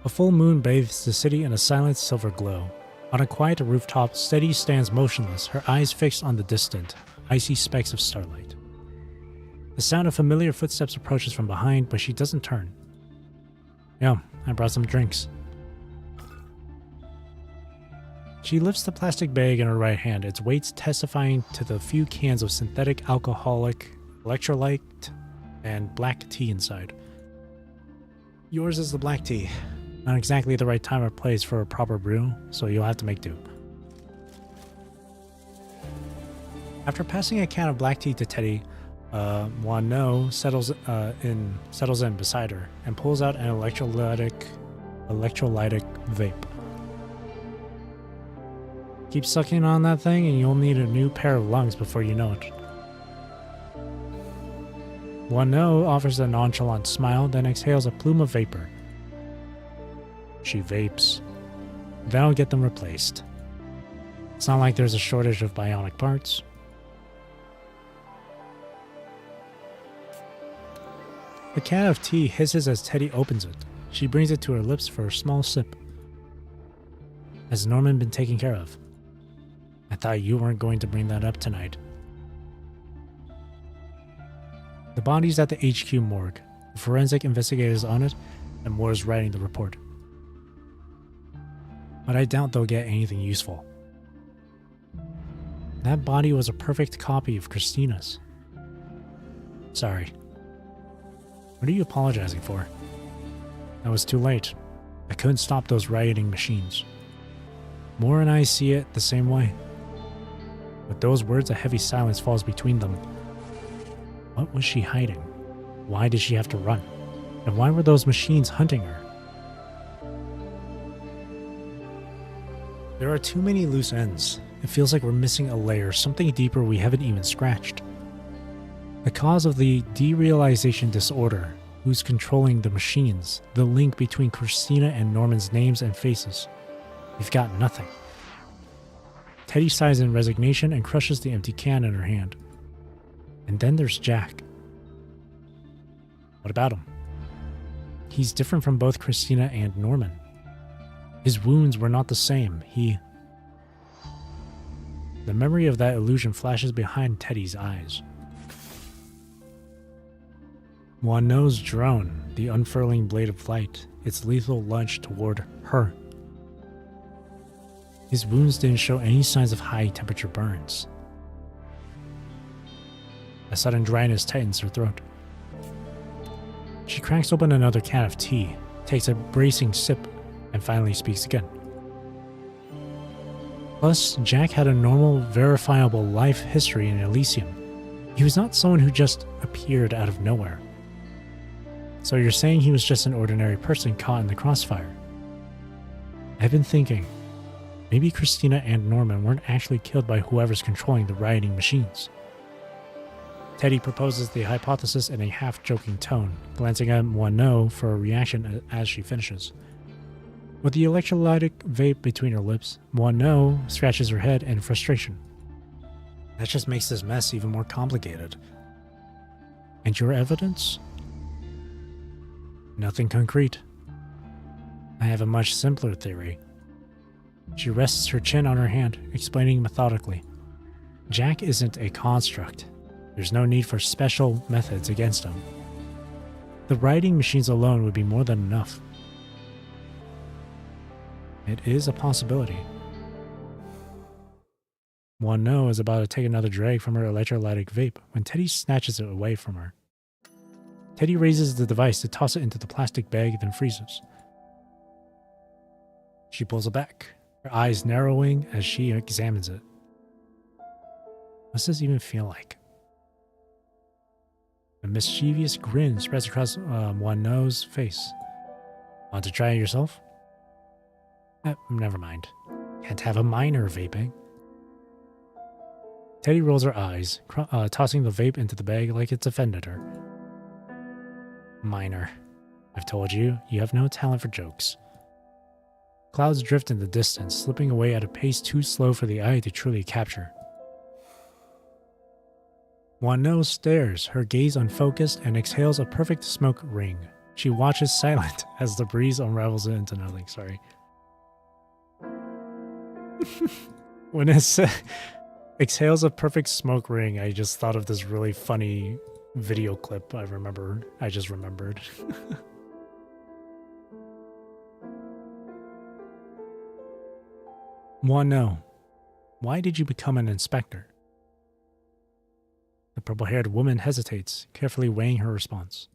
A full moon bathes the city in a silent silver glow. On a quiet rooftop, Steady stands motionless, her eyes fixed on the distant, icy specks of starlight. The sound of familiar footsteps approaches from behind, but she doesn't turn. "Yeah, I brought some drinks." She lifts the plastic bag in her right hand, its weight testifying to the few cans of synthetic alcoholic, electrolyte, and black tea inside. "Yours is the black tea. Not exactly the right time or place for a proper brew, so you'll have to make do." After passing a can of black tea to Teddy, Wano settles in beside her and pulls out an electrolytic vape. "Keep sucking on that thing and you'll need a new pair of lungs before you know it." Wano offers a nonchalant smile, then exhales a plume of vapor. She vapes. That'll get them replaced. It's not like there's a shortage of bionic parts. The can of tea hisses as Teddy opens it. She brings it to her lips for a small sip. "Has Norman been taken care of? I thought you weren't going to bring that up tonight." The body's at the HQ morgue. The forensic investigator's on it, and Moore's writing the report. But I doubt they'll get anything useful. That body was a perfect copy of Christina's. Sorry. What are you apologizing for? I was too late. I couldn't stop those rioting machines. Moore and I see it the same way. With those words, a heavy silence falls between them. What was she hiding? Why did she have to run? And why were those machines hunting her? There are too many loose ends. It feels like we're missing a layer, something deeper we haven't even scratched. The cause of the derealization disorder, who's controlling the machines, the link between Christina and Norman's names and faces. We've got nothing. Teddy sighs in resignation and crushes the empty can in her hand. And then there's Jack. What about him? He's different from both Christina and Norman. His wounds were not the same. The memory of that illusion flashes behind Teddy's eyes. Wano's drone, the unfurling blade of light, its lethal lunge toward her. His wounds didn't show any signs of high-temperature burns. A sudden dryness tightens her throat. She cracks open another can of tea, takes a bracing sip, and finally speaks again. Plus, Jack had a normal, verifiable life history in Elysium. He was not someone who just appeared out of nowhere. So you're saying he was just an ordinary person caught in the crossfire? I've been thinking, maybe Christina and Norman weren't actually killed by whoever's controlling the rioting machines. Teddy proposes the hypothesis in a half-joking tone, glancing at Wano for a reaction as she finishes. With the electrolytic vape between her lips, Wano scratches her head in frustration. That just makes this mess even more complicated. And your evidence? Nothing concrete. I have a much simpler theory. She rests her chin on her hand, explaining methodically. Jack isn't a construct. There's no need for special methods against him. The writing machines alone would be more than enough. It is a possibility. Wano is about to take another drag from her electrolytic vape when Teddy snatches it away from her. Teddy raises the device to toss it into the plastic bag, then freezes. She pulls it back, her eyes narrowing as she examines it. What's this even feel like? A mischievous grin spreads across Wano's face. Want to try it yourself? Never mind. Can't have a minor vaping. Teddy rolls her eyes, tossing the vape into the bag like it's offended her. Minor. I've told you, you have no talent for jokes. Clouds drift in the distance, slipping away at a pace too slow for the eye to truly capture. Wano stares, her gaze unfocused, and exhales a perfect smoke ring, She watches silent as the breeze unravels it into nothing. Sorry. When it exhales a perfect smoke ring, I just thought of this really funny video clip I just remembered. No. Why did you become an inspector? The purple-haired woman hesitates, carefully weighing her response.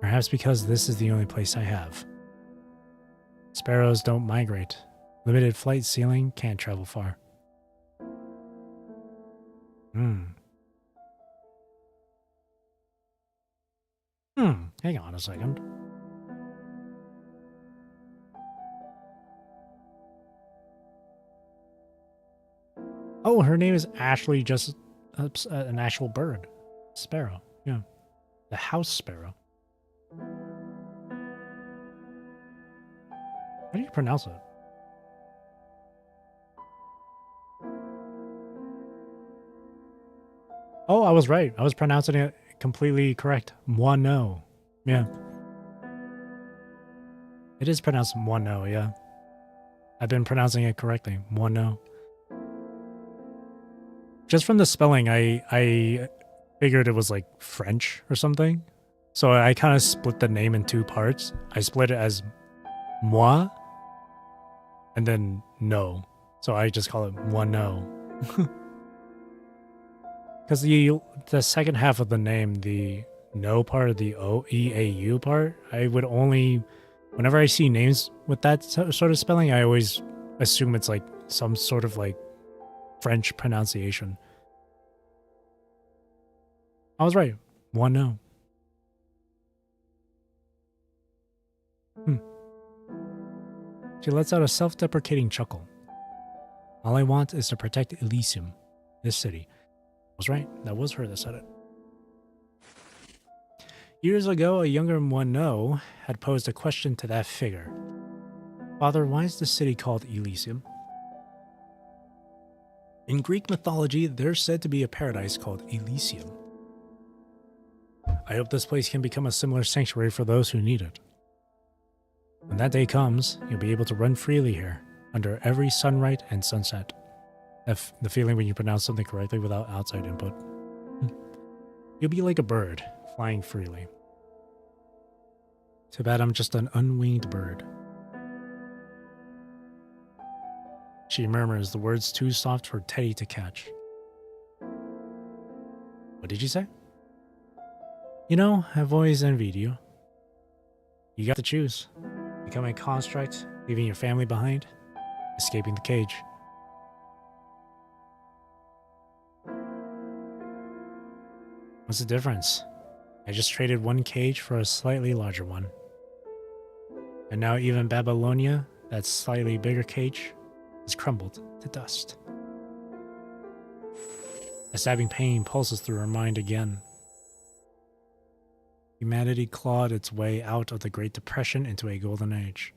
Perhaps because this is the only place I have. Sparrows don't migrate. Limited flight ceiling, can't travel far. Hang on a second. Oh, her name is actually just an actual bird. Sparrow, yeah. The house sparrow. How do you pronounce it? Oh, I was right. I was pronouncing it completely correct. Moineau. Yeah. It is pronounced moineau, yeah. I've been pronouncing it correctly. Moineau. Just from the spelling, I figured it was like French or something. So I kind of split the name in two parts. I split it as moi and then no. So I just call it moineau. Because the second half of the name, the no part, the O-E-A-U part, I would only... Whenever I see names with that sort of spelling, I always assume it's like some sort of like French pronunciation. I was right. One no. She lets out a self-deprecating chuckle. All I want is to protect Elysium, this city. I was right. That was her that said it. Years ago, a younger Moineau had posed a question to that figure. Father, why is the city called Elysium? In Greek mythology, there's said to be a paradise called Elysium. I hope this place can become a similar sanctuary for those who need it. When that day comes, you'll be able to run freely here, under every sunrise and sunset. The feeling when you pronounce something correctly without outside input. You'll be like a bird, flying freely. Too bad I'm just an unwinged bird. She murmurs, the words too soft for Teddy to catch. What did you say? You know, I've always envied you. You got to choose. Becoming a construct, leaving your family behind, escaping the cage. What's the difference? I just traded one cage for a slightly larger one. And now even Babylonia, that slightly bigger cage, has crumbled to dust. A stabbing pain pulses through her mind again. Humanity clawed its way out of the Great Depression into a golden age.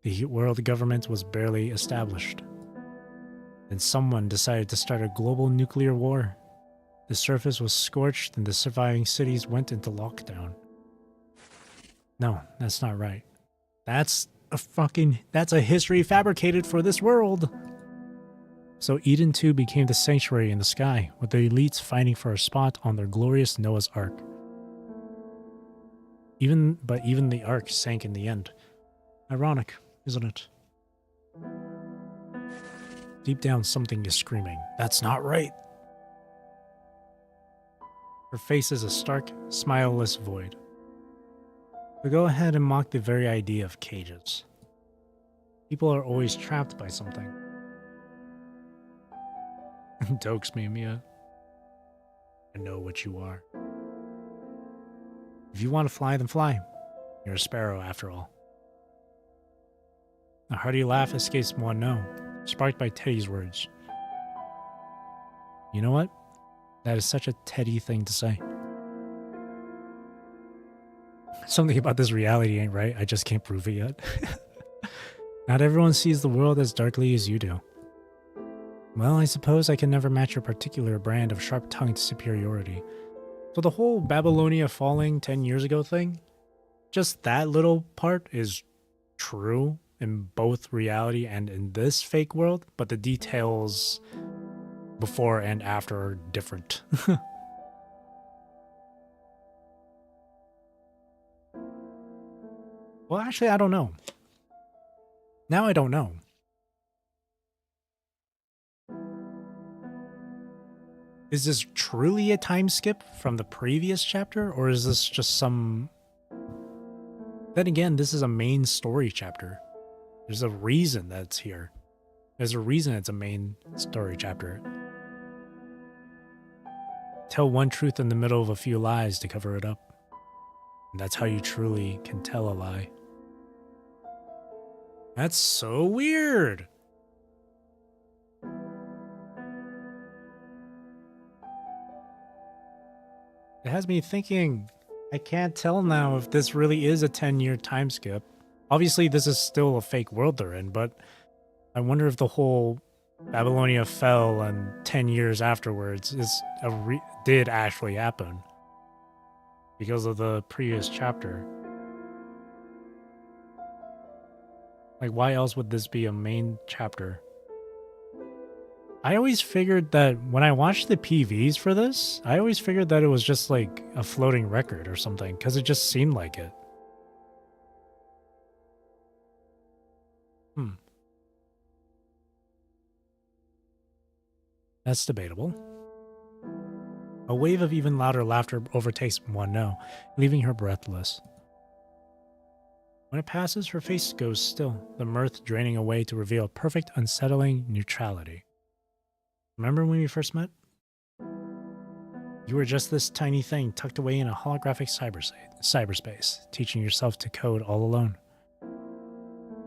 The world government was barely established. Then someone decided to start a global nuclear war. The surface was scorched and the surviving cities went into lockdown. No, that's not right. That's a history fabricated for this world. So Eden 2 became the sanctuary in the sky, with the elites fighting for a spot on their glorious Noah's Ark. Even the Ark sank in the end. Ironic, isn't it? Deep down, something is screaming, "That's not right!" Her face is a stark, smileless void. So go ahead and mock the very idea of cages. People are always trapped by something. Dokes me, Mia. I know what you are. If you want to fly, then fly. You're a sparrow, after all. A hearty laugh escapes Moineau, sparked by Teddy's words. You know what? That is such a Teddy thing to say. Something about this reality ain't right. I just can't prove it yet. Not everyone sees the world as darkly as you do. Well, I suppose I can never match your particular brand of sharp-tongued superiority. So the whole Babylonia falling 10 years ago thing, just that little part is true in both reality and in this fake world, but the details before and after are different. Well, actually, I don't know. Now I don't know. Is this truly a time skip from the previous chapter, or is this just some... Then again, this is a main story chapter. There's a reason that it's here. There's a reason it's a main story chapter. Tell one truth in the middle of a few lies to cover it up. And that's how you truly can tell a lie. That's so weird. It has me thinking, I can't tell now if this really is a 10-year time skip. Obviously, this is still a fake world they're in, but I wonder if the whole Babylonia fell and 10 years afterwards did actually happen because of the previous chapter. Like, why else would this be a main chapter? I always figured that when I watched the PVs for this, I always figured that it was just like a floating record or something, because it just seemed like it. That's debatable. A wave of even louder laughter overtakes Moineau, leaving her breathless. When it passes, her face goes still, the mirth draining away to reveal perfect, unsettling neutrality. Remember when we first met? You were just this tiny thing tucked away in a holographic cyberspace, teaching yourself to code all alone.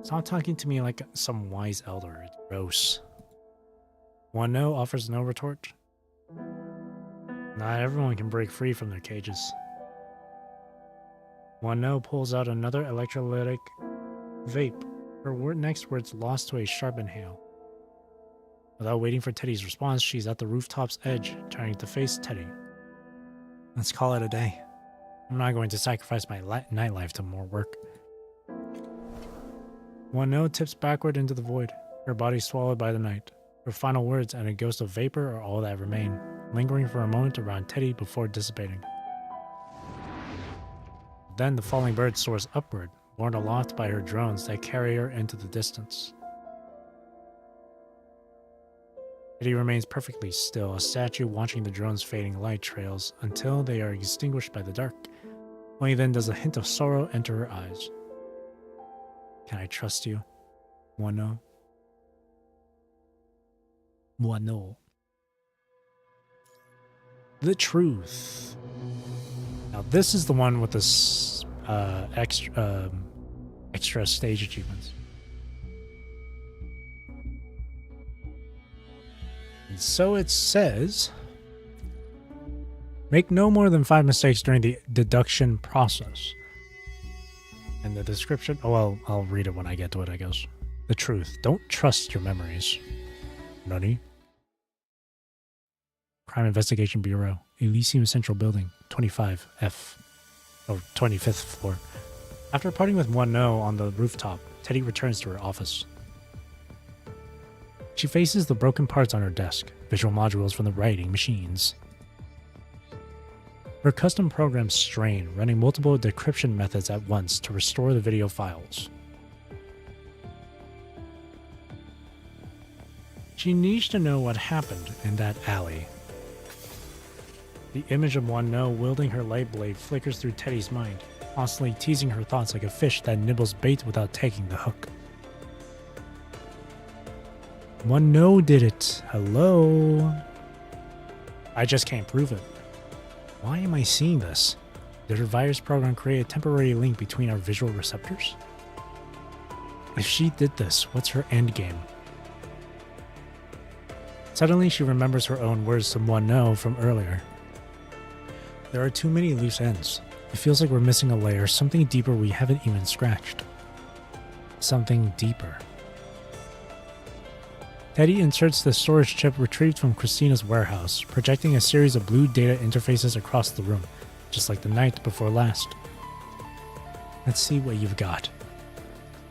Stop talking to me like some wise elder. It's gross. Moineau offers no retort. Not everyone can break free from their cages. Moineau pulls out another electrolytic vape, her next words lost to a sharp inhale. Without waiting for Teddy's response, she's at the rooftop's edge, turning to face Teddy. Let's call it a day. I'm not going to sacrifice my nightlife to more work. Moineau tips backward into the void, her body swallowed by the night. Her final words and a ghost of vapor are all that remain, lingering for a moment around Teddy before dissipating. Then the falling bird soars upward, borne aloft by her drones that carry her into the distance. Teddy remains perfectly still, a statue watching the drone's fading light trails until they are extinguished by the dark. Only then does a hint of sorrow enter her eyes. Can I trust you, Moineau? Moineau. The truth. Now this is the one with this extra stage achievements. And so it says, make no more than 5 mistakes during the deduction process. And the description, oh well, I'll read it when I get to it, I guess. The truth. Don't trust your memories. Nani? Crime Investigation Bureau, Elysium Central Building, 25F, or 25th floor. After parting with Moineau on the rooftop, Teddy returns to her office. She faces the broken parts on her desk, visual modules from the writing machines. Her custom programs strain, running multiple decryption methods at once to restore the video files. She needs to know what happened in that alley. The image of Moineau wielding her light blade flickers through Teddy's mind, constantly teasing her thoughts like a fish that nibbles bait without taking the hook. Moineau did it. Hello? I just can't prove it. Why am I seeing this? Did her virus program create a temporary link between our visual receptors? If she did this, what's her endgame? Suddenly, she remembers her own words to Moineau from earlier. There are too many loose ends. It feels like we're missing a layer, something deeper we haven't even scratched. Something deeper. Teddy inserts the storage chip retrieved from Christina's warehouse, projecting a series of blue data interfaces across the room, just like the night before last. Let's see what you've got.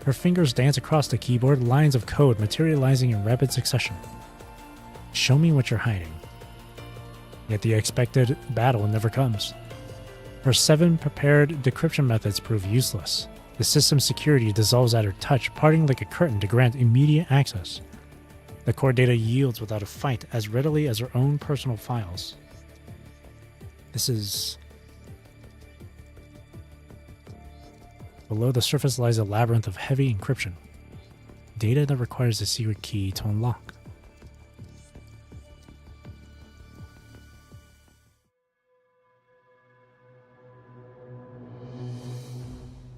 Her fingers dance across the keyboard, lines of code materializing in rapid succession. Show me what you're hiding. Yet the expected battle never comes. Her 7 prepared decryption methods prove useless. The system's security dissolves at her touch, parting like a curtain to grant immediate access. The core data yields without a fight as readily as her own personal files. This is... Below the surface lies a labyrinth of heavy encryption. Data that requires a secret key to unlock.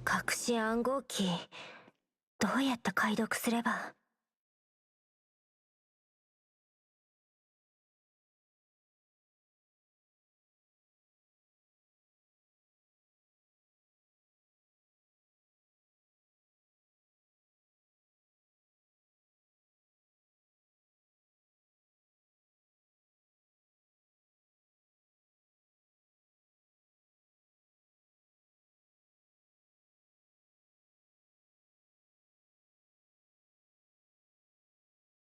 Kakushi暗号機どうやって解読すれば。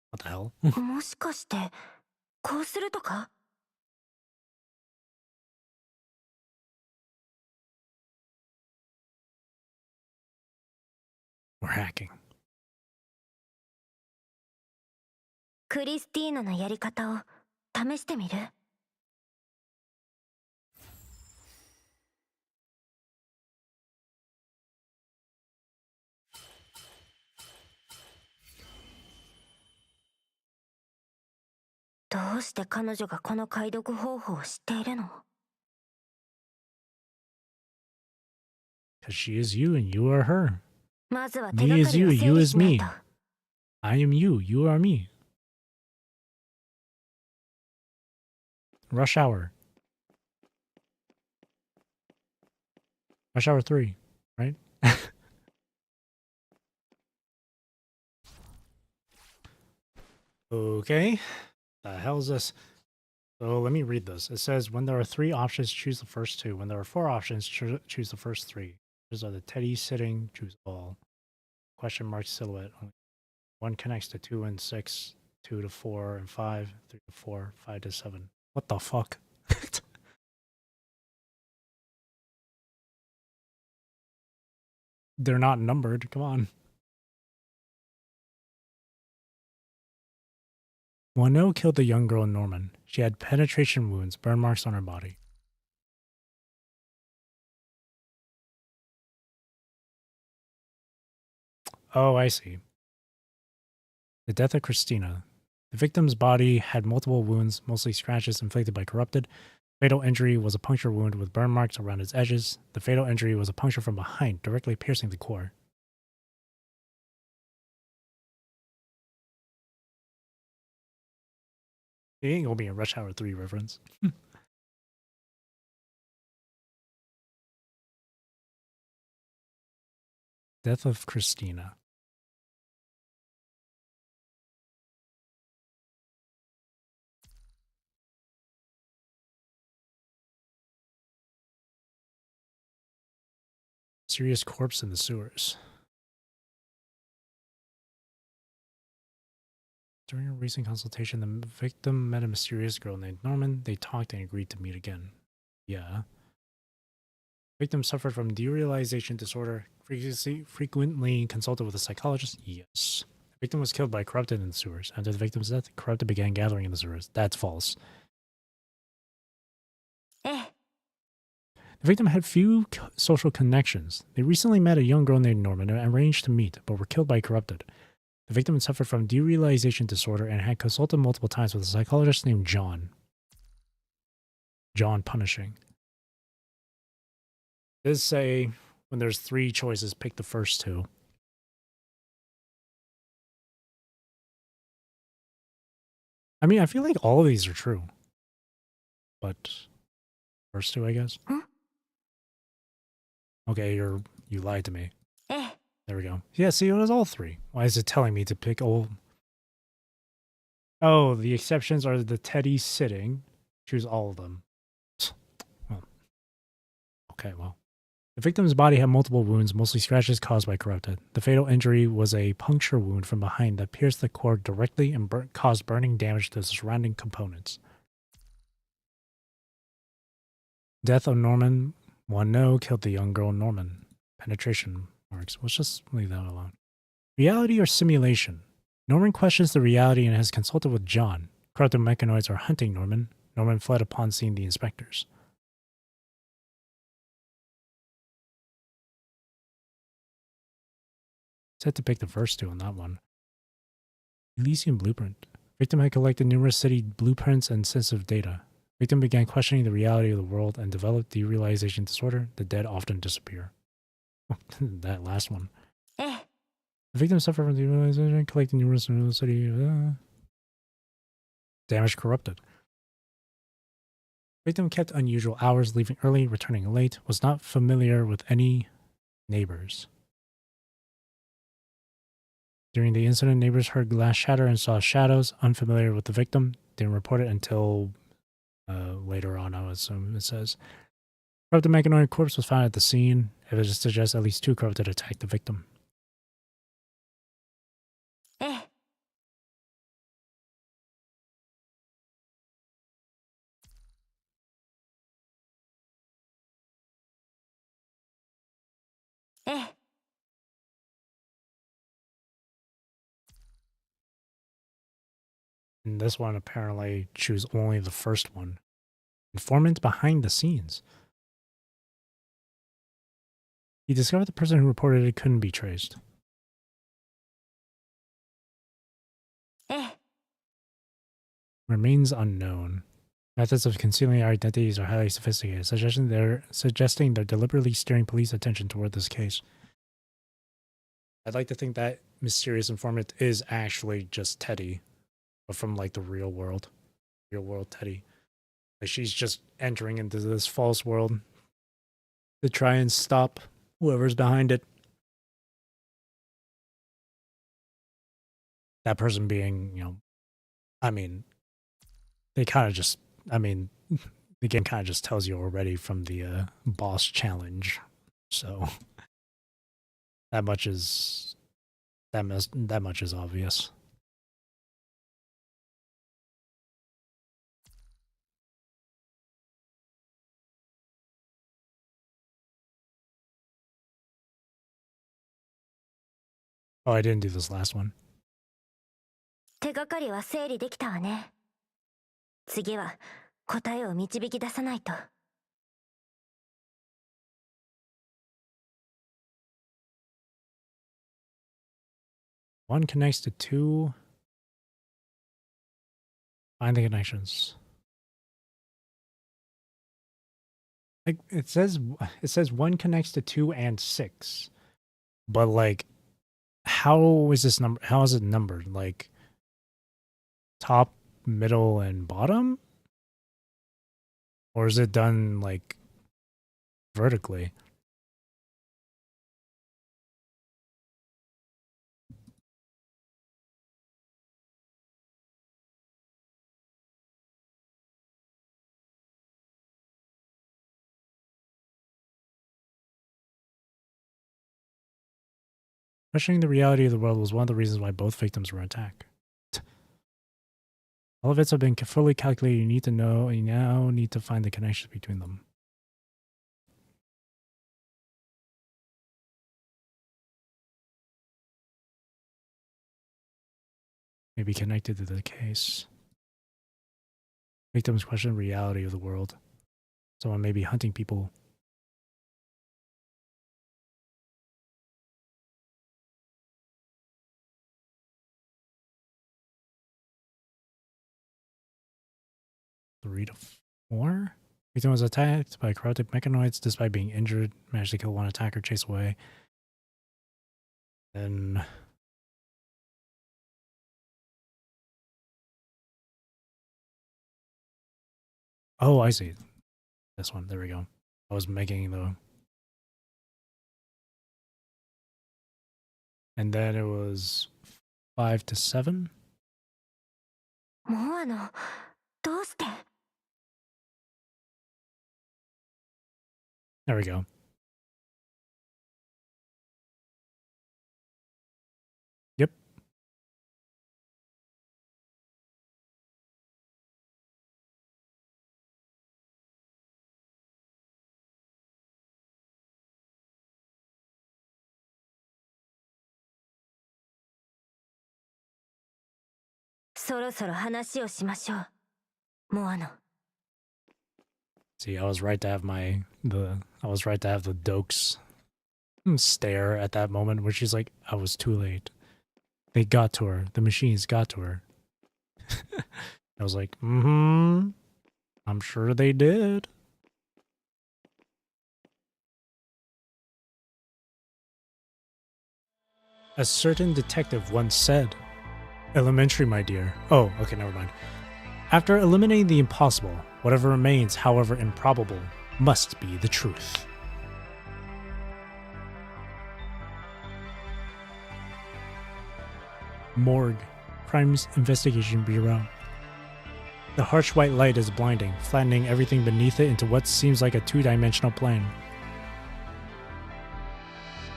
What the hell? もしかしてこうするとか。We're hacking. クリスティーナのやり方を試してみる。どうして彼女がこの解読方法を知っているの？ Because she is you and you are her. まずは手 Me がか is りを you, 整 you 理 is しない me. と。I am you, you are me. Rush Hour. Rush Hour 3, right? Okay. The hell is this? So let me read this. It says, when there are 3 options, choose the first 2. When there are 4 options, choose the first 3. These are the Teddy sitting, choose all. Question mark silhouette. 1 connects to 2 and 6, 2 to 4 and 5, 3 to 4, 5 to 7. What the fuck? They're not numbered. Come on. Wano killed the young girl Norman. She had penetration wounds, burn marks on her body. Oh, I see. The death of Christina. The victim's body had multiple wounds, mostly scratches inflicted by corrupted. Fatal injury was a puncture wound with burn marks around its edges. The fatal injury was a puncture from behind, directly piercing the core. It ain't gonna be a Rush Hour 3 reference. Death of Christina. Mysterious corpse in the sewers. During a recent consultation, the victim met a mysterious girl named Norman. They talked and agreed to meet again. Yeah. Victim suffered from derealization disorder, frequently consulted with a psychologist. Yes. The victim was killed by corrupted in the sewers. After the victim's death, corrupted began gathering in the sewers. That's false. The victim had few social connections. They recently met a young girl named Norman and arranged to meet, but were killed by corrupted. The victim suffered from derealization disorder and had consulted multiple times with a psychologist named John. John Punishing. It does say when there's 3 choices, pick the first 2. I mean, I feel like all of these are true. But first 2, I guess. Huh? Okay, you lied to me. Eh. There we go. Yeah, see, it was all 3. Why is it telling me to pick all? Oh, the exceptions are the Teddy sitting. Choose all of them. Well, okay, well. The victim's body had multiple wounds, mostly scratches caused by corrupted. The fatal injury was a puncture wound from behind that pierced the core directly and caused burning damage to the surrounding components. Death of Norman 1-0 killed the young girl Norman. Penetration marks. Let's just leave that alone. Reality or simulation? Norman questions the reality and has consulted with John. Corrupted mechanoids are hunting Norman. Norman fled upon seeing the inspectors. Set to pick the first two on that one. Elysian Blueprint. Victim had collected numerous city blueprints and sensitive data. Victim began questioning the reality of the world and developed derealization disorder. The dead often disappear. That last one. Eh. The victim suffered from derealization, collecting numerous in the city. Damage corrupted. Victim kept unusual hours, leaving early, returning late, was not familiar with any neighbors. During the incident, neighbors heard glass shatter and saw shadows, unfamiliar with the victim. Didn't report it until later on, I would assume it says. Corrupted mechanoid corpse was found at the scene. Evidence suggests at least 2 corrupted attacked the victim. Eh. Eh. And this one apparently choose only the first one. Informant behind the scenes. He discovered the person who reported it couldn't be traced. Eh. Remains unknown. Methods of concealing their identities are highly sophisticated, suggesting they're deliberately steering police attention toward this case. I'd like to think that mysterious informant is actually just Teddy, but from like the real world Teddy. Like she's just entering into this false world to try and stop whoever's behind it. That person being, I mean, they kind of just, the game kind of just tells you already from the boss challenge. So that much is obvious. Oh, I didn't do this last one. 手がかりは整理できたわね。次は答えを導き出さないと。One connects to 2. Find the connections. Like it says 1 connects to 2 and 6. But like how is it numbered? Like top, middle, and bottom? Or is it done like vertically? Questioning the reality of the world was one of the reasons why both victims were attacked. All events have been fully calculated. You now need to find the connections between them. May be connected to the case. Victims question the reality of the world. Someone may be hunting people. Three to 4. Victim was attacked by corrupted mechanoids. Despite being injured, managed to kill one attacker, chase away. Then oh, I see. This one. There we go. I was making the. And then it was 5 to 7. もうどうして There we go. そろそろ話をしましょう、モアノ。 See, I was right to have the dokes stare at that moment where she's like, I was too late. They got to her. The machines got to her. I was like, I'm sure they did. A certain detective once said, elementary, my dear. Oh, okay, never mind. After eliminating the impossible, whatever remains, however improbable, must be the truth. Morgue, Crimes Investigation Bureau. The harsh white light is blinding, flattening everything beneath it into what seems like a two-dimensional plane.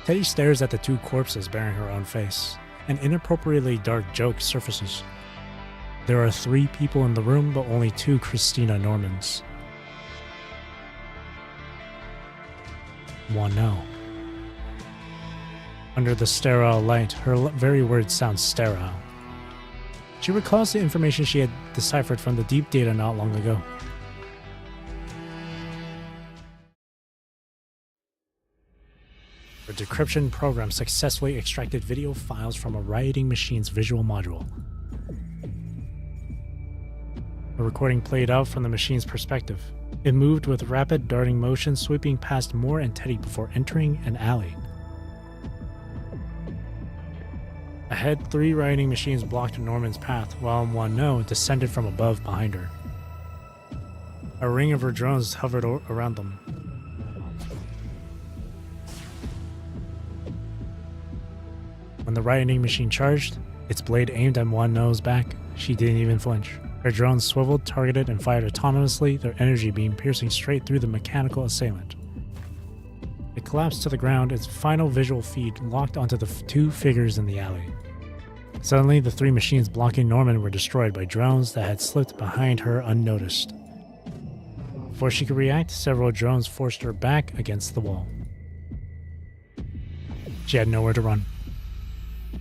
Teddy stares at the two corpses bearing her own face. An inappropriately dark joke surfaces. There are 3 people in the room, but only 2 Christina Normans. One no. Under the sterile light, her very words sound sterile. She recalls the information she had deciphered from the deep data not long ago. Her decryption program successfully extracted video files from a rioting machine's visual module. The recording played out from the machine's perspective. It moved with rapid darting motion, sweeping past Moore and Teddy before entering an alley. Ahead, 3 rioting machines blocked Norman's path, while one no descended from above behind her. A ring of her drones hovered around them. When the rioting machine charged, its blade aimed at one no's back, she didn't even flinch. Her drones swiveled, targeted, and fired autonomously, their energy beam piercing straight through the mechanical assailant. It collapsed to the ground, its final visual feed locked onto the 2 figures in the alley. Suddenly, the 3 machines blocking Norman were destroyed by drones that had slipped behind her unnoticed. Before she could react, several drones forced her back against the wall. She had nowhere to run.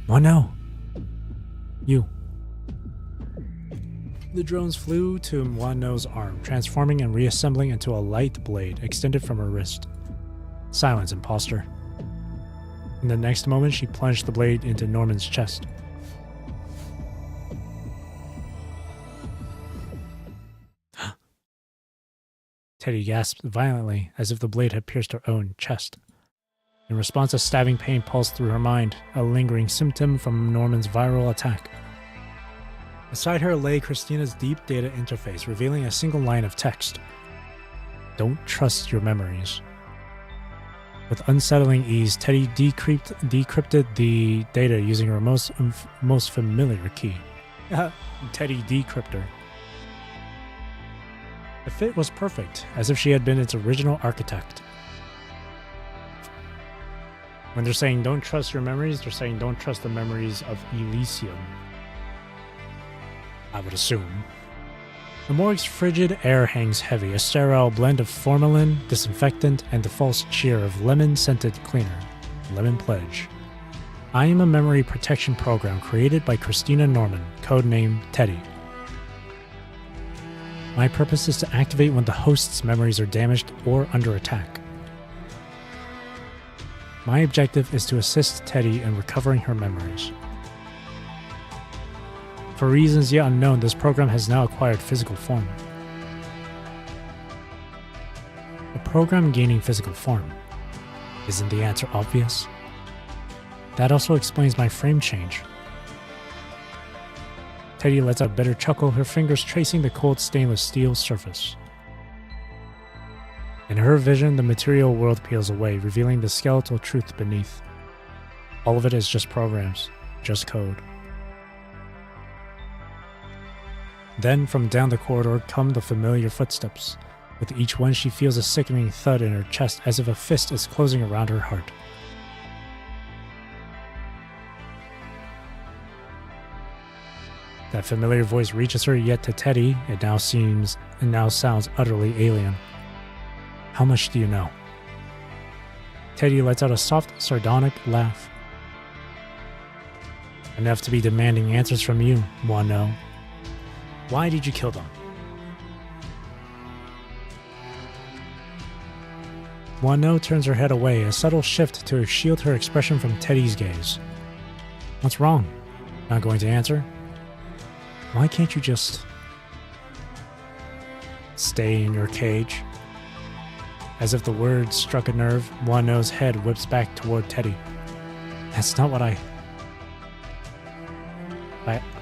Oh no! You. The drones flew to Wano's arm, transforming and reassembling into a light blade extended from her wrist. Silence, imposter. In the next moment, she plunged the blade into Norman's chest. Teddy gasped violently, as if the blade had pierced her own chest. In response, a stabbing pain pulsed through her mind, a lingering symptom from Norman's viral attack. Beside her lay Christina's deep data interface, revealing a single line of text. Don't trust your memories. With unsettling ease, Teddy decrypted the data using her most familiar key. Teddy Decryptor. The fit was perfect, as if she had been its original architect. When they're saying don't trust your memories, they're saying don't trust the memories of Elysium. I would assume. The morgue's frigid air hangs heavy, a sterile blend of formalin, disinfectant, and the false cheer of lemon-scented cleaner. Lemon Pledge. I am a memory protection program created by Christina Norman, codenamed Teddy. My purpose is to activate when the host's memories are damaged or under attack. My objective is to assist Teddy in recovering her memories. For reasons yet unknown, this program has now acquired physical form. A program gaining physical form. Isn't the answer obvious? That also explains my frame change. Teddy lets out a bitter chuckle, her fingers tracing the cold stainless steel surface. In her vision, the material world peels away, revealing the skeletal truth beneath. All of it is just programs, just code. Then, from down the corridor come the familiar footsteps. With each one, she feels a sickening thud in her chest, as if a fist is closing around her heart. That familiar voice reaches her, yet to Teddy, it now sounds utterly alien. How much do you know? Teddy lets out a soft, sardonic laugh. Enough to be demanding answers from you, Wano. Why did you kill them? Wano turns her head away, a subtle shift to shield her expression from Teddy's gaze. What's wrong? Not going to answer? Why can't you just stay in your cage? As if the words struck a nerve, Wano's head whips back toward Teddy. That's not what I...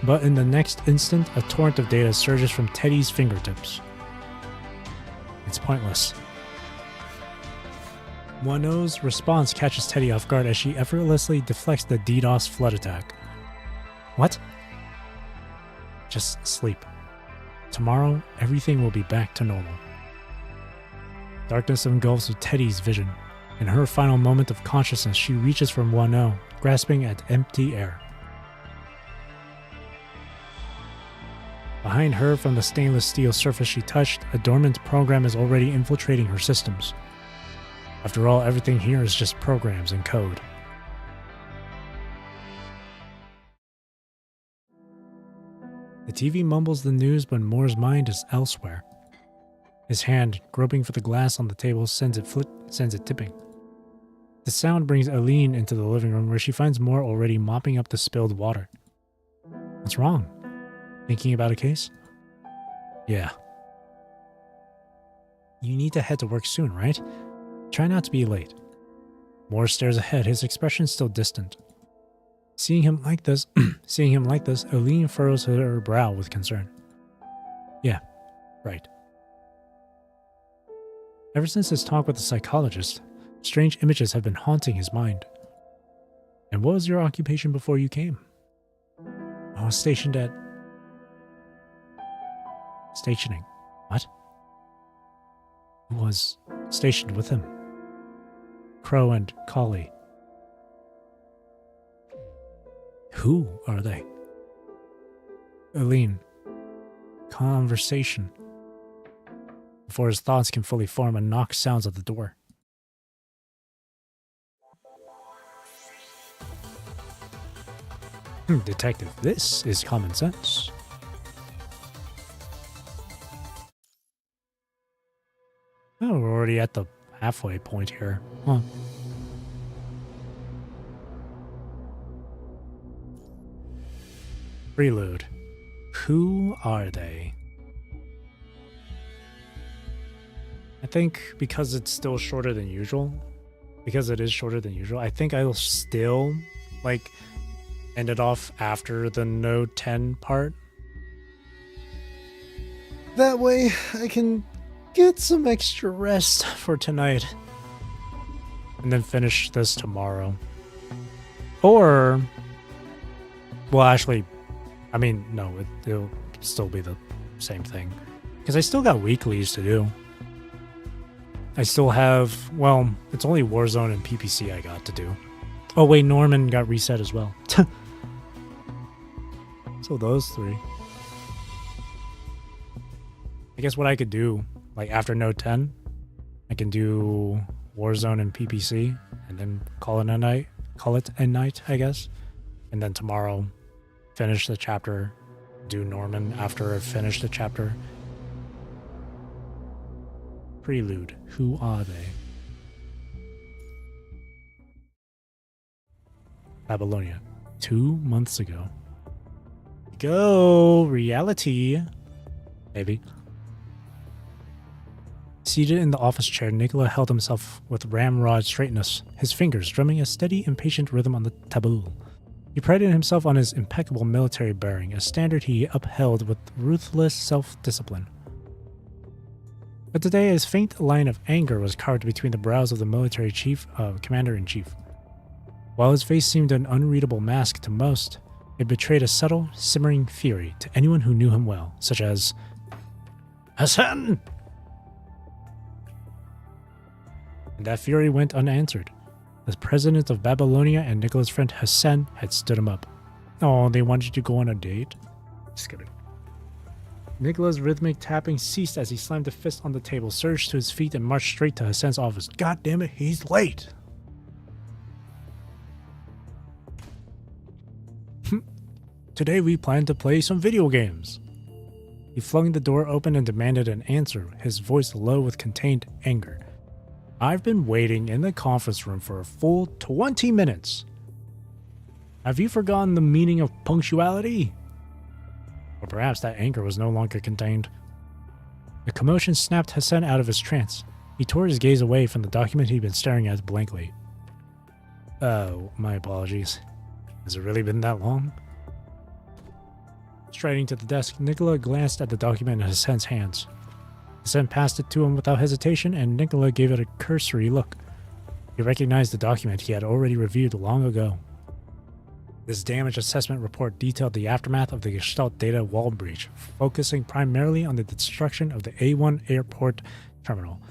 But in the next instant, a torrent of data surges from Teddy's fingertips. It's pointless. Wano's response catches Teddy off guard as she effortlessly deflects the DDoS flood attack. What? Just sleep. Tomorrow, everything will be back to normal. Darkness engulfs Teddy's vision. In her final moment of consciousness, she reaches for Wano, grasping at empty air. Behind her, from the stainless steel surface she touched, a dormant program is already infiltrating her systems. After all, everything here is just programs and code. The TV mumbles the news, but Moore's mind is elsewhere. His hand, groping for the glass on the table, sends it tipping. The sound brings Aline into the living room, where she finds Moore already mopping up the spilled water. What's wrong? Thinking about a case? Yeah. You need to head to work soon, right? Try not to be late. Moore stares ahead, his expression still distant. Seeing him like this, Aline furrows her brow with concern. Yeah, right. Ever since his talk with the psychologist, strange images have been haunting his mind. And what was your occupation before you came? I was stationed at... Stationing. What? Who was stationed with him? Crow and Collie. Who are they? Aline. Conversation. Before his thoughts can fully form, a knock sounds at the door. Detective, this is common sense. Oh, we're already at the halfway point here. Huh. Prelude. Who are they? I think because it's still shorter than usual, I think I'll still, end it off after the Node 10 part. That way I can get some extra rest for tonight. And then finish this tomorrow. Or... Well, actually... no, it'll still be the same thing. Because I still got weeklies to do. I still have... Well, it's only Warzone and PPC I got to do. Oh wait, Norman got reset as well. So those three. I guess what I could do, after Node 10, I can do Warzone and PPC, and then call it a night, I guess. And then tomorrow, finish the chapter, do Norman after I finish the chapter. Prelude. Who are they? Babylonia. 2 months ago. Go! Reality! Maybe. Seated in the office chair, Nicola held himself with ramrod straightness, his fingers drumming a steady, impatient rhythm on the tableau. He prided himself on his impeccable military bearing, a standard he upheld with ruthless self-discipline. But today, a faint line of anger was carved between the brows of the military commander-in-chief. While his face seemed an unreadable mask to most, it betrayed a subtle, simmering fury to anyone who knew him well, such as Hassan! And that fury went unanswered. The president of Babylonia and Nicola's friend Hassan had stood him up. Oh, they wanted you to go on a date? Just kidding. Nicola's rhythmic tapping ceased as he slammed a fist on the table, surged to his feet, and marched straight to Hassan's office. God damn it, he's late! Today we plan to play some video games. He flung the door open and demanded an answer, his voice low with contained anger. I've been waiting in the conference room for a full 20 minutes. Have you forgotten the meaning of punctuality? Or perhaps that anger was no longer contained. The commotion snapped Hassan out of his trance. He tore his gaze away from the document he'd been staring at blankly. Oh, my apologies. Has it really been that long? Striding to the desk, Nicola glanced at the document in Hassan's hands. Hassan passed it to him without hesitation, and Nicola gave it a cursory look. He recognized the document he had already reviewed long ago. This damage assessment report detailed the aftermath of the Gestalt data wall breach, focusing primarily on the destruction of the A1 airport terminal.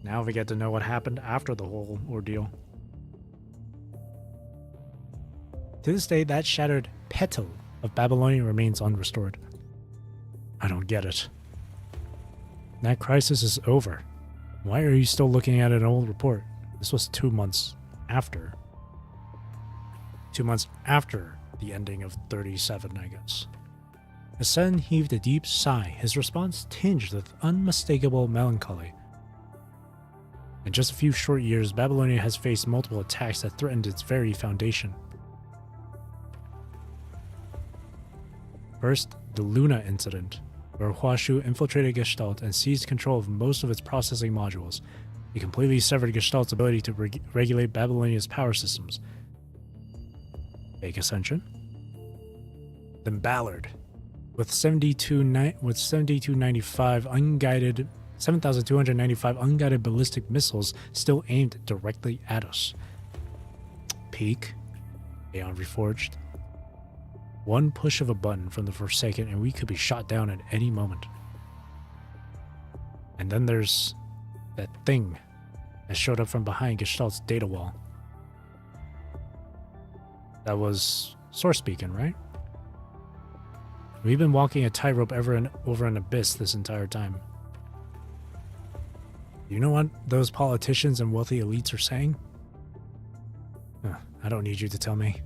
Now we get to know what happened after the whole ordeal. To this day, that shattered petal of Babylonia remains unrestored. I don't get it. That crisis is over. Why are you still looking at an old report? This was 2 months after. 2 months after the ending of 37, I guess. Hassan heaved a deep sigh, his response tinged with unmistakable melancholy. In just a few short years, Babylonia has faced multiple attacks that threatened its very foundation. First, the Luna incident, where Huashu infiltrated Gestalt and seized control of most of its processing modules. He completely severed Gestalt's ability to regulate Babylonia's power systems. Fake Ascension. Then Ballard, with 7,295 unguided ballistic missiles still aimed directly at us. Peak, Aeon Reforged. One push of a button from the Forsaken and we could be shot down at any moment. And then there's that thing that showed up from behind Gestalt's data wall. That was Source Beacon, right? We've been walking a tightrope over an abyss this entire time. You know what those politicians and wealthy elites are saying? I don't need you to tell me.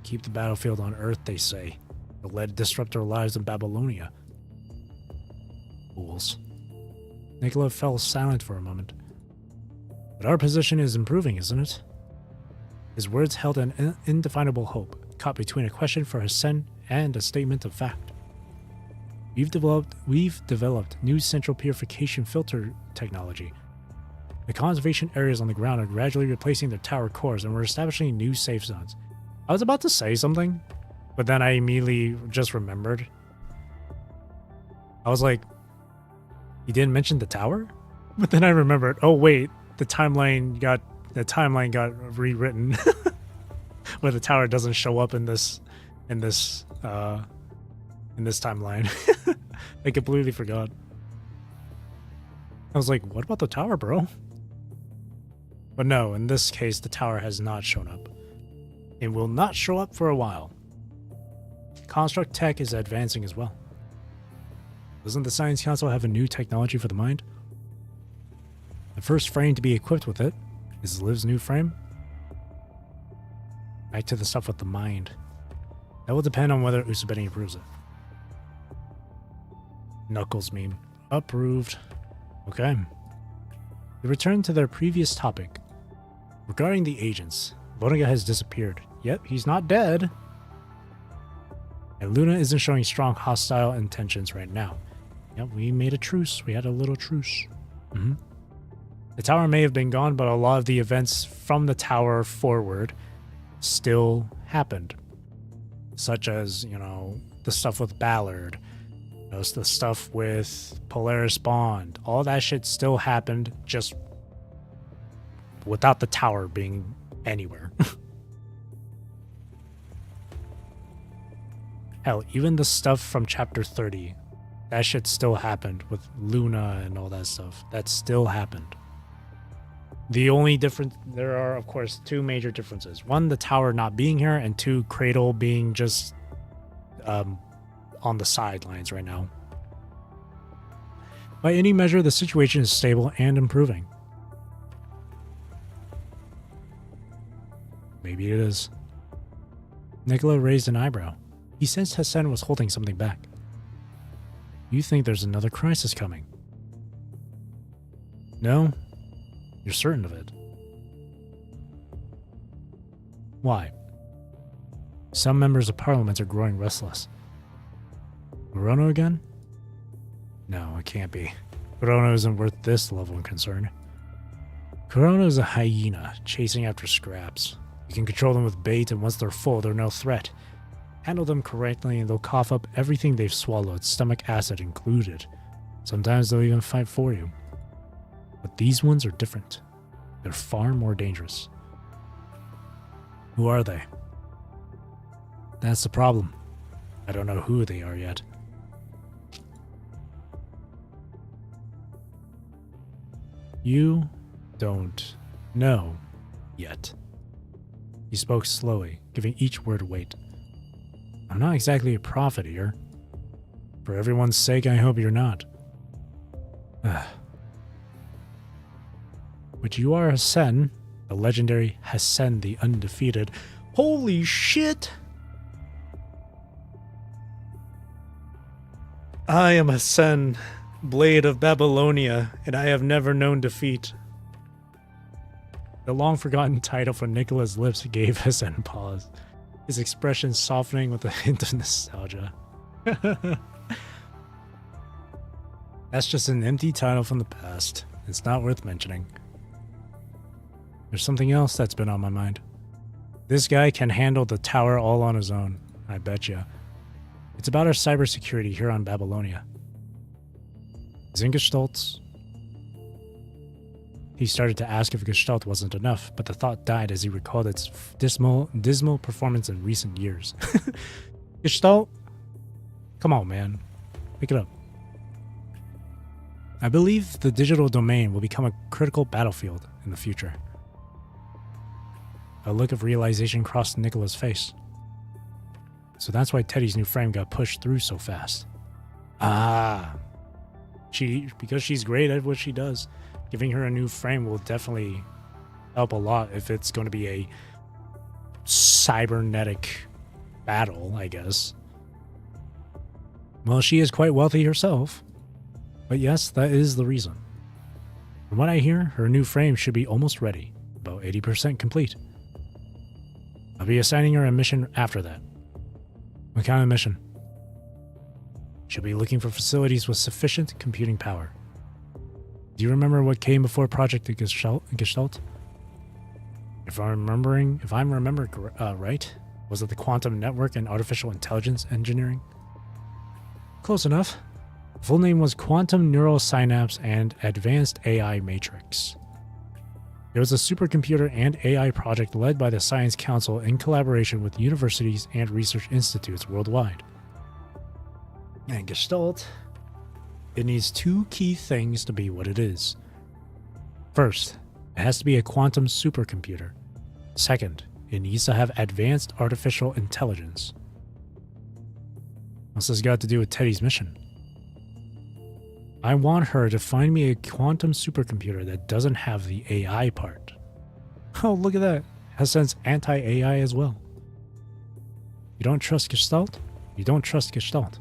Keep the battlefield on Earth, they say. They'll let it disrupt our lives in Babylonia. Fools. Nicola fell silent for a moment. But our position is improving, isn't it? His words held an indefinable hope, caught between a question for Hassan and a statement of fact. We've developed new central purification filter technology. The conservation areas on the ground are gradually replacing their tower cores, and we're establishing new safe zones. I was about to say something, but then I immediately just remembered. I was like, he didn't mention the tower? But then I remembered, oh wait, the timeline got rewritten where the tower doesn't show up in this timeline. I completely forgot. I was like, what about the tower, bro? But no, in this case, the tower has not shown up. It will not show up for a while. Construct tech is advancing as well. Doesn't the Science Council have a new technology for the mind? The first frame to be equipped with it is Liv's new frame. Back to the stuff with the mind. That will depend on whether Usabeni approves it. Knuckles meme. Approved. Okay. We return to their previous topic. Regarding the agents, Vonnegut has disappeared. Yep, he's not dead. And Luna isn't showing strong hostile intentions right now. Yep, we made a truce. We had a little truce. The tower may have been gone, but a lot of the events from the tower forward still happened. Such as, the stuff with Ballard. The stuff with Polaris Bond. All that shit still happened, just without the tower being anywhere. Hell, even the stuff from Chapter 30, that shit still happened with Luna and all that stuff. That still happened. The only difference, there are, of course, two major differences. One, the tower not being here, and two, Cradle being just on the sidelines right now. By any measure, the situation is stable and improving. Maybe it is. Nicola raised an eyebrow. He sensed Hassan was holding something back. You think there's another crisis coming. No? You're certain of it. Why? Some members of parliament are growing restless. Corona again? No, it can't be. Corona isn't worth this level of concern. Corona is a hyena chasing after scraps. You can control them with bait, and once they're full, they're no threat. Handle them correctly and they'll cough up everything they've swallowed, stomach acid included. Sometimes they'll even fight for you. But these ones are different. They're far more dangerous. Who are they? That's the problem. I don't know who they are yet. You don't know yet. He spoke slowly, giving each word weight. I'm not exactly a prophet here. For everyone's sake, I hope you're not. But you are Hassan, the legendary Hassan the Undefeated. Holy shit! I am Hassan, Blade of Babylonia, and I have never known defeat. The long-forgotten title from Nicola's lips gave Hassan pause, his expression softening with a hint of nostalgia. That's just an empty title from the past. It's not worth mentioning. There's something else that's been on my mind. This guy can handle the tower all on his own, I betcha. It's about our cybersecurity here on Babylonia. Gestalt's. He started to ask if Gestalt wasn't enough, but the thought died as he recalled its dismal performance in recent years. Gestalt? Come on, man. Pick it up. I believe the digital domain will become a critical battlefield in the future. A look of realization crossed Nicola's face. So that's why Teddy's new frame got pushed through so fast. Because she's great at what she does. Giving her a new frame will definitely help a lot if it's going to be a cybernetic battle, I guess. Well, she is quite wealthy herself. But yes, that is the reason. From what I hear, her new frame should be almost ready. About 80% complete. I'll be assigning her a mission after that. What kind of mission? She'll be looking for facilities with sufficient computing power. Do you remember what came before Project Gestalt? If I'm remembering right, was it the quantum network and artificial intelligence engineering? Close enough. The full name was Quantum Neural Synapse and Advanced AI Matrix. It was a supercomputer and AI project led by the Science Council in collaboration with universities and research institutes worldwide. And Gestalt, it needs two key things to be what it is. First, it has to be a quantum supercomputer. Second, it needs to have advanced artificial intelligence. What's this got to do with Teddy's mission? I want her to find me a quantum supercomputer that doesn't have the AI part. Oh, look at that. Hassan's anti-AI as well. You don't trust Gestalt? You don't trust Gestalt.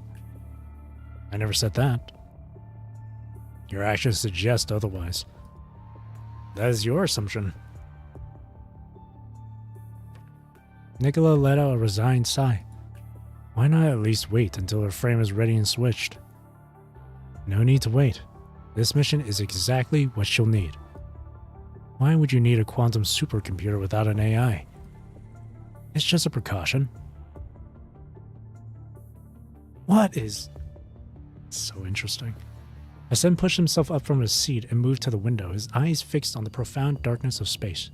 I never said that. Your actions suggest otherwise. That is your assumption. Nicola let out a resigned sigh. Why not at least wait until her frame is ready and switched? No need to wait. This mission is exactly what she'll need. Why would you need a quantum supercomputer without an AI? It's just a precaution. What is... So interesting. Hassan pushed himself up from his seat and moved to the window, his eyes fixed on the profound darkness of space.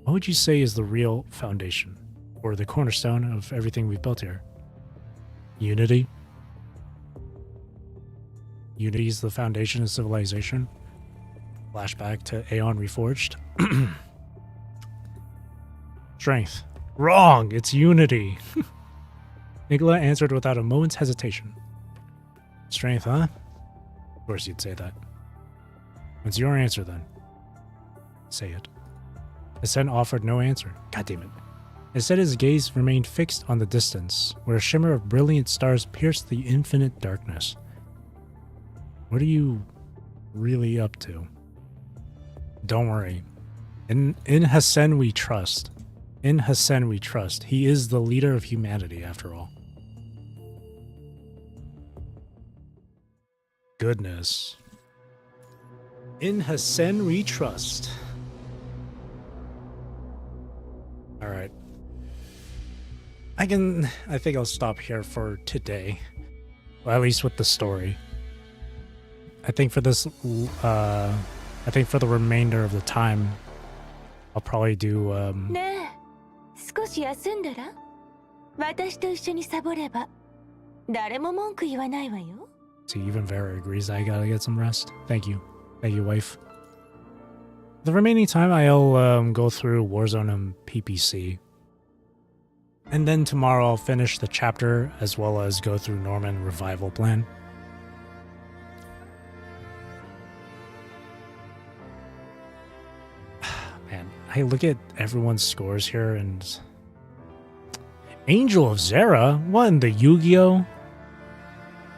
What would you say is the real foundation, or the cornerstone of everything we've built here? Unity? Unity is the foundation of civilization. Flashback to Aeon Reforged. Strength. Wrong! It's unity! Nicola answered without a moment's hesitation. Strength, huh? Of course you'd say that. What's your answer then? Say it. Hassan offered no answer. God damn it. Instead, his gaze remained fixed on the distance, where a shimmer of brilliant stars pierced the infinite darkness. What are you really up to? Don't worry. In Hassan we trust. In Hassan we trust. He is the leader of humanity, after all. Goodness. In Hassan we trust. Alright. I think I'll stop here for today. Well, at least with the story. I think for this, I think for the remainder of the time, I'll probably do, ねえ、少し休んだら？私と一緒にサボれば誰も文句言わないわよ。 See, even Vera agrees I gotta get some rest. Thank you. Thank you, wife. The remaining time, I'll go through Warzone and PPC. And then tomorrow I'll finish the chapter as well as go through Norman Revival Plan. Man, I look at everyone's scores here and... Angel of Zera? What in the Yu-Gi-Oh?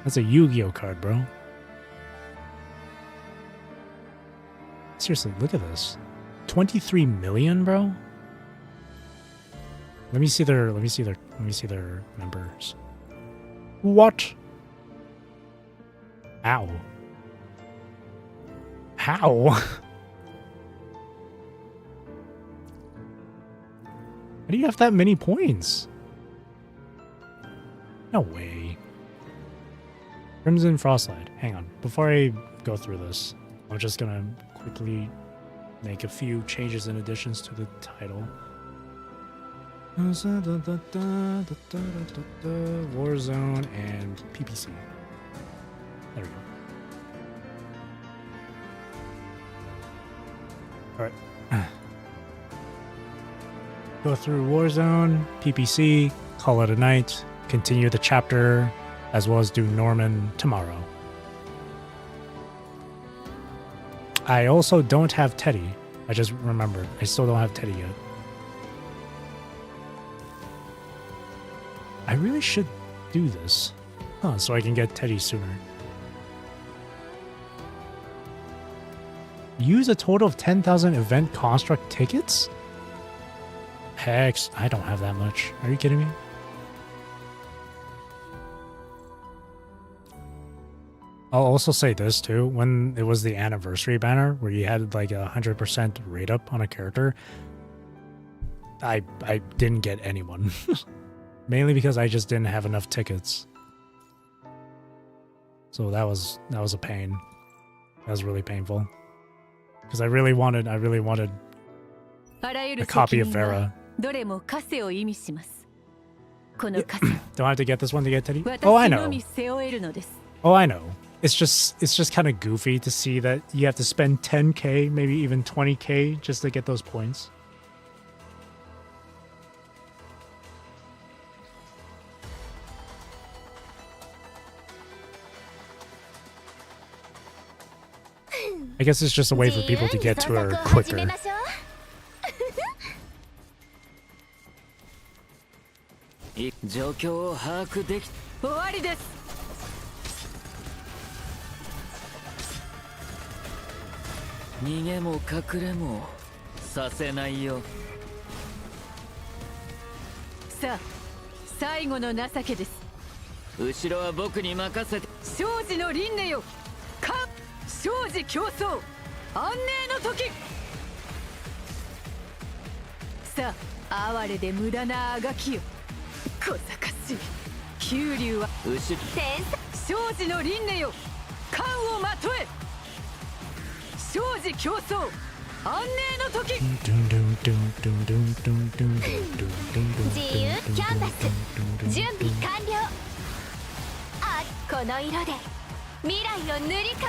That's a Yu-Gi-Oh card, bro. Seriously, look at this. 23 million, bro? Let me see their numbers. What? Ow. How? How do you have that many points? No way. Crimson Frostlight. Hang on. Before I go through this, I'm just gonna quickly make a few changes and additions to the title. Warzone and PPC. There we go. Alright. Go through Warzone, PPC, call it a night, continue the chapter, as well as do Norman tomorrow. I also don't have Teddy. I just remembered. I still don't have Teddy yet. I really should do this. Huh, so I can get Teddy sooner. Use a total of 10,000 event construct tickets? Heck, I don't have that much. Are you kidding me? I'll also say this too, when it was the anniversary banner where you had like 100% rate up on a character, I didn't get anyone. Mainly because I just didn't have enough tickets. So that was a pain. That was really painful. Because I really wanted a copy of Vera. Don't have to get this one to get Teddy? Oh, I know. Oh, I know. It's just kind of goofy to see that you have to spend 10k, maybe even 20k just to get those points. I guess it's just a way for people to get to her quicker. 状況を把握でき終わりです。逃げも隠れもさせないよ。さあ、最後の情けです。後ろは僕に任せて。生死の輪廻よ。か、生死競争。安寧の時。さあ、哀れで無駄なあがきよ。小賢しい。九竜は後ろ。生死の輪廻よ。冠をまとえ。生死競争。安寧の時。自由キャンバス準備完了。あ、この色で未来を塗り替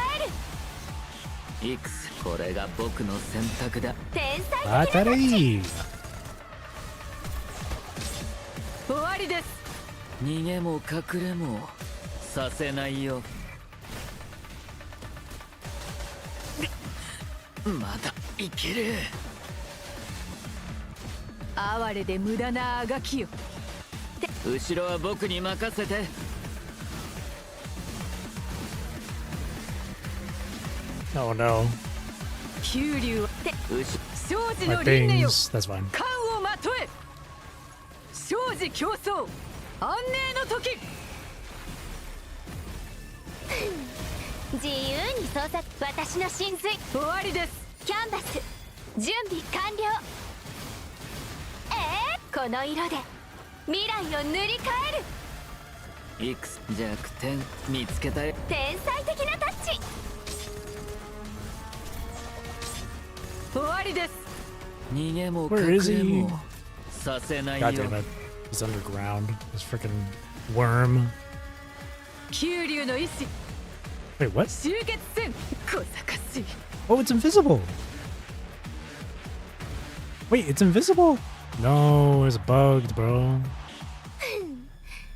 える。いくつこれが僕の選択だ。天才的なタッチ。終わりです。逃げも隠れもさせないよ。まだいける。哀れで無駄なあがきよ。後ろは僕に任せて。 Oh no. 九竜はて生じ My の輪廻よ things. That's fine. 冠をまとえ。生じ競争安寧の時。自由に操作。私の神髄。終わりです。キャンバス準備完了。この色で未来を塗り替える。いくつ弱点見つけたよ。天才的なタッチ。終わりです。逃げも Where is 隠れ he? もさせない God よ。 damn it. He's underground. This freaking worm. 九竜の意志 Wait, what? 集結戦。小賢しい。 Oh, it's invisible. Wait, it's invisible? No, it's bugged, bro.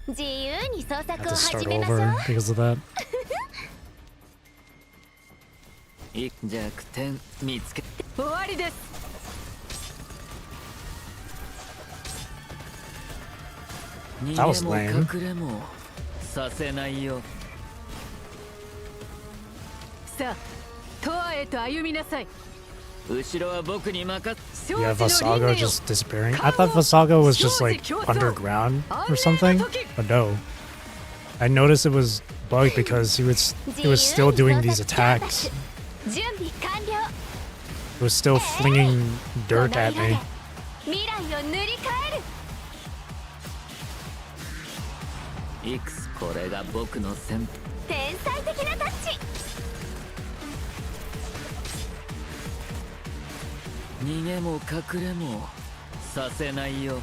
自由に創 I 作 have を to start 始めましょう。 over because of that. 弱点見つけ。終わりです。逃 That was げ lame. も隠れもさせないよ。さあ、トアへと歩みなさい。後ろは僕に任せ。 Yeah, 生じの輪 Vasaga 廻よ just disappearing. I thought Vasaga was just like underground or something, but no. I noticed it was bugged because he was still doing these attacks. 準備完了。 He was still flinging この dirt at 色 me. で未来を塗り替える。いくつこれが僕の戦。天才的なタッチ。逃げも隠れもさせないよ。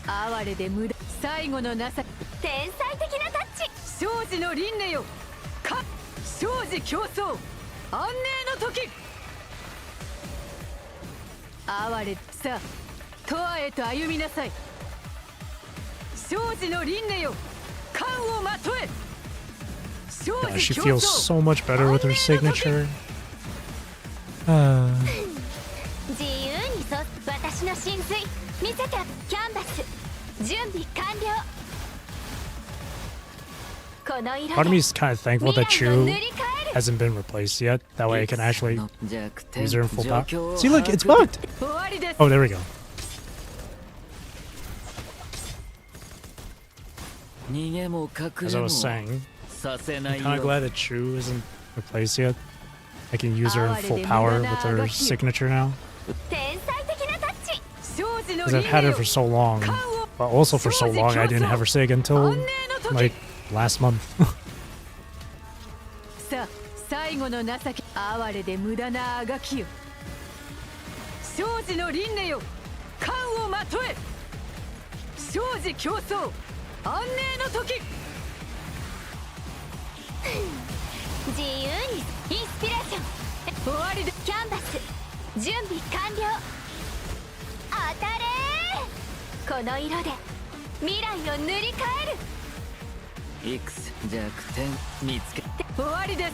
哀れで無駄。最後の情け。天才的なタッチ。生じの輪廻よ。か生じ競争安寧の時。哀れ。さあ、トアへと歩みなさい。生じの輪廻よ。冠をまとえ。生 Yeah, じ she 競 feels 争 so much better with her signature. 自由に私の神髄見せて。キャンバス準備完了。この色 Part of で me is kind of thankful 未 that 来を Chu 塗り替える。 hasn't been replaced yet. That way I can actually 弱点 use her in full 状 power. 況を See, look, it's bugged. 終わりです。 Oh, there we go. 逃げも隠 As れ I も was saying, させない I'm kind of よ。 glad that Chu isn't replaced yet. I can use her in full power with her signature now. 天才的なタッチ。生じの Because 輪 I've had 廻 her よ。 for so long. But also for so long, I didn't have her sig until 安寧の時。 like last month. さあ、最後の情け。哀れで無駄なあがきよ。生じの輪廻よ。冠をまとえ。生じ競争安寧の時。自由にインスピレーション。終わりで。キャンバス準備完了。当たれー。この色で未来を塗り替える。いくつ弱点見つけ。終わりです。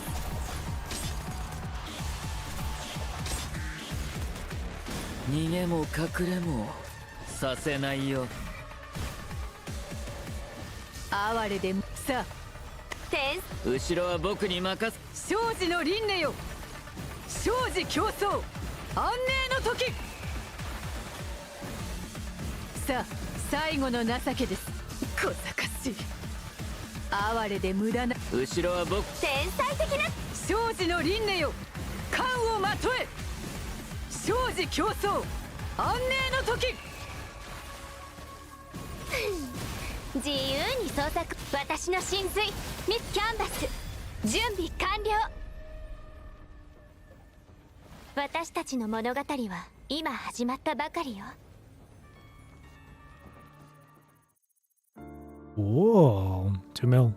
逃げも隠れもさせないよ。哀れで。さあ、天後ろは僕に任せ。生じの輪廻よ。生じ競争安寧の時。さあ、最後の情けです。小賢しい。哀れで無駄な。後ろは僕。天才的な。生じの輪廻よ。冠をまとえ。生じ競争安寧の時。自由に創作。私の神髄ミキャンバス準備完了。私たちの物語は今始まったばかりよ。 Whoa, 2 mil.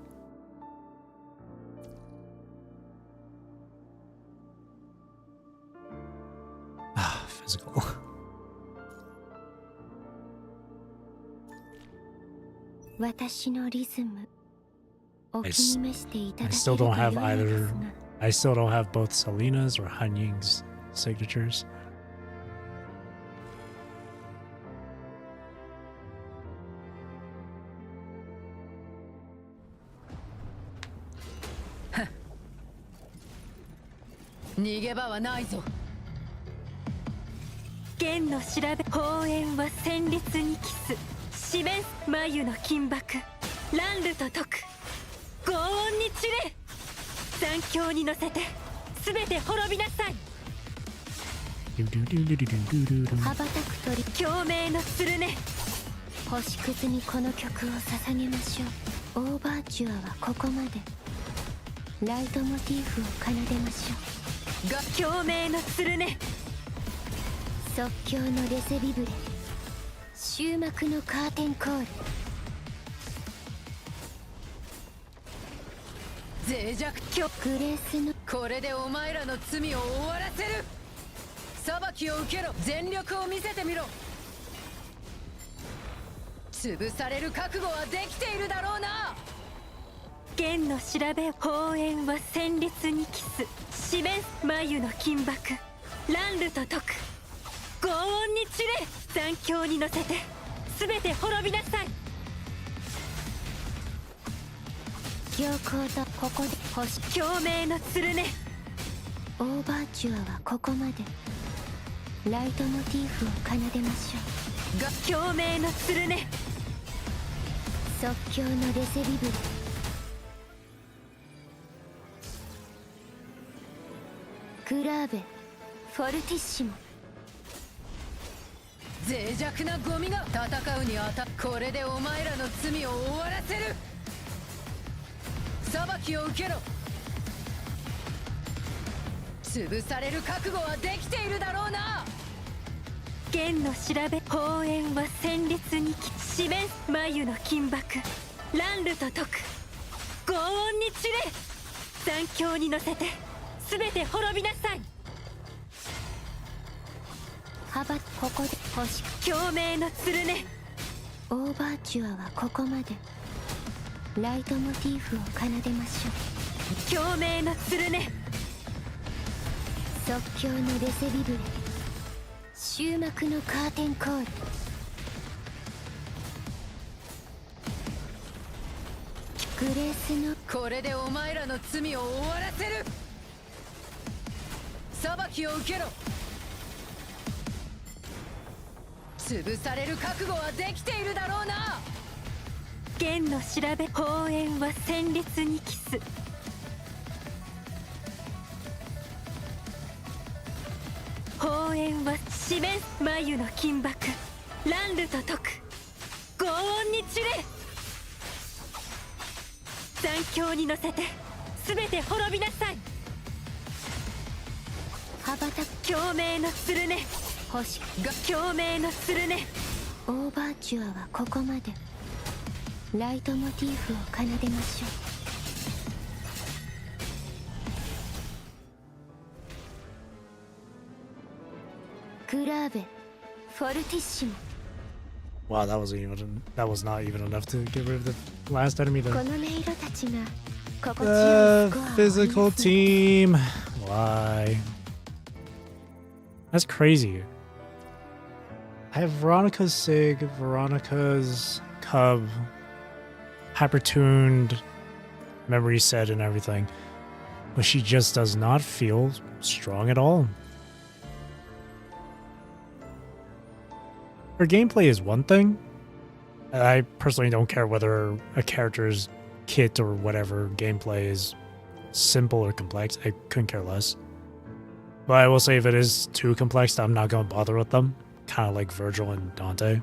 Ah, physical. 私のリズムお気に召していた I だけ still ると don't have 良いです either. が I still don't have both Selena's or Han Ying's signatures. 逃げ場はないぞ。剣の調べ砲炎は戦慄にキス四面眉の金箔乱流と解く轟音に散れ残響に乗せて全て滅びなさい。羽ばたく鳥共鳴の鶴ね星屑にこの曲を捧げましょう。オーバーチュアはここまで。ライトモチーフを奏でましょう。共鳴の鶴ね即興のレセビブレ終幕のカーテンコール脆弱グレースのこれでお前らの罪を終わらせる。裁きを受けろ。全力を見せてみろ。潰される覚悟はできているだろうな。剣の調べ砲炎は戦慄にキス四面眉の金箔乱流と解く轟音に散れ残響に乗せて全て滅びなさい。強行とここで星共鳴の鶴ねオーバーチュアはここまで。ライトモチーフを奏でましょう。共鳴の鶴ね即興のレセビブレグラーベフォルティッシモ脆弱なゴミが戦うにあたこれでお前らの罪を終わらせる。裁きを受けろ。潰される覚悟はできているだろうな。剣の調べ砲炎は戦慄にキス四面眉の金箔乱流と解く轟音に散れ残響に乗せて全て滅びなさい。幅ここで星共鳴の鶴ねオーバーチュアはここまで。ライトモチーフを奏でましょう。共鳴の鶴ね即興のレセビブレ終幕のカーテンコールグレースのこれでお前らの罪を終わらせる。裁きを受けろ。潰される覚悟はできているだろうな。剣の調べ砲炎は戦慄にキス砲炎は四面眉の金箔乱流と解く轟音に散れ残響に乗せて全て滅びなさい。羽ばたく共鳴の鶴ね星が共鳴の鶴ねオーバーチュアはここまで。ライトモチーフを奏でましょう。グラーベフォルティッシモ Wow, that was not even enough to get rid of the last enemy こ then. の音色たちが心地よいスコアを Physical team. Why? That's crazy. I have Veronica's Sig, Veronica's Cub, hyper-tuned, memory set and everything. But she just does not feel strong at all. Her gameplay is one thing. I personally don't care whether a character's kit or whatever gameplay is simple or complex. I couldn't care less. But I will say if it is too complex, I'm not going to bother with them. Kind of like Virgil and Dante.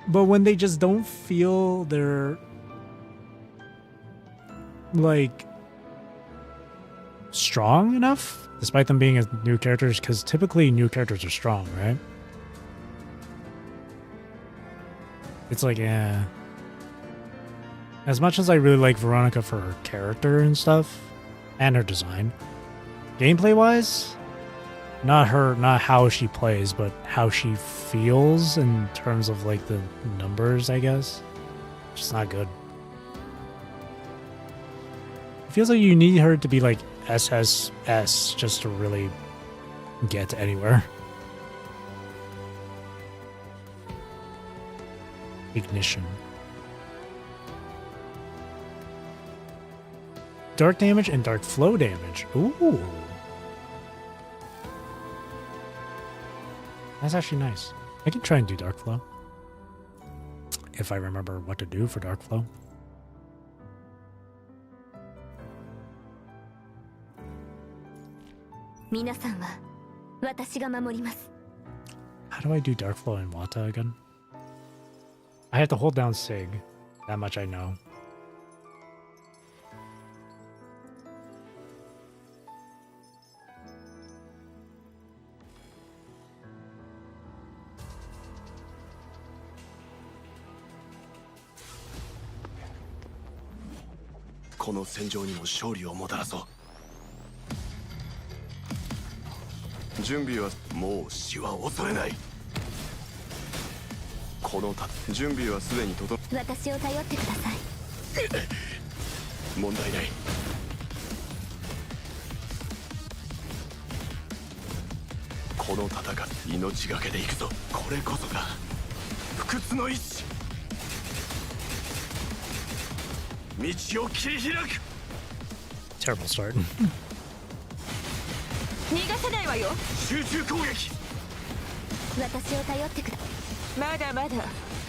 But when they just don't feel they're like strong enough, despite them being as new characters, because typically new characters are strong, right? It's like, yeah. As much as I really like Veronica for her character and stuff, and her design, gameplay-wise, not how she plays, but how she feels in terms of like the numbers, I guess. Just not good. It feels like you need her to be like SSS just to really get anywhere. Ignition. dark damage and dark flow damage. Ooh. That's actually nice. I can try and do dark flow. If I remember what to do for dark flow. How do I do dark flow in Wata again? I have to hold down Sig. That much I know. Terrible start. 逃がさないわよ。集中攻撃。私を頼ってくだ。まだまだ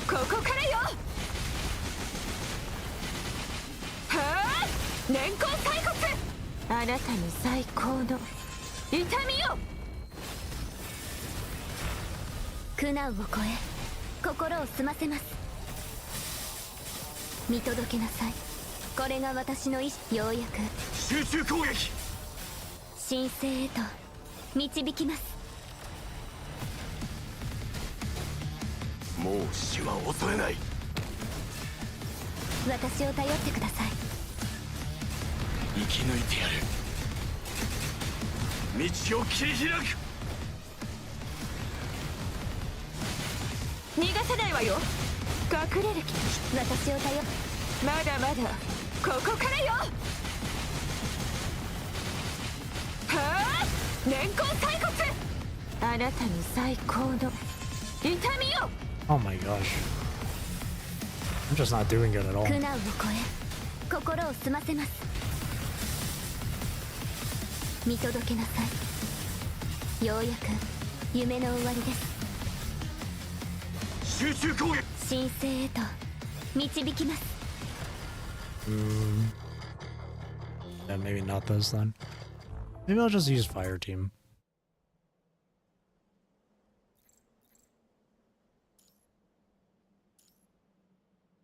ここからよ。はあ、年功最骨。あなたの最高の痛みよ。苦難を超え心を澄ませます。見届けなさい。これが私の意志。ようやく集中攻撃。神聖へと導きます。もう死は恐れない。私を頼ってください。生き抜いてやる。道を切り開く。逃がさないわよ。隠れる気。私を頼っ。まだまだここからよ。はあ、年功最骨。あなたの最高の痛みよ。 Oh my gosh. I'm just not doing good at all. 苦難を超え心を澄ませます。見届けなさい。ようやく夢の終わりです。集中攻撃。神聖へと導きます。Yeah, maybe not this then. Maybe I'll just use Fire Team.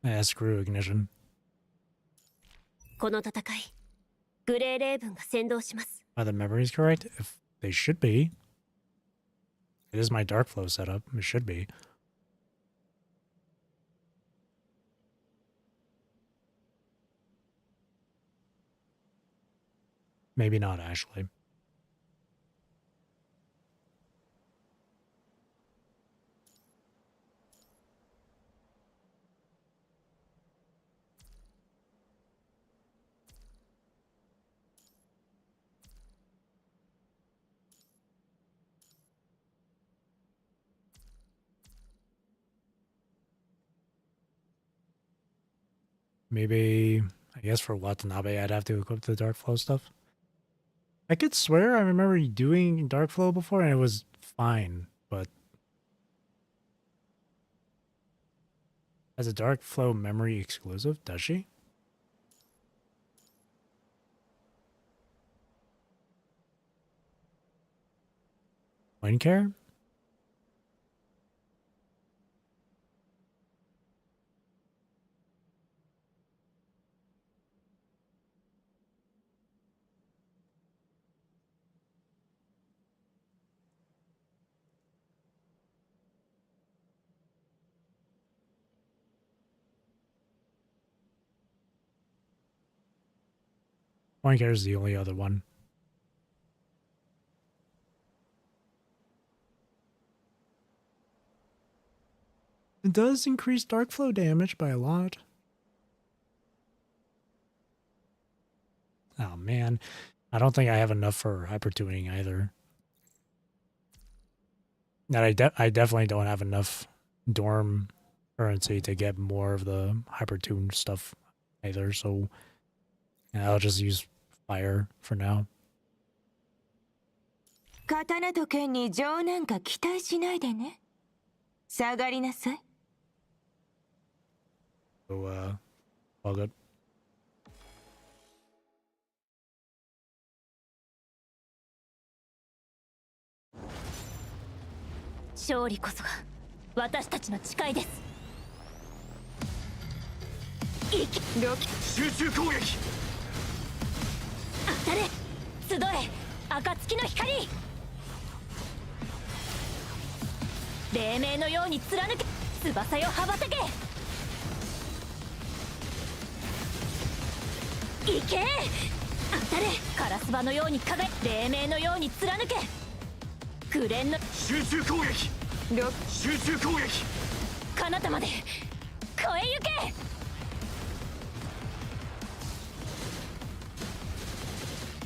Yeah, screw Ignition. この戦い、グレーレーブンが先導します。 Are the memories correct? If they should be. It is my Dark Flow setup. It should be. Maybe not, actually. Maybe, I guess for Watanabe, I'd have to equip the Dark Flow stuff. I could swear I remember doing Dark Flow before and it was fine, but has a Dark Flow memory exclusive, does she? Point care? Point care is the only other one. It does increase Dark Flow damage by a lot. Oh man, I don't think I have enough for hyper tuning either. And I definitely don't have enough dorm currency to get more of the hyper tune stuff either. So yeah, I'll just use fire for now. 刀と剣に情なんか期待しないでね。下がりなさい。So, all good. 勝利こそが私たちの誓いです。集中攻撃。当たれ、集え、暁の光。黎明のように貫け、翼よ羽ばたけ。行け、当たれ、カラスバのように輝け、黎明のように貫け。紅蓮の集中攻撃。集中攻撃。彼方まで越え行け。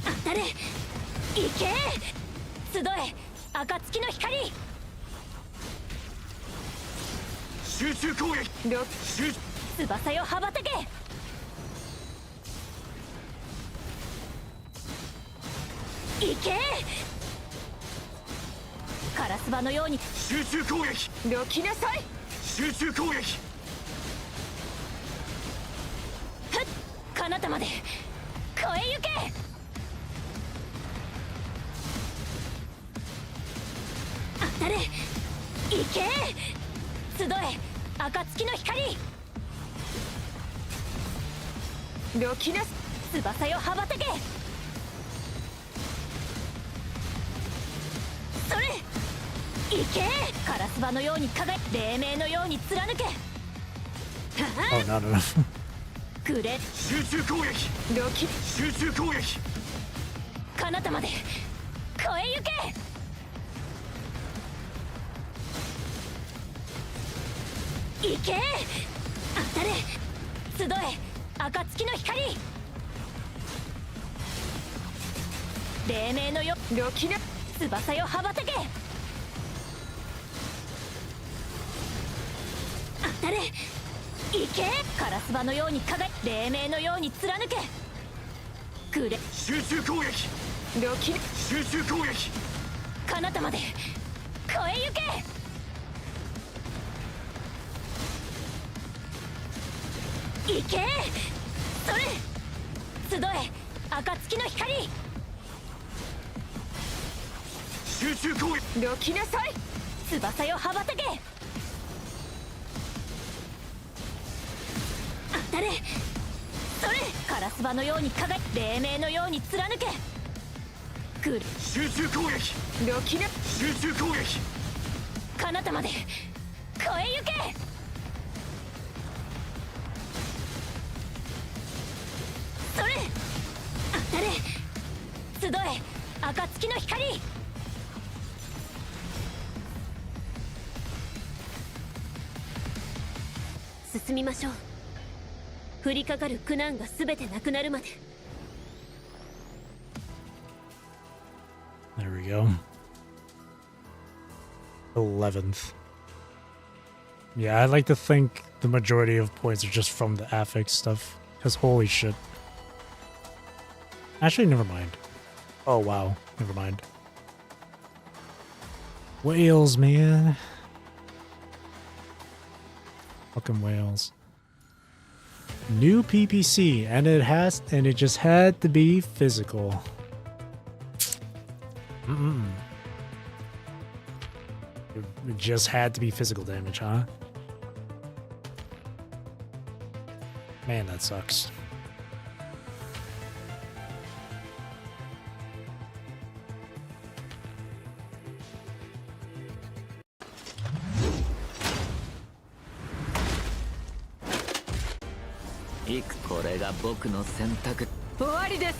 当たれ、行け、集え、暁の光。集中攻撃。翼よ羽ばたけ。行け、カラスバのように集中攻撃。どきなさい。集中攻撃。ふっ、彼方まで越え行け。当たれ、行け、集え、暁の光。どきな、翼よ羽ばたけ。それ、行け、カラスバのように輝く、黎明のように貫け。 Oh, not enough. くれ、集中攻撃。どき、集中攻撃。彼方まで越え行け。行け、当たれ、集え、暁の光。黎明のよ、どきな、翼よ羽ばたけ。当たれ、行け、カラスバのように輝く、黎明のように貫け。くれ、集中攻撃。どき、集中攻撃。彼方まで越え行け。行け、それ、集え、暁の光。集中攻撃。どきなさい。翼よ羽ばたけ。当たれ、それ、カラスバのように輝く、黎明のように貫け。くる、集中攻撃。どきな、集中攻撃。彼方まで越え行け。それ、当たれ、集え、暁の光。進みましょう。降りかかる苦難が全てなくなるまで。 There we go. 11th. Yeah, I like to think the majority of points are just from the affix stuff. Because holy shit. Actually, never mind. Oh, wow. Never mind. Whales, man. Fucking whales. New PPC, and it just had to be physical. It just had to be physical damage, huh? Man, that sucks. Ik これが僕の選択。終わりです。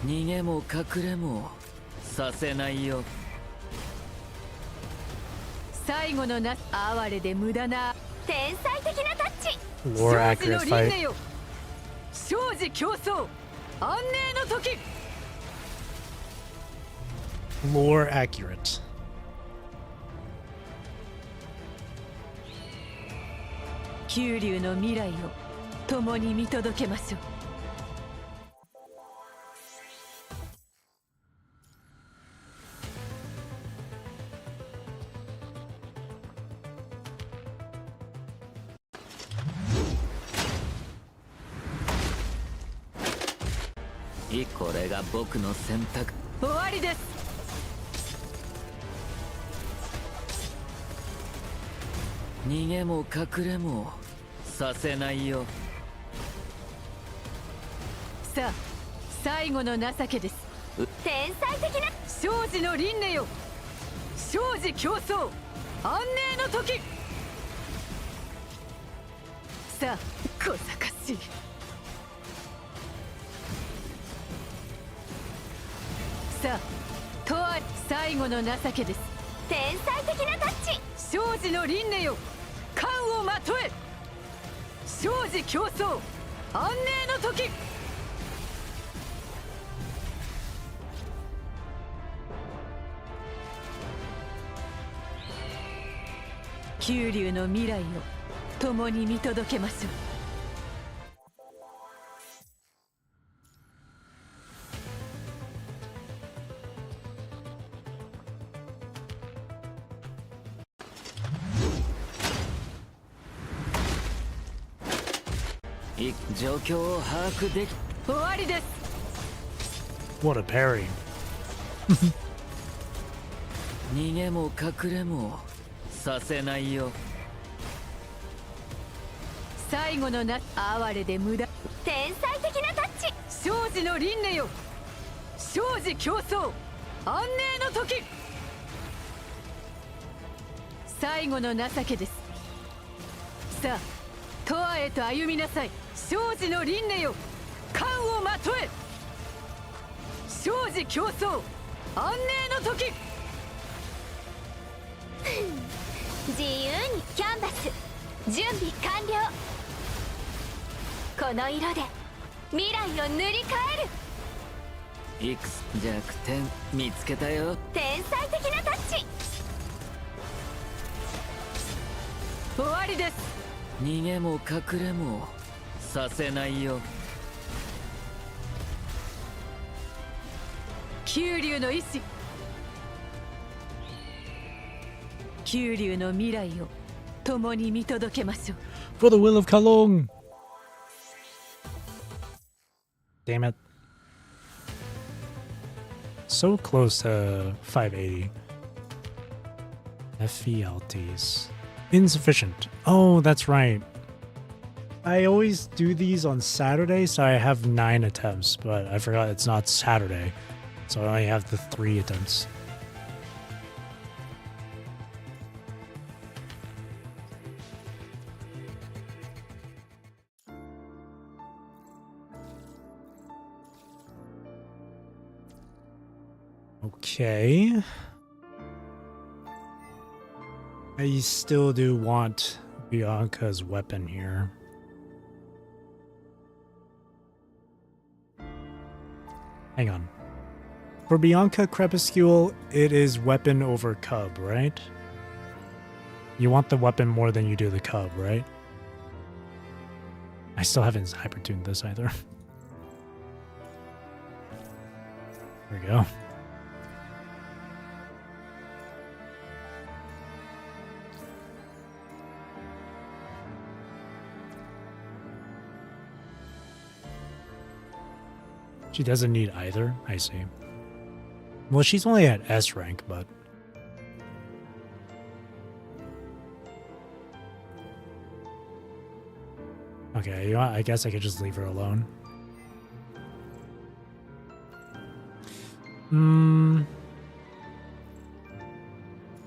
逃げも隠れもさせないよ。最後のな、哀れで無駄な天才的なタッチ。 Lore 生死 accurate の輪 fight. 廻よ。生死競争、安寧の時。 Lore accurate. 九龍の未来を共に見届けましょう。これが僕の選択。終わりです。逃げも隠れもさせないよ。さあ最後の情けです。天才的な生死の輪廻よ、生死競争安寧の時。さあ小賢しい。さあとは最後の情けです。天才的なタッチ。生死の輪廻よ、冠をまとえ。生死競争安寧の時。九龍の未来を共に見届けましょう。状況を把握でき。終わりです。 What a parry. 逃げも隠れもさせないよ。最後の哀れで無駄。天才的なタッチ。生死の輪廻よ、生死競争安寧の時。最後の情けです。さあ永遠へと歩みなさい。生死の輪廻よ、冠をまとえ。生死競争安寧の時。自由にキャンバス準備完了。この色で未来を塗り替える。いくつ弱点見つけたよ。天才的なタッチ。終わりです。逃げも隠れもさせないよ。九龍の意志、九龍の未来を共に見届けましょう。 For the will of Kalong! Damn it. So close to 580. FELTs. Insufficient. Oh, that's right. I always do these on Saturday, so I have 9 attempts, but I forgot it's not Saturday, so I only have the 3 attempts. Okay. I still do want Bianca's weapon here. Hang on. For Bianca Crepuscule, it is weapon over cub, right? You want the weapon more than you do the cub, right? I still haven't hypertuned this either. There we go. She doesn't need either? I see. Well, she's only at S rank, but... Okay, you know what? I guess I could just leave her alone.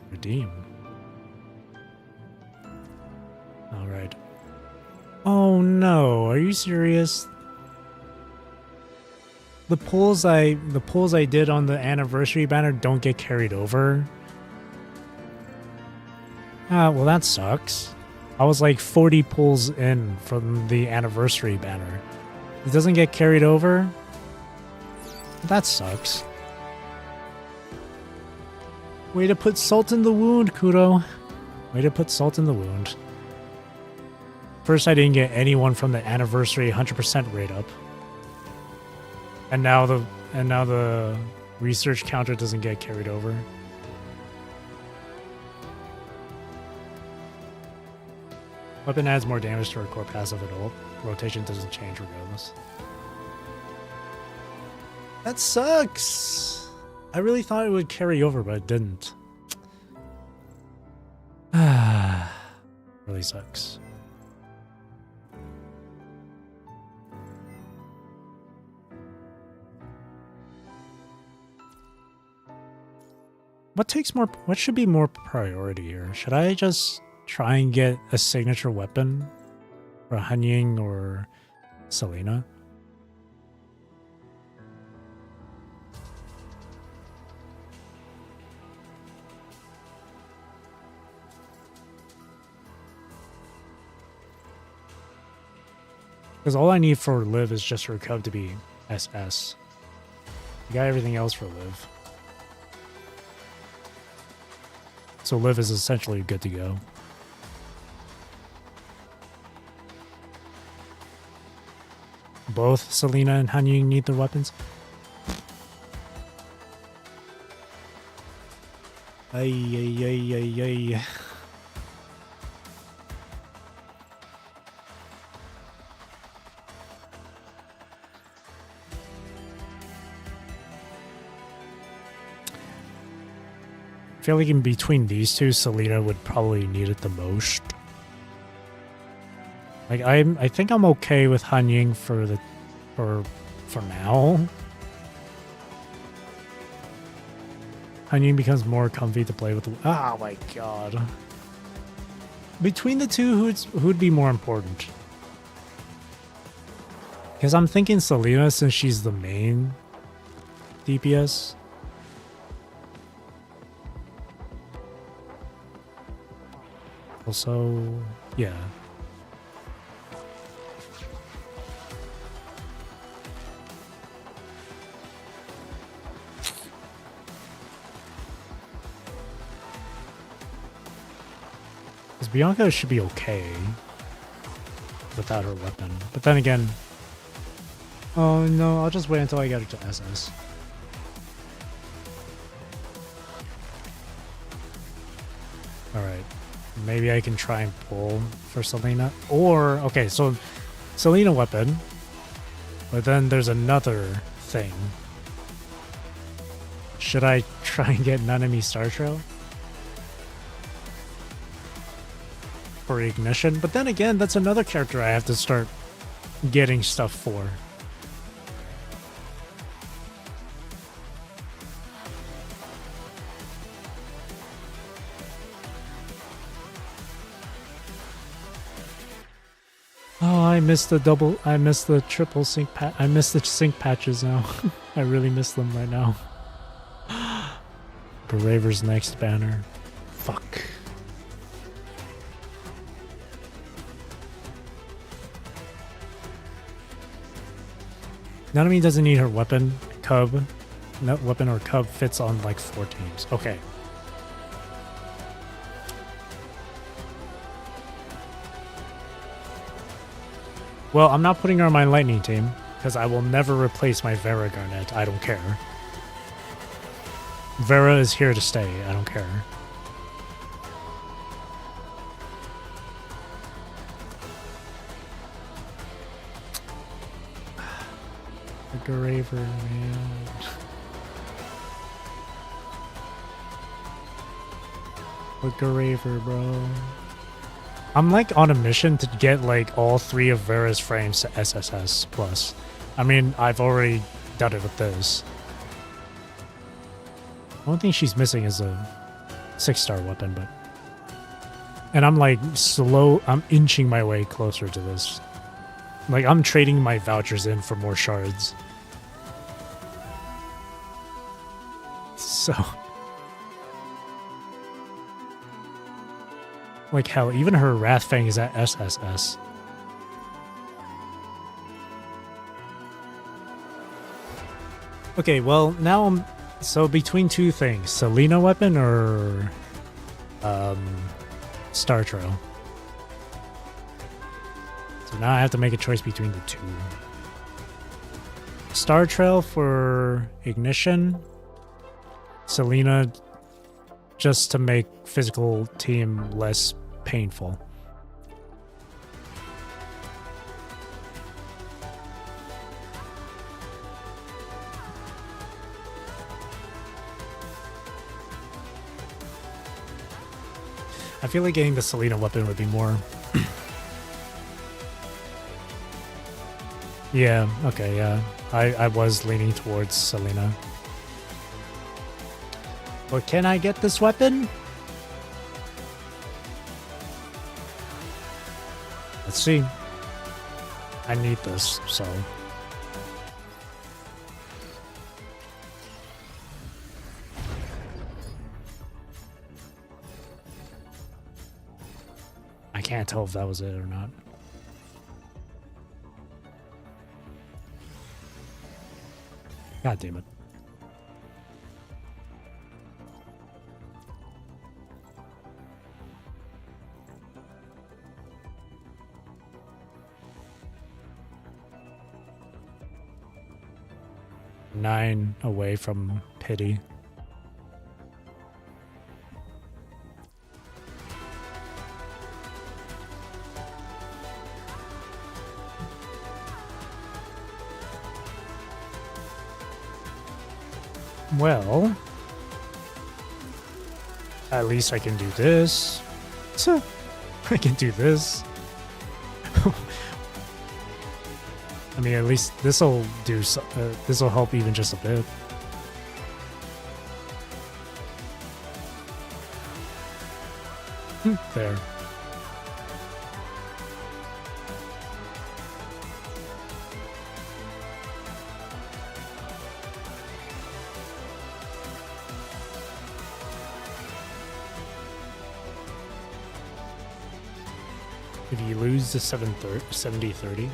Redeem. Alright. Oh no, are you serious? The pulls I did on the anniversary banner don't get carried over. Ah, well that sucks. I was like 40 pulls in from the anniversary banner. It doesn't get carried over? That sucks. Way to put salt in the wound, Kudo. Way to put salt in the wound. First, I didn't get anyone from the anniversary 100% rate up, and now the research counter doesn't get carried over. Weapon adds more damage to her core passive adult. Rotation doesn't change regardless. That sucks. I really thought it would carry over, but it didn't. Really sucks. What should be more priority here? Should I just try and get a signature weapon for Hanying or Selena? Because all I need for Liv is just for Cub to be SS. You got everything else for Liv. So Liv is essentially good to go. Both Selena and Hanying need their weapons. Ay, ay, ay, ay, ay. I feel like in between these two, Selena would probably need it the most. Like I think I'm okay with Hanying for now. Hanying becomes more comfy to play with. Oh my god! Between the two, who'd be more important? Because I'm thinking Selena, since she's the main DPS. Also, yeah. Because Bianca should be okay without her weapon. But then again, oh no, I'll just wait until I get her to SS. Alright. Maybe I can try and pull for Selena. Or, okay, so Selena weapon. But then there's another thing. Should I try and get Nanami Star Trail? For Ignition? But then again, that's another character I have to start getting stuff for. Oh, I missed the triple sync I miss the sync patches now. I really miss them right now. Braver's next banner. Fuck. Nanami doesn't need her weapon. Cub. No, weapon or Cub fits on like 4 teams. Okay. Well, I'm not putting her on my Lightning team, because I will never replace my Vera Garnet. I don't care. Vera is here to stay. I don't care. The Graver, man. The Graver, bro. I'm like on a mission to get like all 3 of Vera's frames to SSS plus. I mean, I've already done it with this. The only thing she's missing is a 6-star weapon, but... And I'm like I'm inching my way closer to this. Like I'm trading my vouchers in for more shards. So... Like hell, even her Wrathfang is at SSS. Okay, well, now I'm... So between 2 things, Selena weapon or... Star Trail? So now I have to make a choice between the two. Star Trail for Ignition. Selena just to make physical team less painful. I feel like getting the Selena weapon would be more... Yeah, okay, yeah. I was leaning towards Selena. But can I get this weapon? Let's see. I need this, so... I can't tell if that was it or not. God damn it. Nine away from pity. Well, at least I can do this. So, I can do this. I mean, at least this'll do. This'll help even just a bit. There. If you lose the 70-30.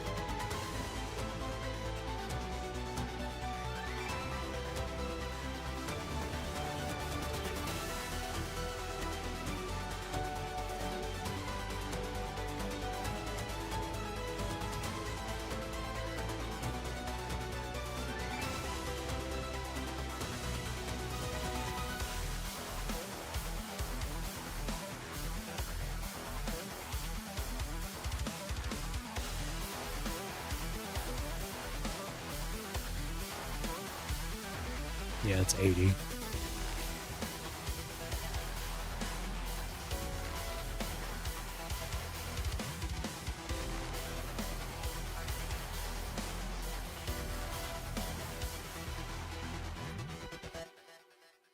Yeah, it's 80.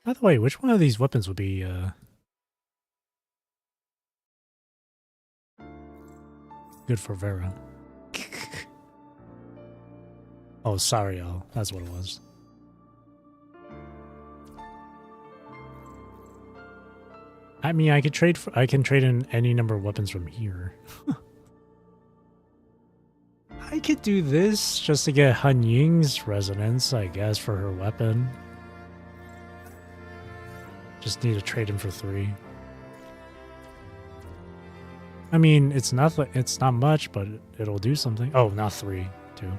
By the way, which one of these weapons would be good for Vera? Oh, sorry, y'all. That's what it was. I mean, I can trade in any number of weapons from here. I could do this just to get Han Ying's resonance, I guess, for her weapon. Just need to trade him for 3. I mean, it's not much, but it'll do something. Oh, not 3, 2.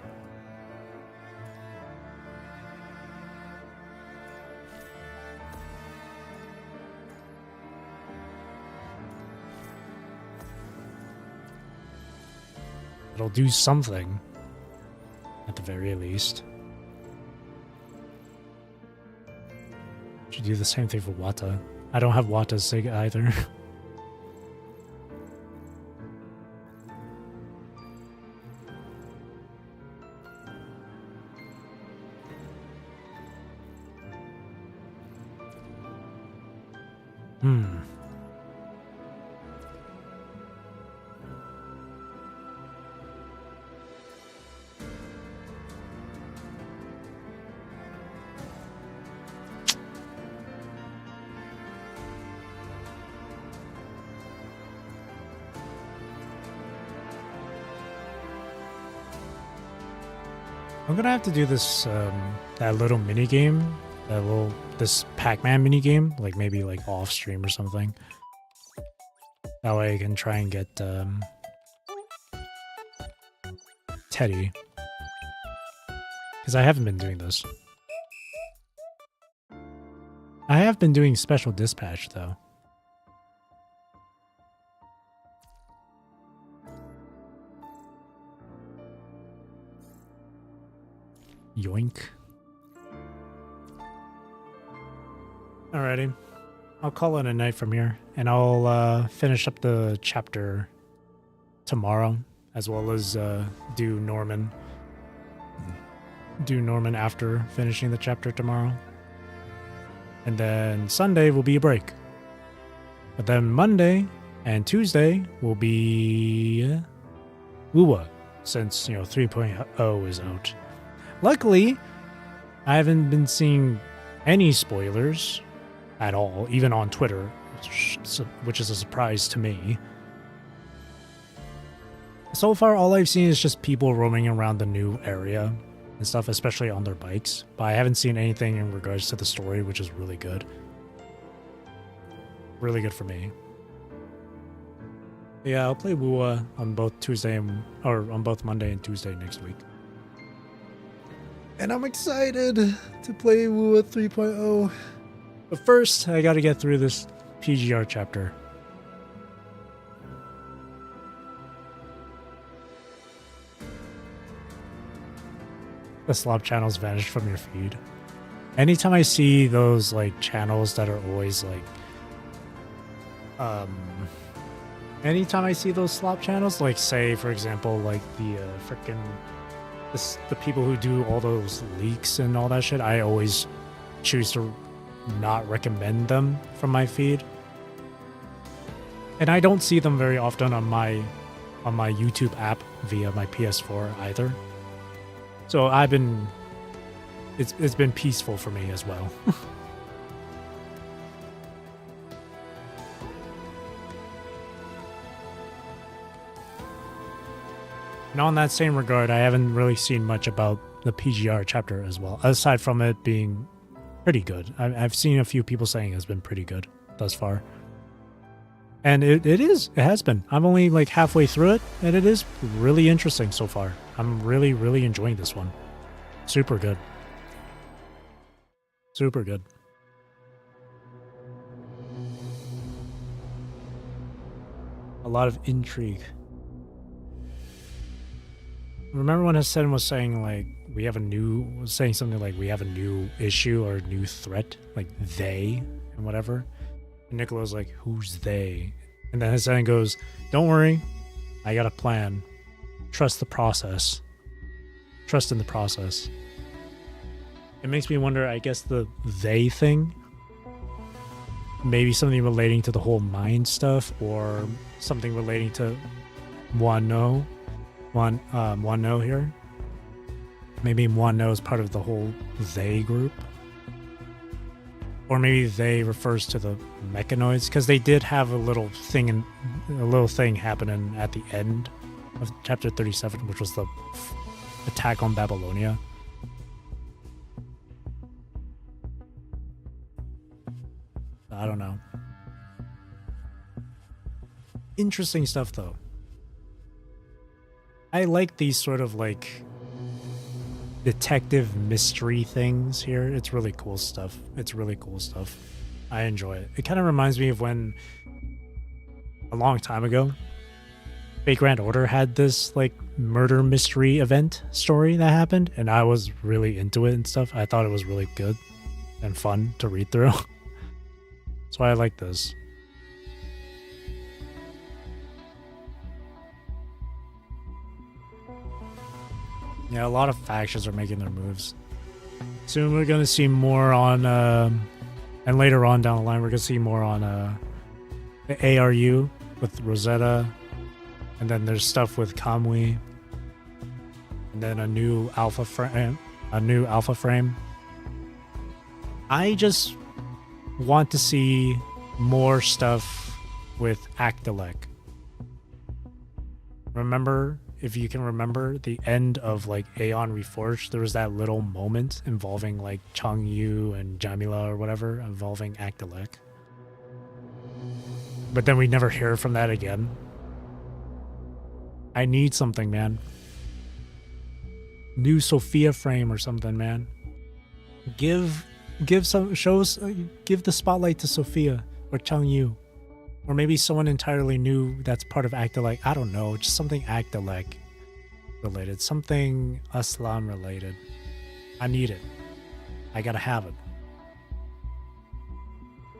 It'll do something, at the very least. Should do the same thing for Wata. I don't have Wata's Sig either. I'm gonna have to do this, that little mini game, this Pac-Man mini game, like maybe like off stream or something. That way I can try and get, Teddy. Because I haven't been doing this. I have been doing special dispatch though. Yoink. Alrighty. I'll call it a night from here, and I'll finish up the chapter tomorrow, as well as do Norman after finishing the chapter tomorrow. And then Sunday will be a break. But then Monday and Tuesday will be Wuwa, since 3.0 is out. Luckily, I haven't been seeing any spoilers at all, even on Twitter, which is a surprise to me. So far, all I've seen is just people roaming around the new area and stuff, especially on their bikes. But I haven't seen anything in regards to the story, which is really good. Really good for me. Yeah, I'll play Wuwa on both on both Monday and Tuesday next week. And I'm excited to play Wuwa 3.0. But first, I gotta get through this PGR chapter. The slop channels vanished from your feed. Anytime I see those channels that are always anytime I see those slop channels, say for example the people who do all those leaks and all that shit, I always choose to not recommend them from my feed. And I don't see them very often on my YouTube app via my PS4 either. So it's been peaceful for me as well. And on that same regard, I haven't really seen much about the PGR chapter as well, aside from it being pretty good. I've seen a few people saying it's been pretty good thus far. And it has been. I'm only halfway through it, and it is really interesting so far. I'm really, really enjoying this one. Super good. Super good. A lot of intrigue. Remember when Hassan was saying we have a new issue or a new threat, they and whatever? And Nicolo's like, who's they? And then Hassan goes, don't worry, I got a plan. Trust the process. Trust in the process. It makes me wonder, I guess the they thing, maybe something relating to the whole mind stuff, or something relating to Wano here. Maybe Wano is part of the whole they group. Or maybe they refers to the mechanoids, because they did have a little thing happening at the end of chapter 37, which was the attack on Babylonia. I don't know. Interesting stuff though. I like these sort of detective mystery things here. It's really cool stuff. I enjoy it. It kind of reminds me of when a long time ago Fake Grand Order had this murder mystery event story that happened, and I was really into it and stuff. I thought it was really good and fun to read through. That's why I like this. Yeah, a lot of factions are making their moves. Soon we're going to see more on, and later on down the line, we're going to see more on the ARU with Rosetta, and then there's stuff with Kamui, and then a new alpha frame. I just want to see more stuff with Actilec. Remember, if you can remember the end of Aeon Reforged, there was that little moment involving Changyu and Jamila or whatever, involving Actilec. But then we never hear from that again. I need something, man. new Sophia frame or something, man. Give some shows. Give the spotlight to Sophia or Chang Yu, or maybe someone entirely new that's part of Actilec. I don't know, just something Actilec related, something Aslam related. I need it. I gotta have it.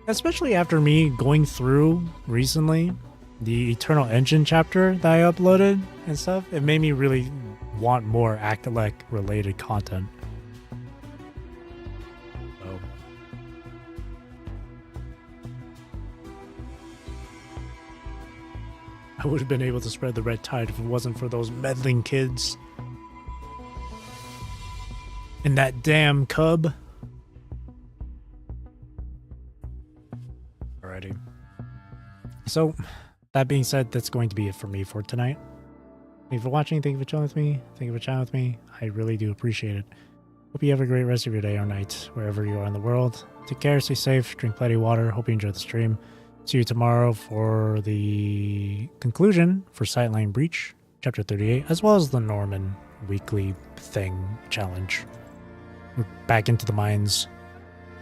Especially after me going through recently the Eternal Engine chapter that I uploaded and stuff, it made me really want more Actilec related content. So I would have been able to spread the red tide if it wasn't for those meddling kids. And that damn cub. Alrighty. So, that being said, that's going to be it for me for tonight. Thank you for watching. Thank you for chilling with me. Thank you for chatting with me. I really do appreciate it. Hope you have a great rest of your day or night, wherever you are in the world. Take care, stay safe, drink plenty of water. Hope you enjoyed the stream. See you tomorrow for the conclusion for Sightline Breach, Chapter 38, as well as the Norman weekly thing challenge. We're back into the mines.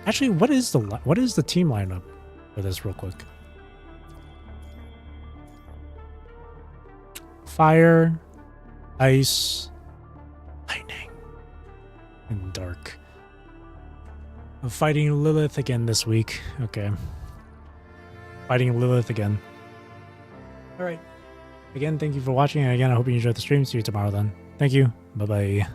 Actually, what is the team lineup for this real quick? Fire, ice, lightning, and dark. I'm fighting Lilith again this week. Okay. Fighting Lilith again. Alright. Again, thank you for watching, and again, I hope you enjoyed the stream. See you tomorrow then. Thank you. Bye-bye.